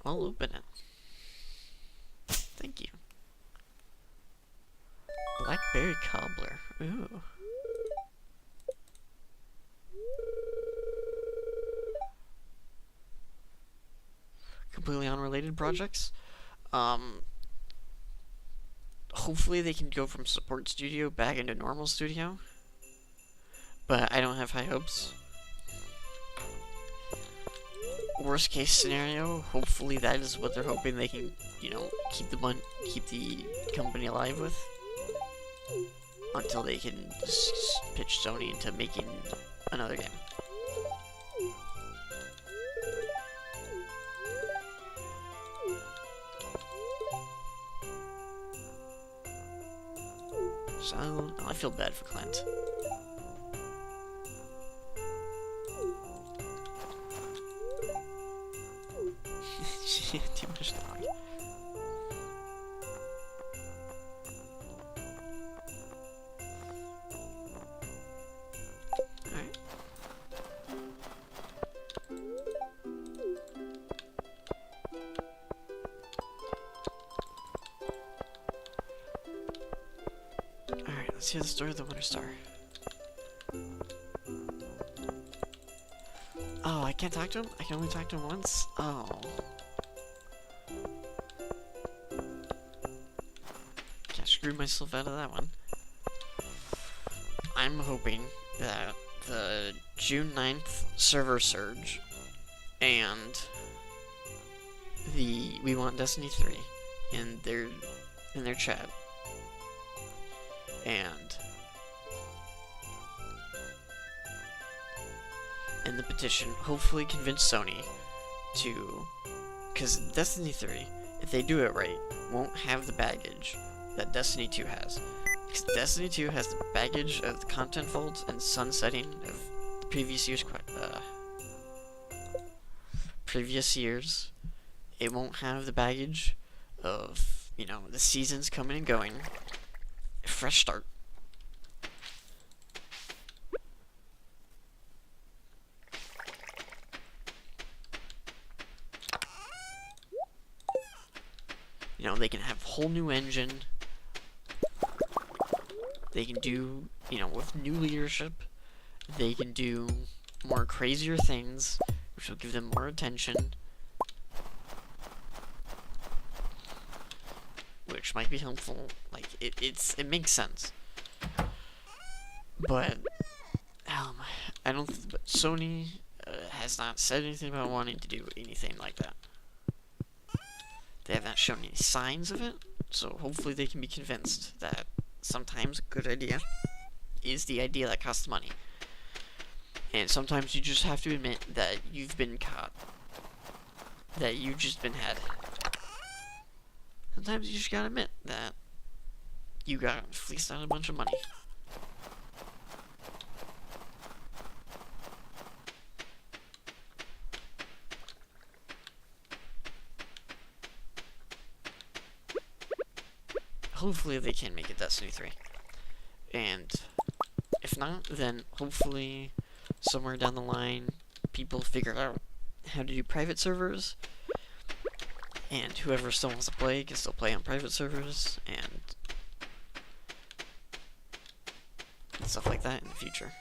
I'll open it. Thank you. Blackberry cobbler. Ooh. Completely unrelated projects. Hopefully they can go from support studio back into normal studio. But I don't have high hopes. worst case scenario, hopefully that is what they're hoping they can, you know, keep the company alive with until they can pitch Sony into making another game. So I feel bad for Clint. Too much dog. Alright. Alright, let's hear the story of the Winter Star. Oh, I can't talk to him? I can only talk to him once? Oh. I screwed myself out of that one. I'm hoping that the June 9th server surge and the We Want Destiny 3 in their chat and the petition hopefully convince Sony to, because Destiny 3, if they do it right, won't have the baggage that Destiny 2 has. Because Destiny 2 has the baggage of the content vaults and sunsetting of the previous years. It won't have the baggage of, you know, the seasons coming and going. A fresh start. You know, they can have a whole new engine. They can do, you know, with new leadership, they can do more crazier things, which will give them more attention. Which might be helpful. Like, it makes sense. But, I don't, but Sony has not said anything about wanting to do anything like that. They haven't shown any signs of it, so hopefully they can be convinced that sometimes a good idea is the idea that costs money. And sometimes you just have to admit that you've been caught. That you've just been had. Sometimes you just gotta admit that you got fleeced out a bunch of money. Hopefully they can make it Destiny 3. And if not, then hopefully somewhere down the line people figure out how to do private servers, and whoever still wants to play can still play on private servers and stuff like that in the future.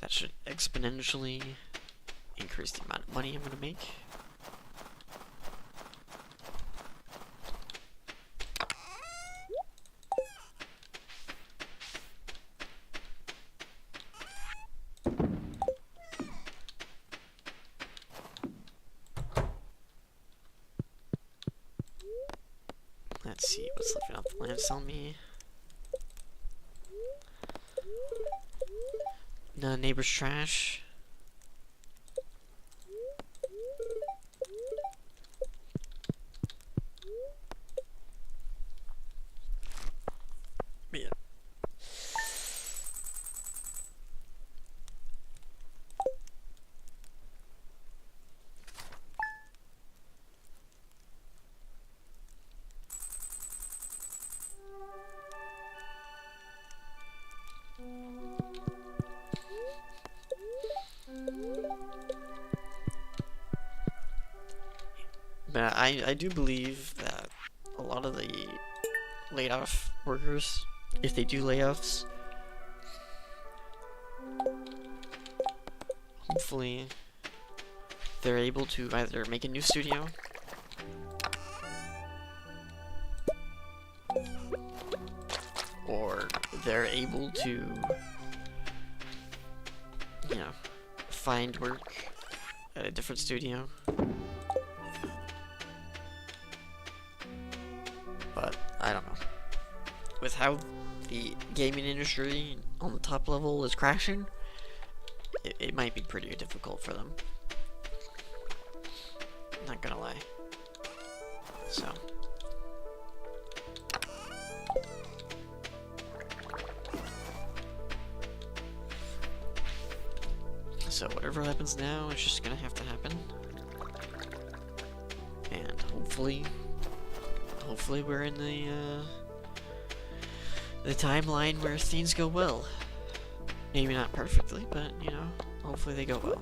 That should exponentially increase the amount of money I'm going to make. Let's see what's left out the land sell me. No, neighbor's trash. Yeah. But I do believe that a lot of the laid off workers, if they do layoffs, hopefully they're able to either make a new studio or they're able to, you know, find work at a different studio. But I don't know. With how the gaming industry on the top level is crashing, it might be pretty difficult for them. Not gonna lie. So whatever happens now, it's just gonna have to happen. And hopefully we're in the timeline where things go well. Maybe not perfectly, but you know, hopefully they go well.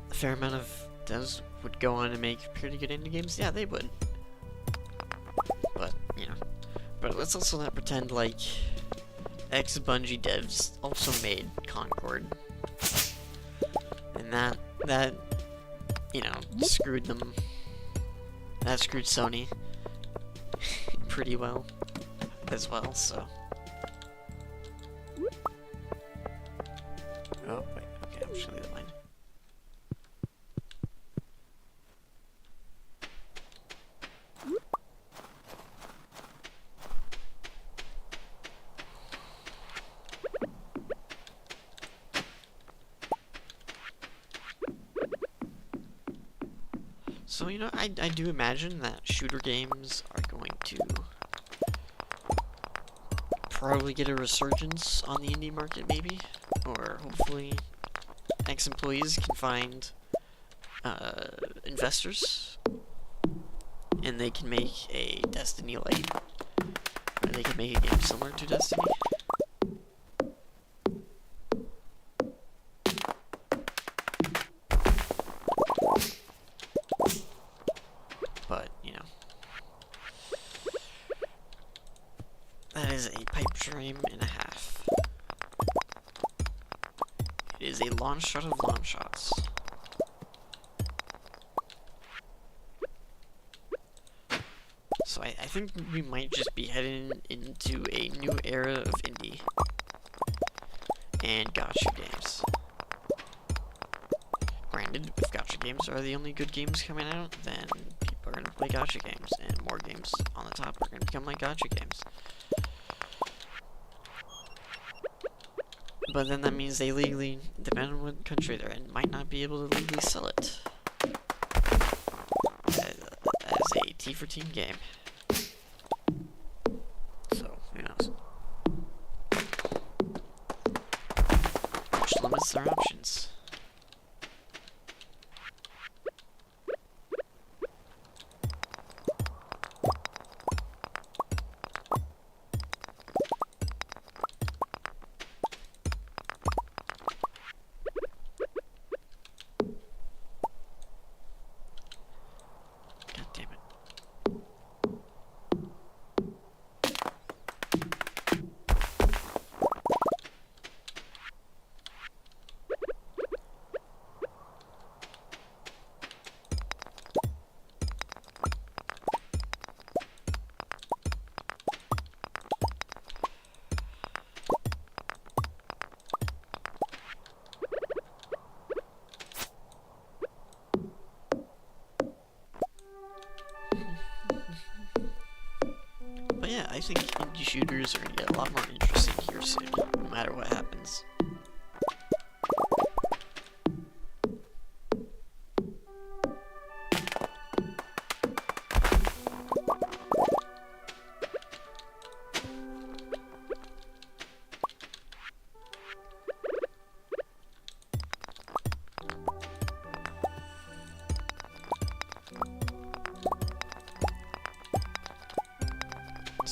A fair amount of devs would go on to make pretty good indie games. Yeah, they would. But, you know. But let's also not pretend like ex-Bungie devs also made Concord. And that, you know, screwed them. That screwed Sony pretty well as well, so. Oh, wait, okay, I'm just gonna leave that line. So, you know, I do imagine that shooter games are going to probably get a resurgence on the indie market, maybe? Or hopefully ex-employees can find investors and they can make a Destiny Light, or they can make a game similar to Destiny. But, you know, that is a pipe dream and a half. It is a long shot of long shots. So I think we might just be heading into a new era of indie and gacha games. Granted, if gacha games are the only good games coming out, then people are going to play gacha games, and more games on the top are going to become like gacha games. But then that means they legally, depending on what country they're in, might not be able to legally sell it as a T for Team game. So, who knows? Which limits their options. But yeah, I think indie shooters are going to get a lot more interesting here soon, no matter what happens.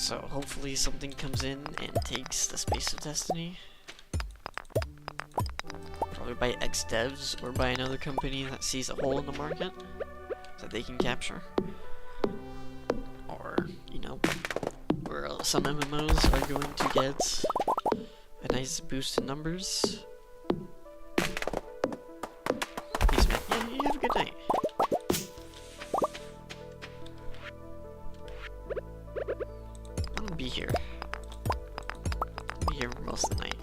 So hopefully something comes in and takes the space of Destiny. Probably by ex-devs or by another company that sees a hole in the market that they can capture. Or, you know, where some MMOs are going to get a nice boost in numbers. Peace, man. Yeah, you have a good night. I'm gonna be here. I'll be here for most of the night.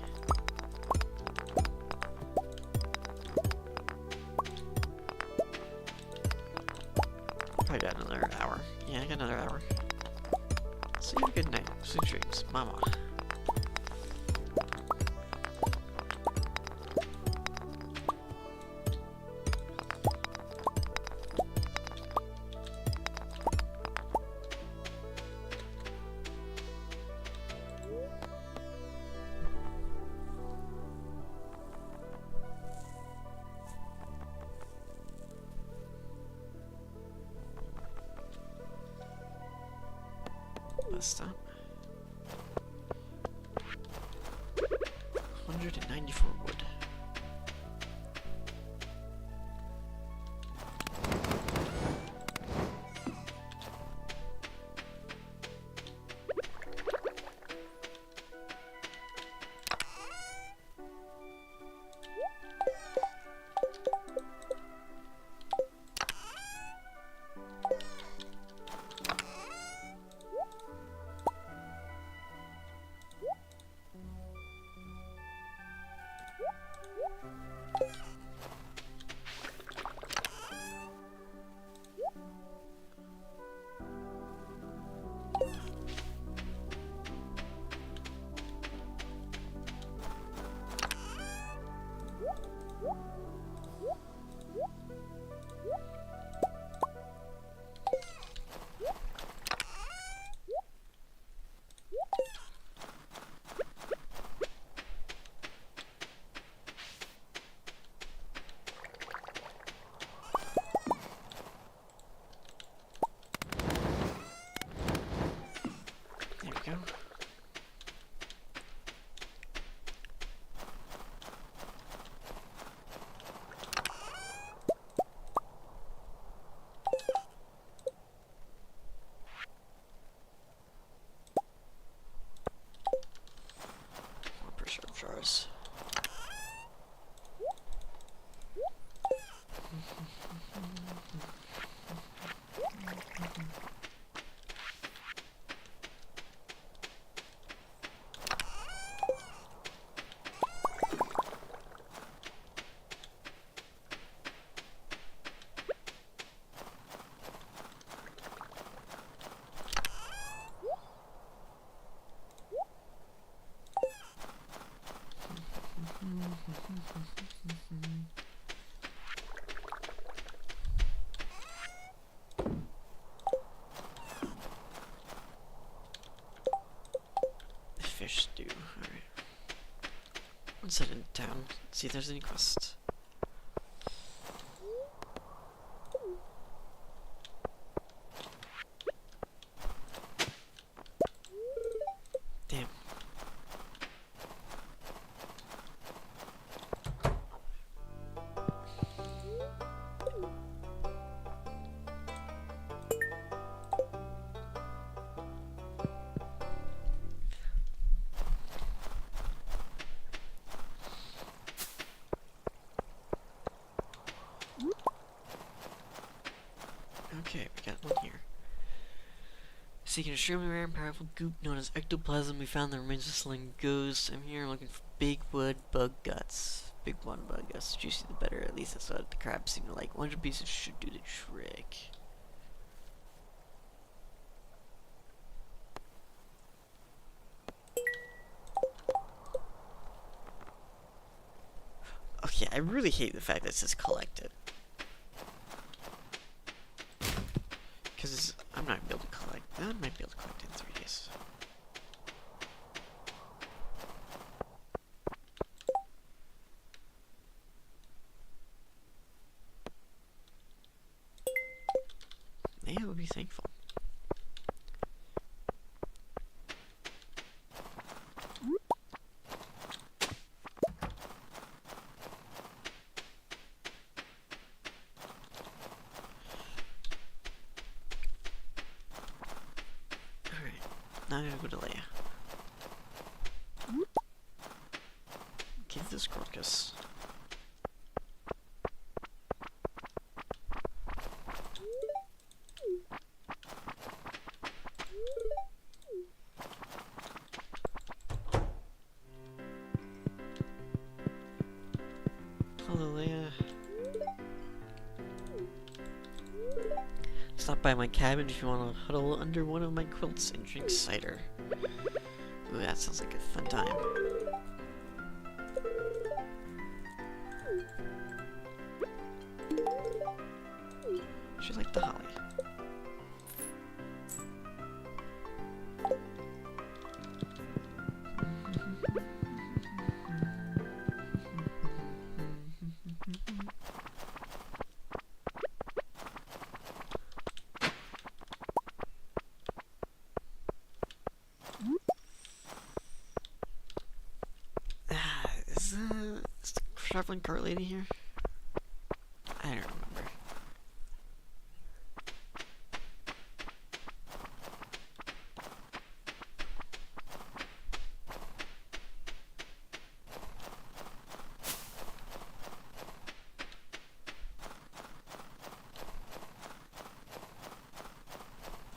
Probably got another hour. Yeah, I got another hour. So you have a good night. Sweet dreams, mama. Let's stop. 194 wood. There we go. More preserve jars. Fish stew. Alright. Let's head into town, see if there's any quests. Damn. Okay, we got one here. Seeking an extremely rare and powerful goop known as ectoplasm, we found the remains of a sling ghost. I'm here looking for big wood bug guts. Big one bug guts. The juicier the better, at least that's what the crabs seem to like. 100 pieces should do the trick. Okay, I really hate the fact that it says collected. Because I'm not able to collect. I might be able to collect in 3 days. Yeah, I would be thankful. Now I'm gonna go to Leia. Give this crocus. Hello, Leia. Stop by my cabin if you want to huddle under one of my quilts and drink cider. Ooh, that sounds like a fun time. She liked the holly. Is the traveling cart lady here? I don't remember.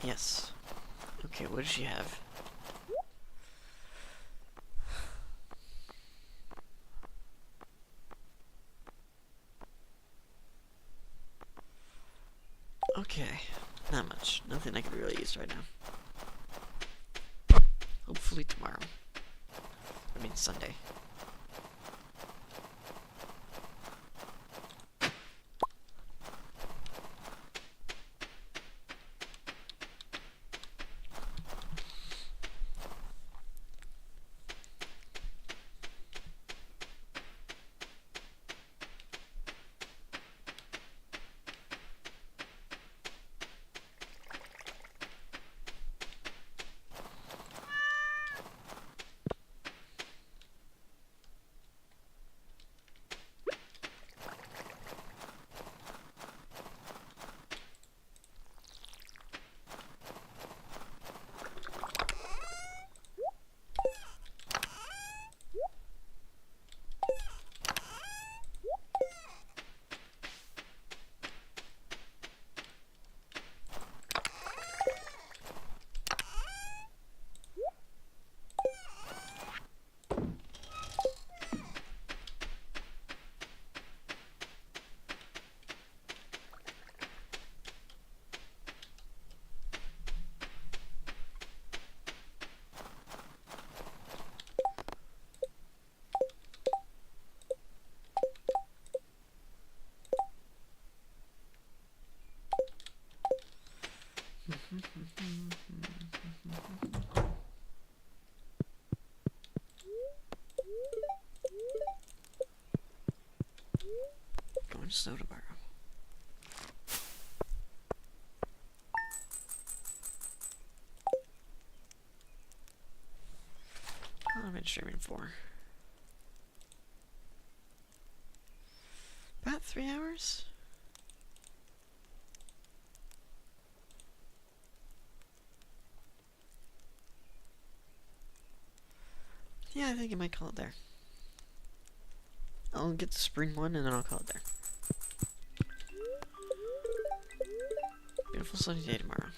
Yes. Okay, what does she have? Okay, not much. Nothing I could really use right now. Hopefully tomorrow. I mean Sunday. Going to Snowdeboro. How long have I been streaming for? About 3 hours? Yeah, I think I might call it there. I'll get the spring one and then I'll call it there. Beautiful sunny day tomorrow.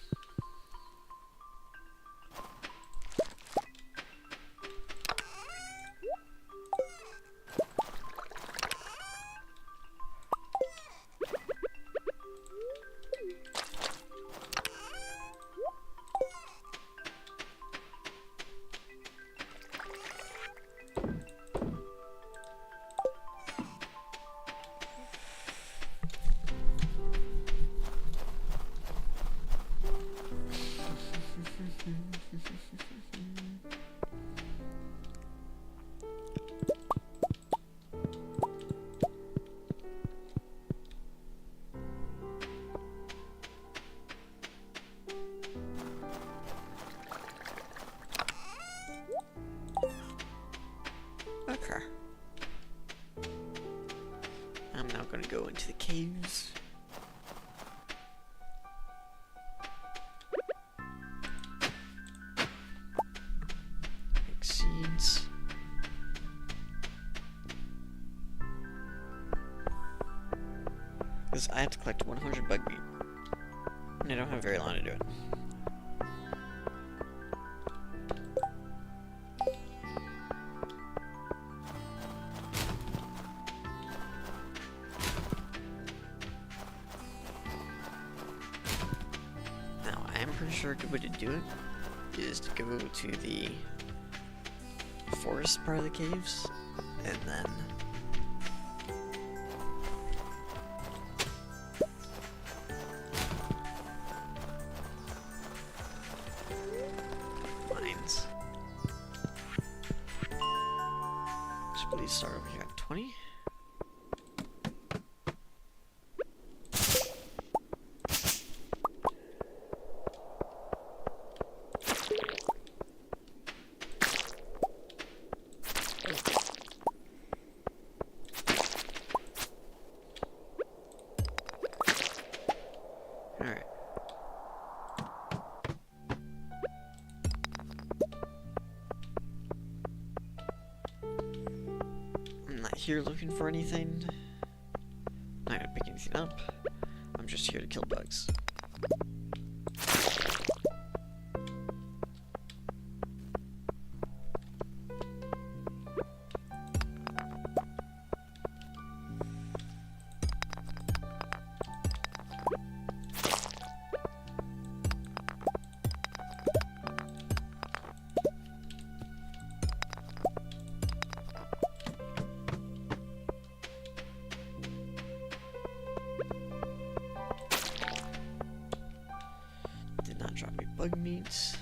Okay. I'm now gonna go into the caves. Because I have to collect 100 bug meat. And I don't have very long to do it. Now, I'm pretty sure a good way to do it is to go to the forest part of the caves, and then mines. Should please start over here at 20. Alright. I'm not here looking for anything. Not gonna pick anything up. I'm just here to kill bugs. Did not drop me bug meat.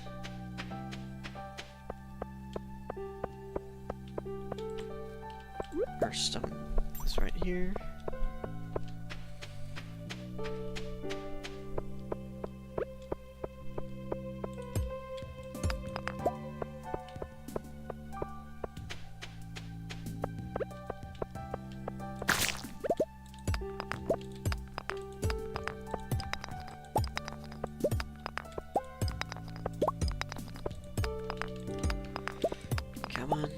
Our stone is right here. Come on.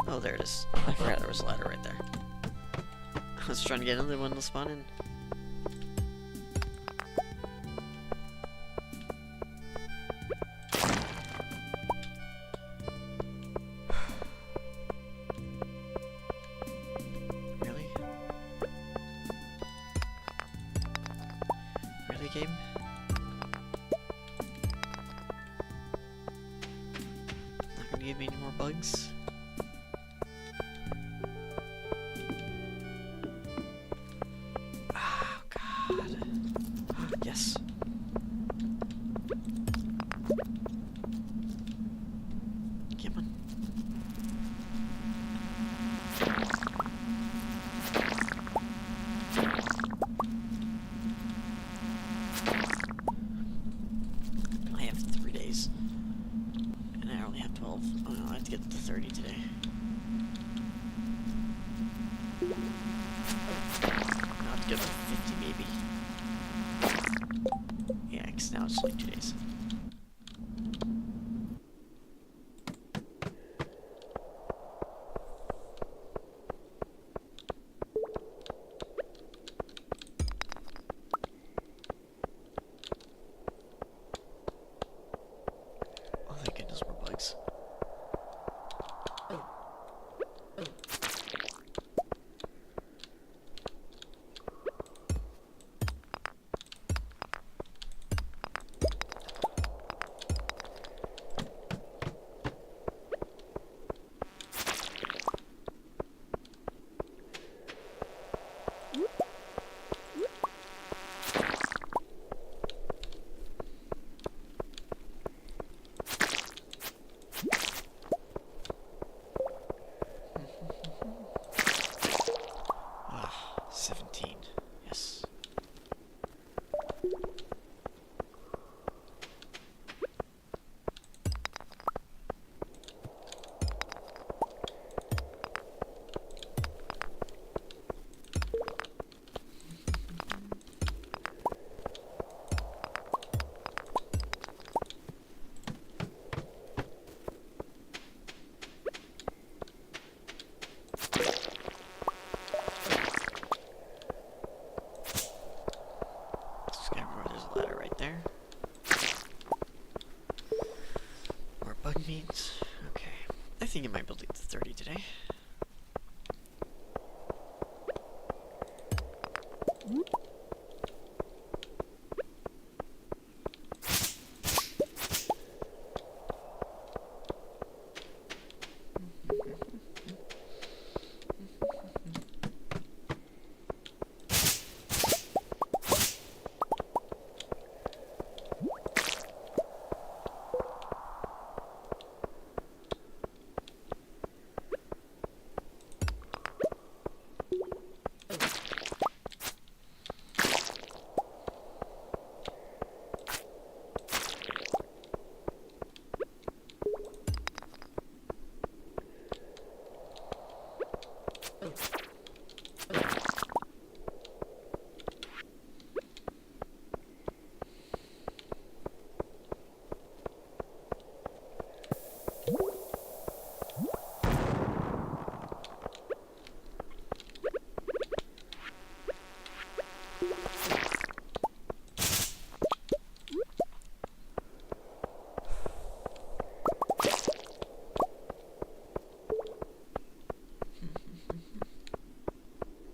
Oh, there it is. I forgot there was a ladder right there. I was trying to get another one to spawn in. Really? Really, game? Not gonna give me any more bugs? Oh, God. Yes. Come on. I have 3 days. And I only have 12. Oh no, I have to get to 30 today. I'll have to get to 50 maybe. Yeah, because now it's like 2 days. Oh, thank goodness, more bugs. think it might be to 30 today.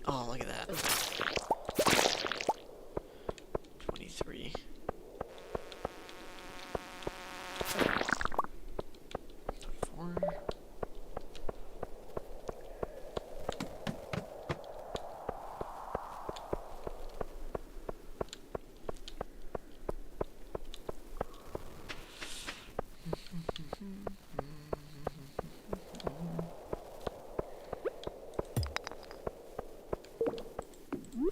Oh, look at that. 23. 4.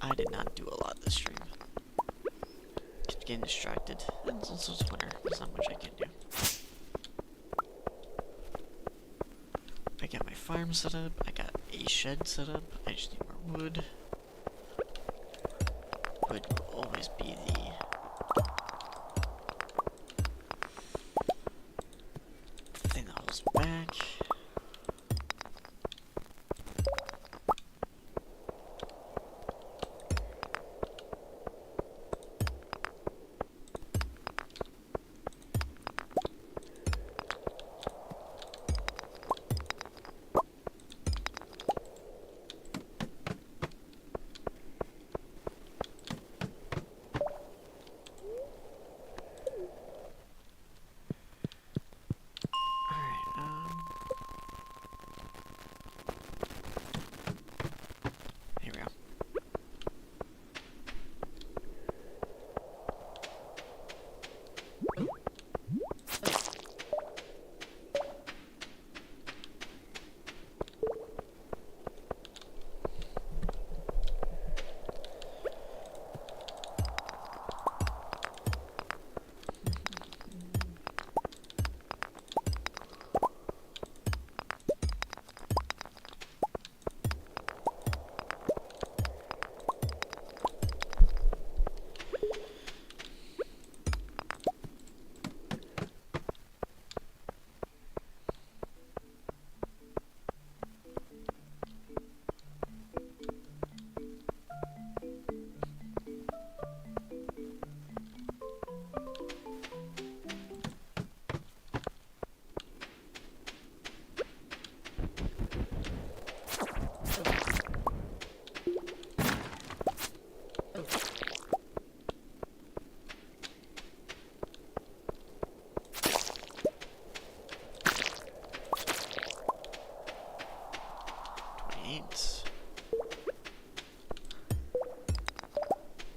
I did not do a lot this stream. Kept getting distracted. And it's also winter. There's not much I can do. I got my farm set up. I got a shed set up. I just need more wood. Wood will always be the thing that holds me back. Here we go.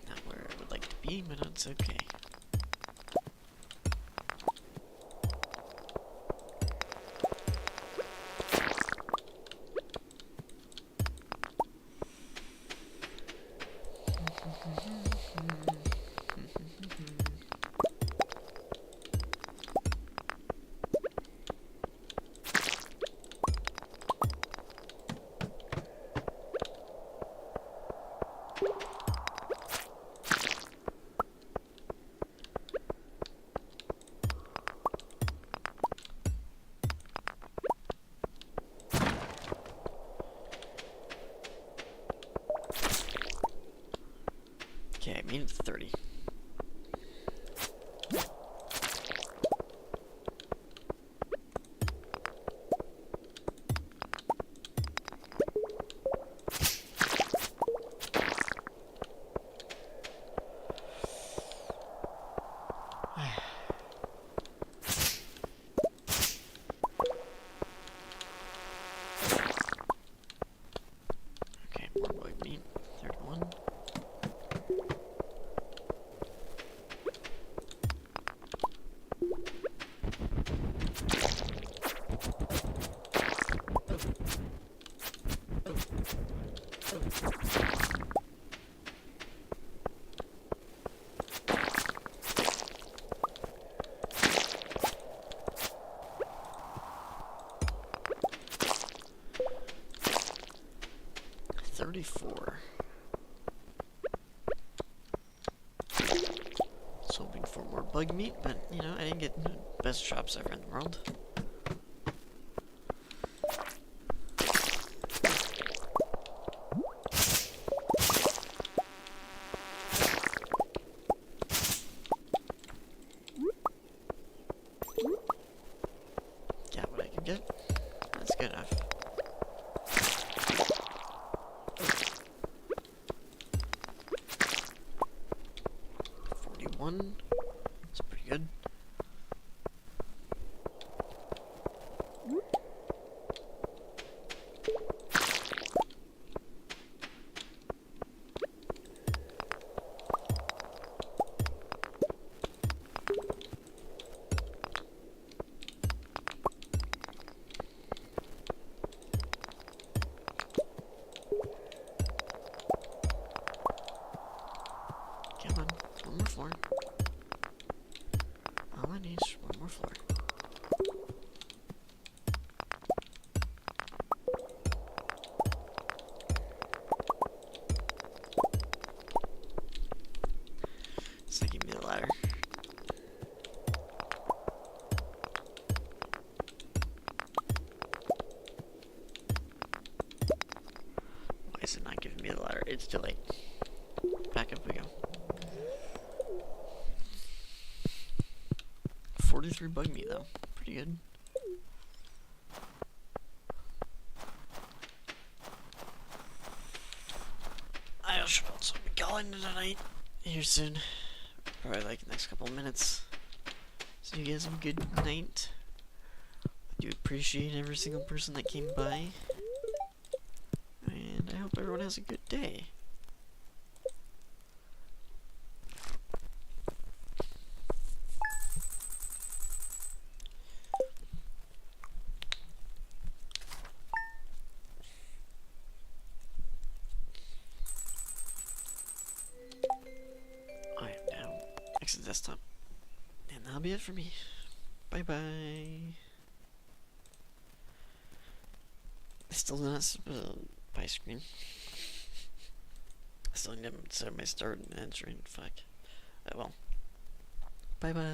Not where I would like to be, but it's okay. Okay, I made it to 30. bug meat, but, you know, I didn't get the best shops ever in the world. Got what I could get. That's good enough. 41. That's pretty good. Come on, one more floor. All I need is one more floor. So give me the ladder. Why is it not giving me the ladder? It's too late. Back up we go. 43 bug meat though. Pretty good. I should also be calling it a night here soon. Probably like the next couple of minutes. So you guys have a good night. I do appreciate every single person that came by. And I hope everyone has a good day. I am now exit desktop. And that'll be it for me. Bye bye. Still not pie screen. I still didn't set my start and end screen. Fuck. Well. Bye bye.